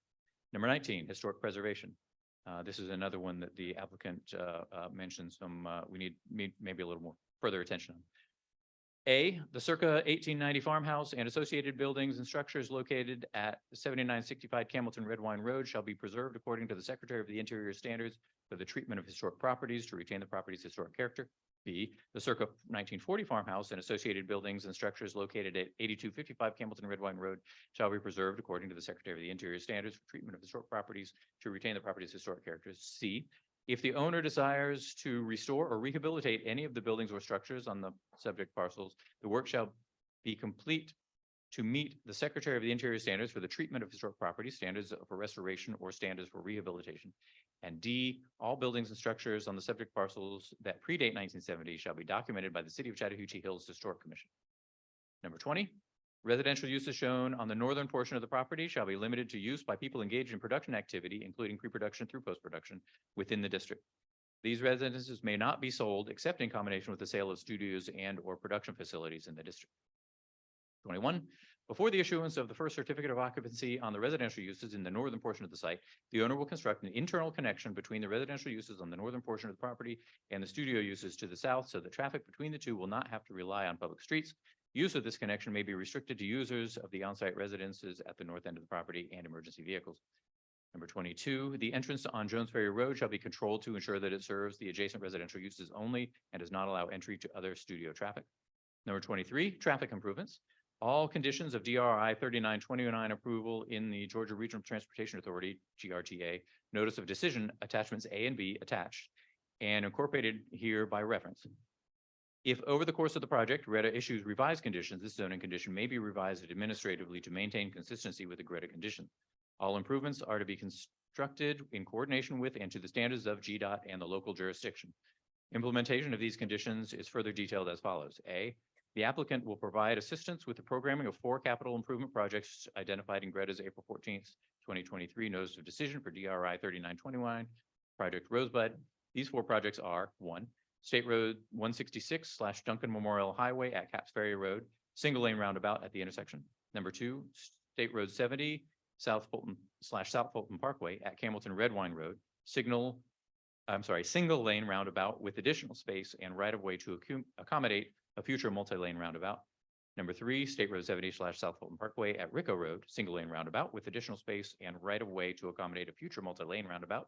S10: Number 19, historic preservation. This is another one that the applicant mentioned we need maybe a little more further attention on. A, the circa 1890 farmhouse and associated buildings and structures located at 7965 Campbellton Red Wine Road shall be preserved according to the Secretary of the Interior standards for the treatment of historic properties to retain the property's historic character. B, the circa 1940 farmhouse and associated buildings and structures located at 8255 Campbellton Red Wine Road shall be preserved according to the Secretary of the Interior standards for treatment of historic properties to retain the property's historic characters. C, if the owner desires to restore or rehabilitate any of the buildings or structures on the subject parcels, the work shall be complete to meet the Secretary of the Interior standards for the treatment of historic properties, standards for restoration or standards for rehabilitation. And D, all buildings and structures on the subject parcels that predate 1970 shall be documented by the City of Chattahoochee Hills Historic Commission. Number 20, residential uses shown on the northern portion of the property shall be limited to use by people engaged in production activity, including pre-production through post-production within the district. These residences may not be sold except in combination with the sale of studios and or production facilities in the district. 21, before the issuance of the first certificate of occupancy on the residential uses in the northern portion of the site, the owner will construct an internal connection between the residential uses on the northern portion of the property and the studio uses to the south, so the traffic between the two will not have to rely on public streets. Use of this connection may be restricted to users of the on-site residences at the north end of the property and emergency vehicles. Number 22, the entrance on Jones Ferry Road shall be controlled to ensure that it serves the adjacent residential uses only and does not allow entry to other studio traffic. Number 23, traffic improvements. All conditions of DRI 3929 approval in the Georgia Regional Transportation Authority, GRTA, notice of decision attachments A and B attached and incorporated here by reference. If over the course of the project, GRETA issues revised conditions, this zoning condition may be revised administratively to maintain consistency with the GRETA condition. All improvements are to be constructed in coordination with and to the standards of GDOT and the local jurisdiction. Implementation of these conditions is further detailed as follows. A, the applicant will provide assistance with the programming of 4 capital improvement projects identified in GRETA's April 14th, 2023 notice of decision for DRI 3921, Project Rosebud. These 4 projects are 1, State Road 166/Duncan Memorial Highway at Caps Ferry Road, single lane roundabout at the intersection. Number 2, State Road 70, South Fulton South Fulton Parkway at Campbellton Red Wine Road, single lane roundabout with additional space and right of way to accommodate a future multi-lane roundabout. Number 3, State Road 70 / South Fulton Parkway at Rico Road, single lane roundabout with additional space and right of way to accommodate a future multi-lane roundabout.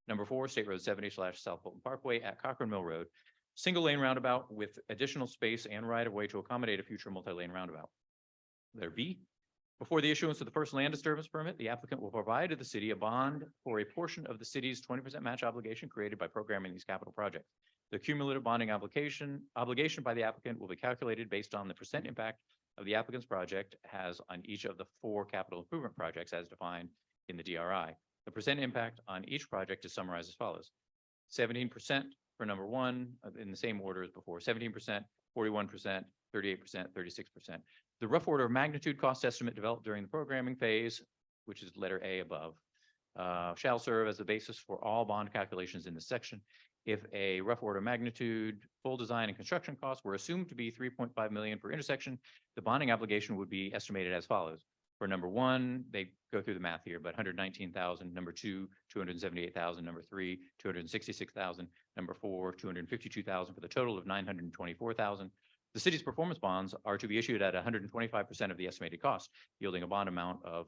S10: Number 4, State Road 70 / South Fulton Parkway at Cochrane Mill Road, single lane roundabout with additional space and right of way to accommodate a future multi-lane roundabout. Letter B, before the issuance of the first land disturbance permit, the applicant will provide to the city a bond for a portion of the city's 20% match obligation created by programming these capital projects. The cumulative bonding obligation by the applicant will be calculated based on the percent impact of the applicant's project has on each of the 4 capital improvement projects as defined in the DRI. The percent impact on each project is summarized as follows: 17% for number 1 in the same order as before, 17%, 41%, 38%, 36%. The rough order of magnitude cost estimate developed during the programming phase, which is letter A above, shall serve as the basis for all bond calculations in this section. If a rough order of magnitude, full design and construction costs were assumed to be 3.5 million per intersection, the bonding obligation would be estimated as follows. For number 1, they go through the math here, but 119,000, number 2, 278,000, number 3, 266,000, number 4, 252,000 for the total of 924,000. The city's performance bonds are to be issued at 125% of the estimated cost, yielding a bond amount of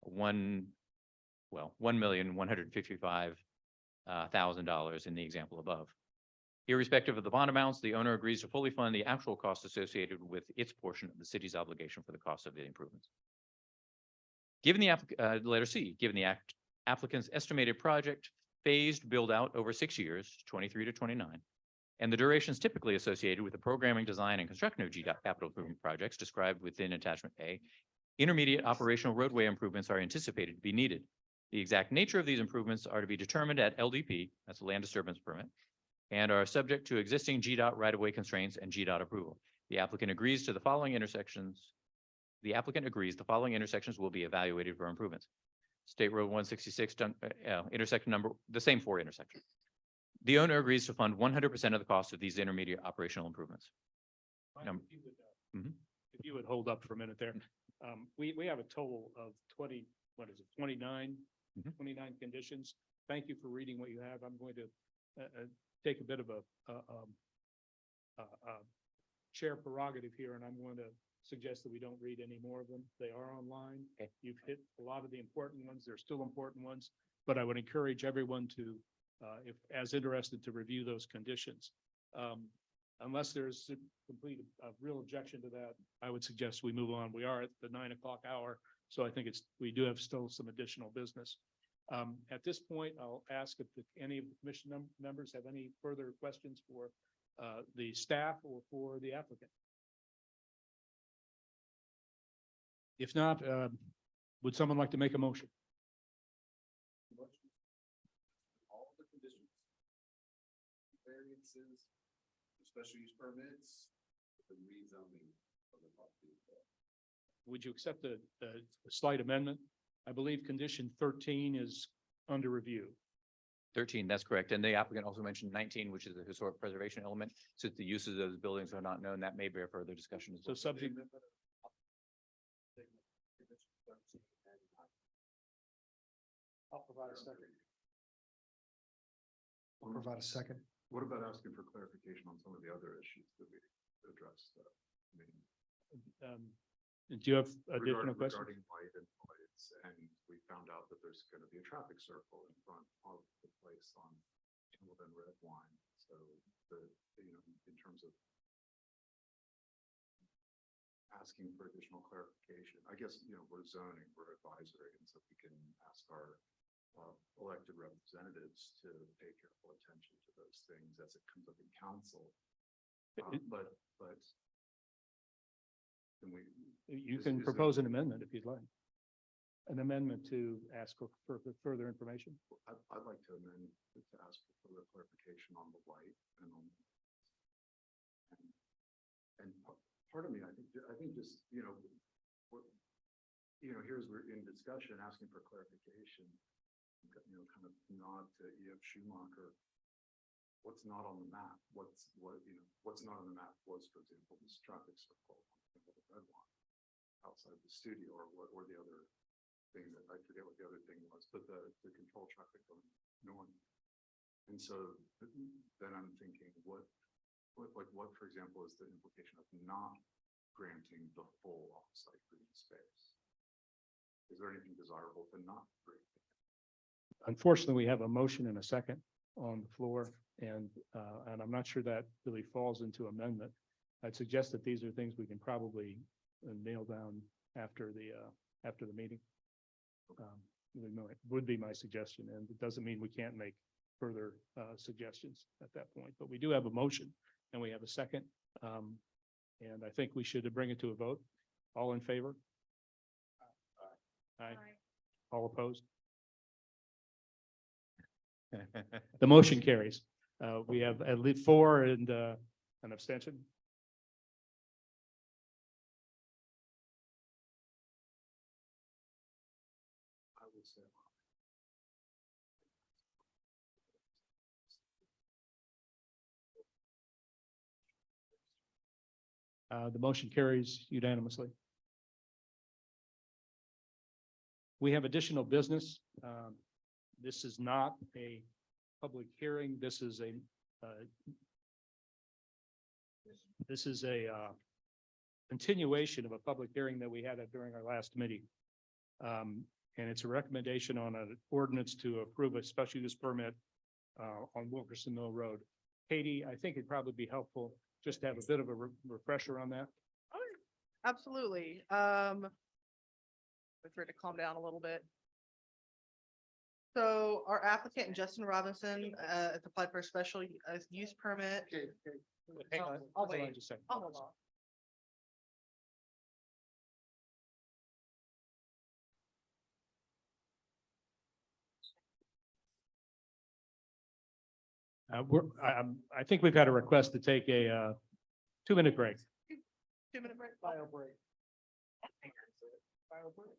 S10: $1,155,000 in the example above. Irrespective of the bond amounts, the owner agrees to fully fund the actual costs associated with its portion of the city's obligation for the cost of the improvements. Given the letter C, given the applicant's estimated project phased build out over 6 years, 23 to 29, and the durations typically associated with the programming, design, and construction of GDOT capital improvement projects described within attachment A, intermediate operational roadway improvements are anticipated to be needed. The exact nature of these improvements are to be determined at LDP, that's a land disturbance permit, and are subject to existing GDOT right-of-way constraints and GDOT approval. The applicant agrees the following intersections will be evaluated for improvements. State Road 166, intersection number, the same 4 intersections. The owner agrees to fund 100% of the cost of these intermediate operational improvements.
S4: If you would hold up for a minute there. We have a total of 29 conditions. Thank you for reading what you have. I'm going to take a bit of a chair prerogative here, and I'm going to suggest that we don't read any more of them. They are online.
S10: Okay.
S4: You've hit a lot of the important ones. There's still important ones, but I would encourage everyone to, if as interested, to review those conditions. Unless there's a real objection to that, I would suggest we move on. We are at the 9 o'clock hour, so I think we do have still some additional business. At this point, I'll ask if any of the commission members have any further questions for the staff or for the applicant. If not, would someone like to make a motion?
S12: All the conditions, variances, special use permits, the rezoning of the property.
S4: Would you accept the slight amendment? I believe condition 13 is under review.
S10: 13, that's correct. And the applicant also mentioned 19, which is the historic preservation element. Since the uses of those buildings are not known, that may bear further discussion as
S4: So
S10: well.
S4: subject.
S18: I'll provide a second. I'll provide a second.
S14: What about asking for clarification on some of the other issues that we addressed?
S4: Do you have additional questions?
S14: Regarding light and lights, and we found out that there's going to be a traffic circle in front of the place on Hamilton Red Wine. So in terms of asking for additional clarification, I guess, we're zoning, we're advisory, and so we can ask our elected representatives to pay careful attention to those things as it comes up in council. But can we?
S4: You can propose an amendment if you'd like. An amendment to ask for further information.
S14: I'd like to amend to ask for further clarification on the light and on. And part of me, I think just, here's we're in discussion, asking for clarification, kind of nod to E.F. Schumacher. What's not on the map? What's not on the map was, for example, this traffic circle on the Red Line outside the studio, or the other thing that I forget what the other thing was, but the control traffic going north. And so then I'm thinking, what, for example, is the implication of not granting the full off-site green space? Is there anything desirable to not grant?
S4: Unfortunately, we have a motion and a second on the floor, and I'm not sure that really falls into amendment. I'd suggest that these are things we can probably nail down after the meeting. Would be my suggestion, and it doesn't mean we can't make further suggestions at that point, but we do have a motion and we have a second. And I think we should bring it to a vote. All in favor? Aye. All opposed? The motion carries. We have at least 4 and an abstention.
S14: I would say.
S4: The motion carries unanimously. We have additional business. This is not a public hearing. This is a continuation of a public hearing that we had during our last meeting. And it's a recommendation on an ordinance to approve a special use permit on Wilkerson Mill Road. Katie, I think it'd probably be helpful just to have a bit of a refresher on that.
S19: Absolutely. Wait for it to calm down a little bit. So our applicant, Justin Robinson, has applied for a special use permit.
S4: Hang on,
S19: I'll
S4: hold on
S19: wait.
S4: just a second.
S19: I'll hold on.
S4: I think we've had a request to take a 2-minute break.
S19: 2-minute break. Bio break. Bio break.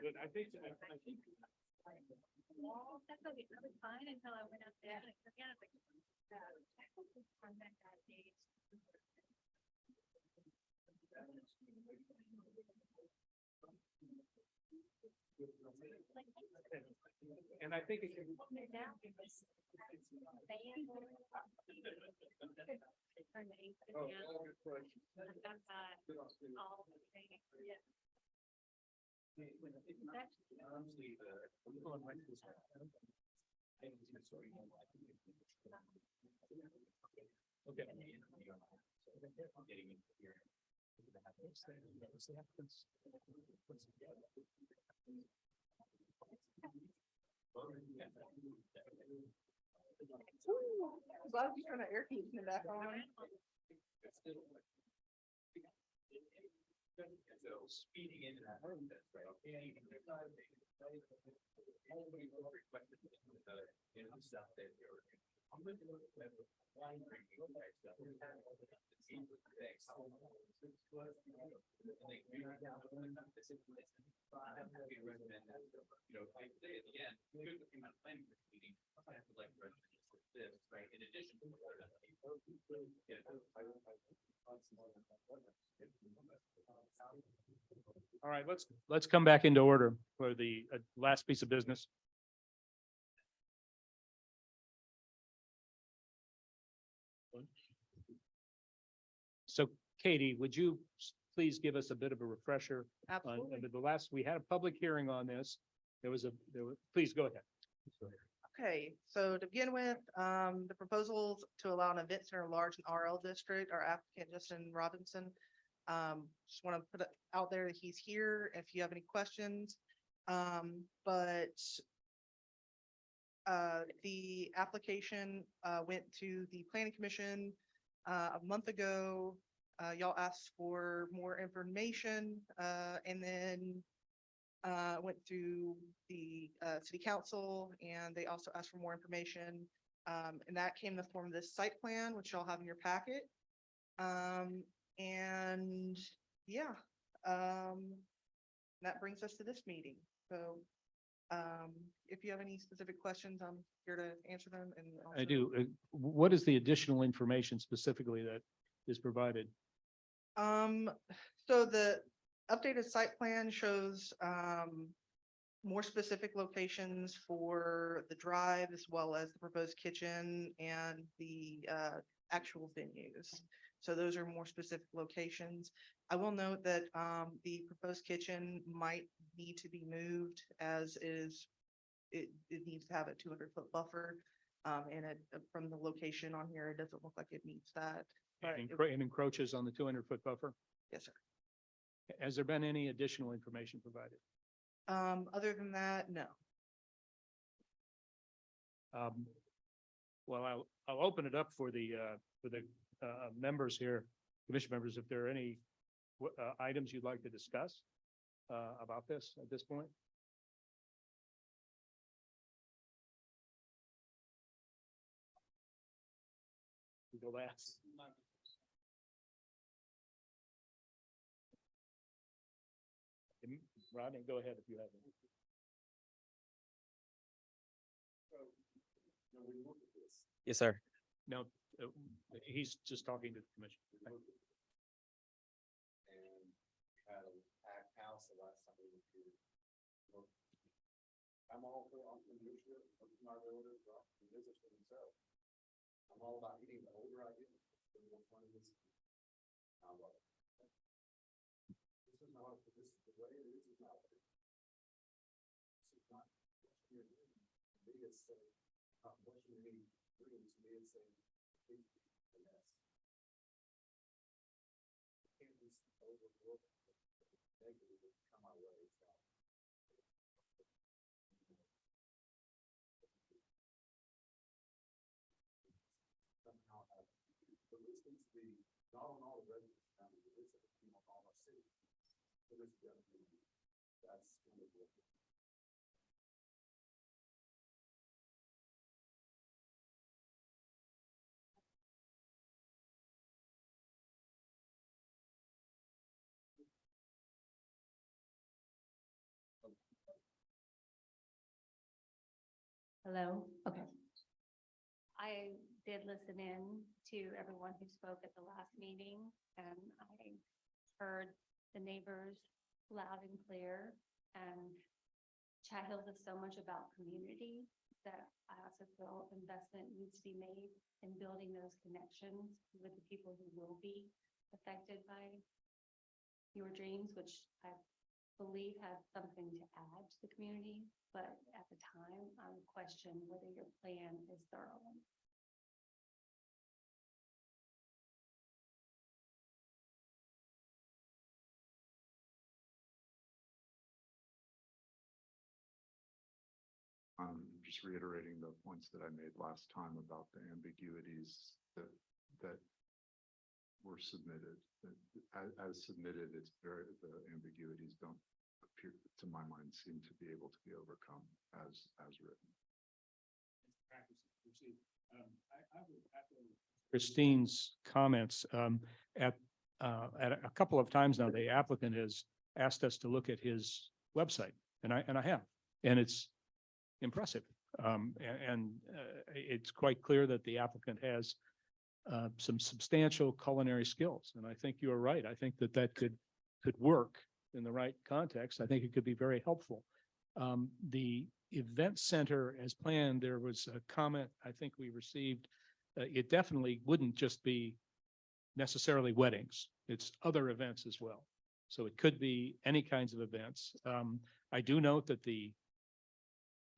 S4: Good. I think.
S2: Well, that's okay. That was fine until I went up there and again, it's like, on that day.
S4: And I think it can. Okay.
S19: As long as you turn the air conditioning back on.
S10: So speeding into that.
S4: All right, let's come back into order for the last piece of business. So Katie, would you please give us a bit of a refresher?
S19: Absolutely.
S4: The last, we had a public hearing on this. Please go ahead.
S19: Okay, so to begin with, the proposals to allow an event center large in RL district, our applicant Justin Robinson. Just want to put it out there that he's here if you have any questions. The application went to the planning commission a month ago. Y'all asked for more information and then went to the city council and they also asked for more information. And that came in the form of this site plan, which y'all have in your packet. And yeah, that brings us to this meeting. So if you have any specific questions, I'm here to answer them. And
S4: I do. What is the additional information specifically that is provided?
S19: So the updated site plan shows more specific locations for the drive as well as the proposed kitchen and the actual venues. So those are more specific locations. I will note that the proposed kitchen might need to be moved as is. It needs to have a 200-foot buffer. And from the location on here, it doesn't look like it meets that. But
S4: It encroaches on the 200-foot buffer.
S19: yes, sir.
S4: Has there been any additional information provided?
S19: Other than that, no.
S4: Well, I'll open it up for the members here, commission members, if there are any items you'd like to discuss about this at this point. You go last. Rodney, go ahead if you have any.
S16: Yes, sir.
S4: No, he's just talking to the commission.
S12: And had a packed house the last time we were here. I'm all for entrepreneurship, open our builders, business for themselves. I'm all about eating the older I get, the more fun it is. I love it. This is not, this is the way it is now. This is not what you're doing. Me, it's not what you need doing to me, it's a big mess. Can't just overlook negative that come our way. Somehow, the list needs to be not on all the residents county, but it's on all our cities. So this is definitely, that's one of the.
S2: Hello, okay. I did listen in to everyone who spoke at the last meeting and I heard the neighbors loud and clear. And Chat Hills is so much about community that I also feel investment needs to be made in building those connections with the people who will be affected by your dreams, which I believe have something to add to the community, but at the time, I would question whether your plan is thorough.
S14: Just reiterating the points that I made last time about the ambiguities that were submitted. As submitted, it's the ambiguities don't appear, to my mind, seem to be able to be overcome as written.
S4: Christine's comments. At a couple of times now, the applicant has asked us to look at his website, and I have, and it's impressive. It's quite clear that the applicant has some substantial culinary skills, and I think you're right. I think that could work in the right context. I think it could be very helpful. The event center as planned, there was a comment I think we received. It definitely wouldn't just be necessarily weddings. It's other events as well. So it could be any kinds of events. I do note that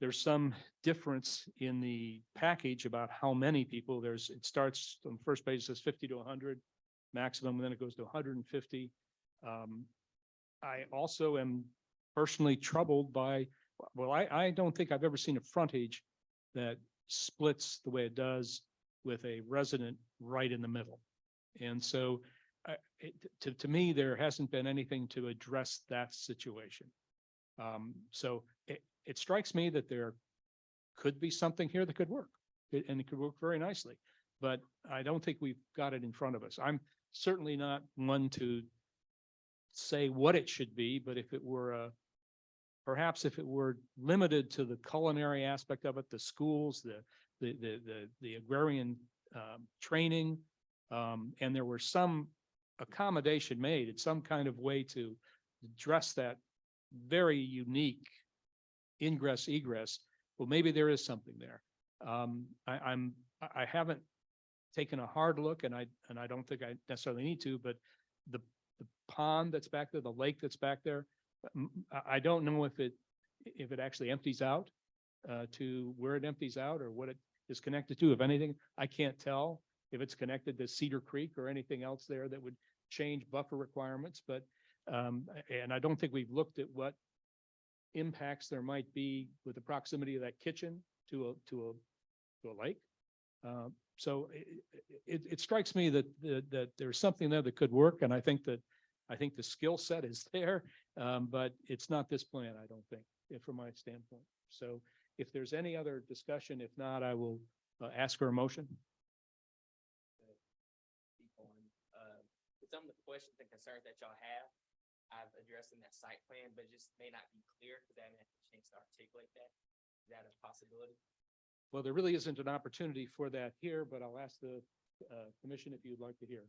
S4: there's some difference in the package about how many people. It starts on the first page, it says 50 to 100 maximum, and then it goes to 150. I also am personally troubled by, well, I don't think I've ever seen a frontage that splits the way it does with a resident right in the middle. And so to me, there hasn't been anything to address that situation. So it strikes me that there could be something here that could work, and it could work very nicely, but I don't think we've got it in front of us. I'm certainly not one to say what it should be, but if it were perhaps if it were limited to the culinary aspect of it, the schools, the agrarian training, and there were some accommodation made in some kind of way to address that very unique ingress egress. Well, maybe there is something there. I haven't taken a hard look, and I don't think I necessarily need to, but the pond that's back there, the lake that's back there, I don't know if it actually empties out to where it empties out or what it is connected to. If anything, I can't tell if it's connected to Cedar Creek or anything else there that would change buffer requirements. But and I don't think we've looked at what impacts there might be with the proximity of that kitchen to a lake. So it strikes me that there's something there that could work, and I think the skill set is there, but it's not this plan, I don't think, from my standpoint. So if there's any other discussion, if not, I will ask for a motion.
S5: Some of the questions and concerns that y'all have, I've addressed in that site plan, but it just may not be clear because I haven't had a chance to articulate that. Is that a possibility?
S4: Well, there really isn't an opportunity for that here, but I'll ask the commission if you'd like to hear.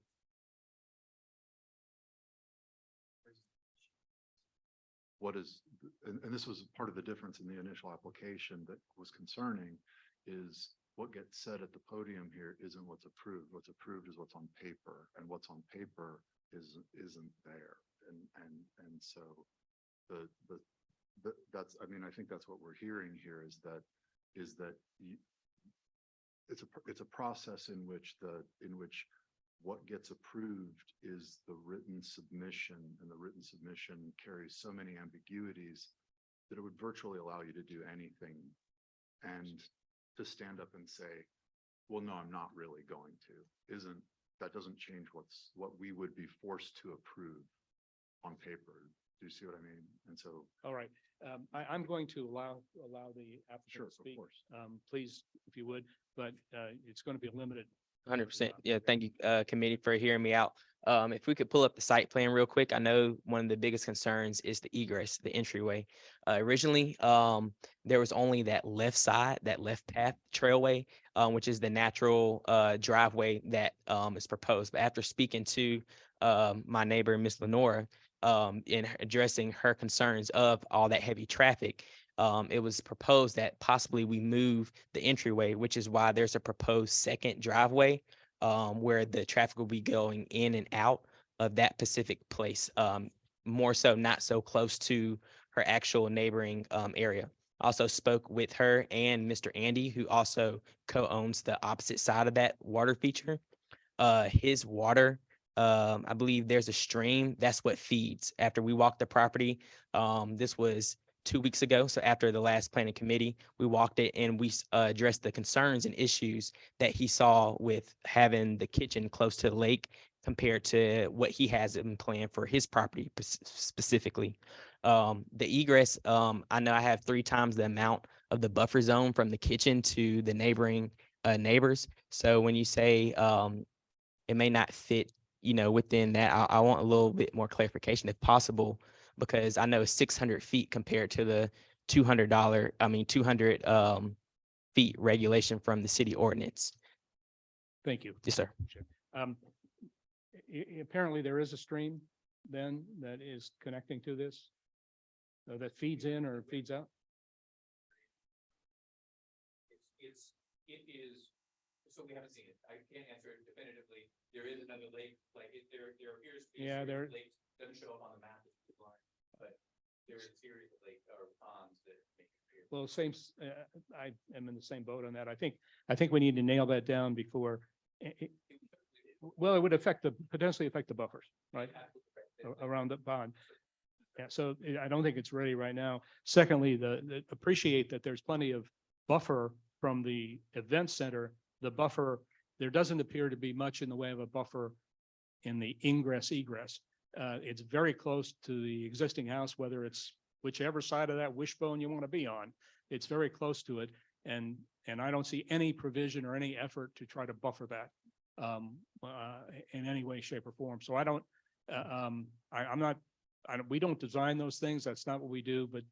S14: What is, and this was part of the difference in the initial application that was concerning, is what gets said at the podium here isn't what's approved. What's approved is what's on paper, and what's on paper isn't there. And so that's, I mean, I think that's what we're hearing here is that it's a process in which what gets approved is the written submission, and the written submission carries so many ambiguities that it would virtually allow you to do anything and to stand up and say, well, no, I'm not really going to, that doesn't change what we would be forced to approve on paper. Do you see what I mean? And so.
S4: All right. I'm going to allow the applicant to speak.
S14: Of course.
S4: Please, if you would, but it's going to be a limited.
S5: 100%. Yeah, thank you, committee, for hearing me out. If we could pull up the site plan real quick. I know one of the biggest concerns is the egress, the entryway. Originally, there was only that left side, that left path trailway, which is the natural driveway that is proposed. But after speaking to my neighbor, Miss Lenora, in addressing her concerns of all that heavy traffic, it was proposed that possibly we move the entryway, which is why there's a proposed second driveway where the traffic will be going in and out of that specific place, more so not so close to her actual neighboring area. Also spoke with her and Mr. Andy, who also co-owns the opposite side of that water feature. His water, I believe there's a stream, that's what feeds. After we walked the property, this was 2 weeks ago. So after the last planning committee, we walked it and we addressed the concerns and issues that he saw with having the kitchen close to the lake compared to what he has in plan for his property specifically. The egress, I know I have 3 times the amount of the buffer zone from the kitchen to the neighboring neighbors. So when you say it may not fit, within that, I want a little bit more clarification if possible, because I know 600 feet compared to the $200 feet regulation from the city ordinance.
S4: Thank you.
S5: Yes, sir.
S4: Um, apparently there is a stream then that is connecting to this, that feeds in or feeds out.
S10: It is, so we haven't seen it. I can't answer it definitively. There is another lake, there appears to be.
S4: Yeah, there.
S10: Lakes, doesn't show up on the map, but there is a series of lakes or ponds that make it appear.
S4: Well, I am in the same boat on that. I think we need to nail that down before. Well, it would potentially affect the buffers, right? Around the pond. Yeah, so I don't think it's ready right now. Secondly, appreciate that there's plenty of buffer from the event center. The buffer, there doesn't appear to be much in the way of a buffer in the ingress egress. It's very close to the existing house, whether it's whichever side of that wishbone you want to be on. It's very close to it. And I don't see any provision or any effort to try to buffer that in any way, shape or form. So I don't, we don't design those things. That's not what we do. But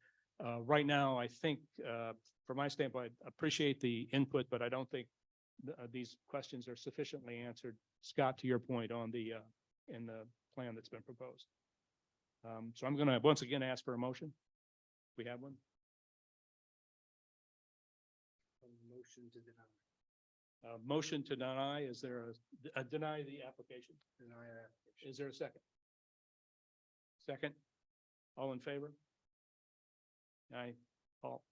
S4: right now, I think from my standpoint, I appreciate the input, but I don't think these questions are sufficiently answered. Scott, to your point on in the plan that's been proposed. So I'm going to once again ask for a motion. We have one.
S18: Motion to deny.
S4: Motion to deny. Is there a deny the application?
S18: Deny application.
S4: Is there a second? Second. All in favor? Aye. All.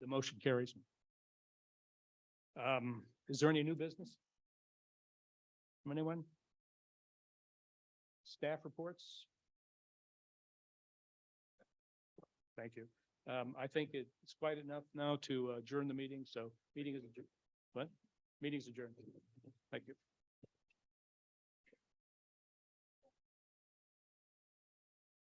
S4: The motion carries. Is there any new business from anyone? Staff reports? Thank you. I think it's quite enough now to adjourn the meeting. So meeting is adjourned. What? Meeting's adjourned. Thank you.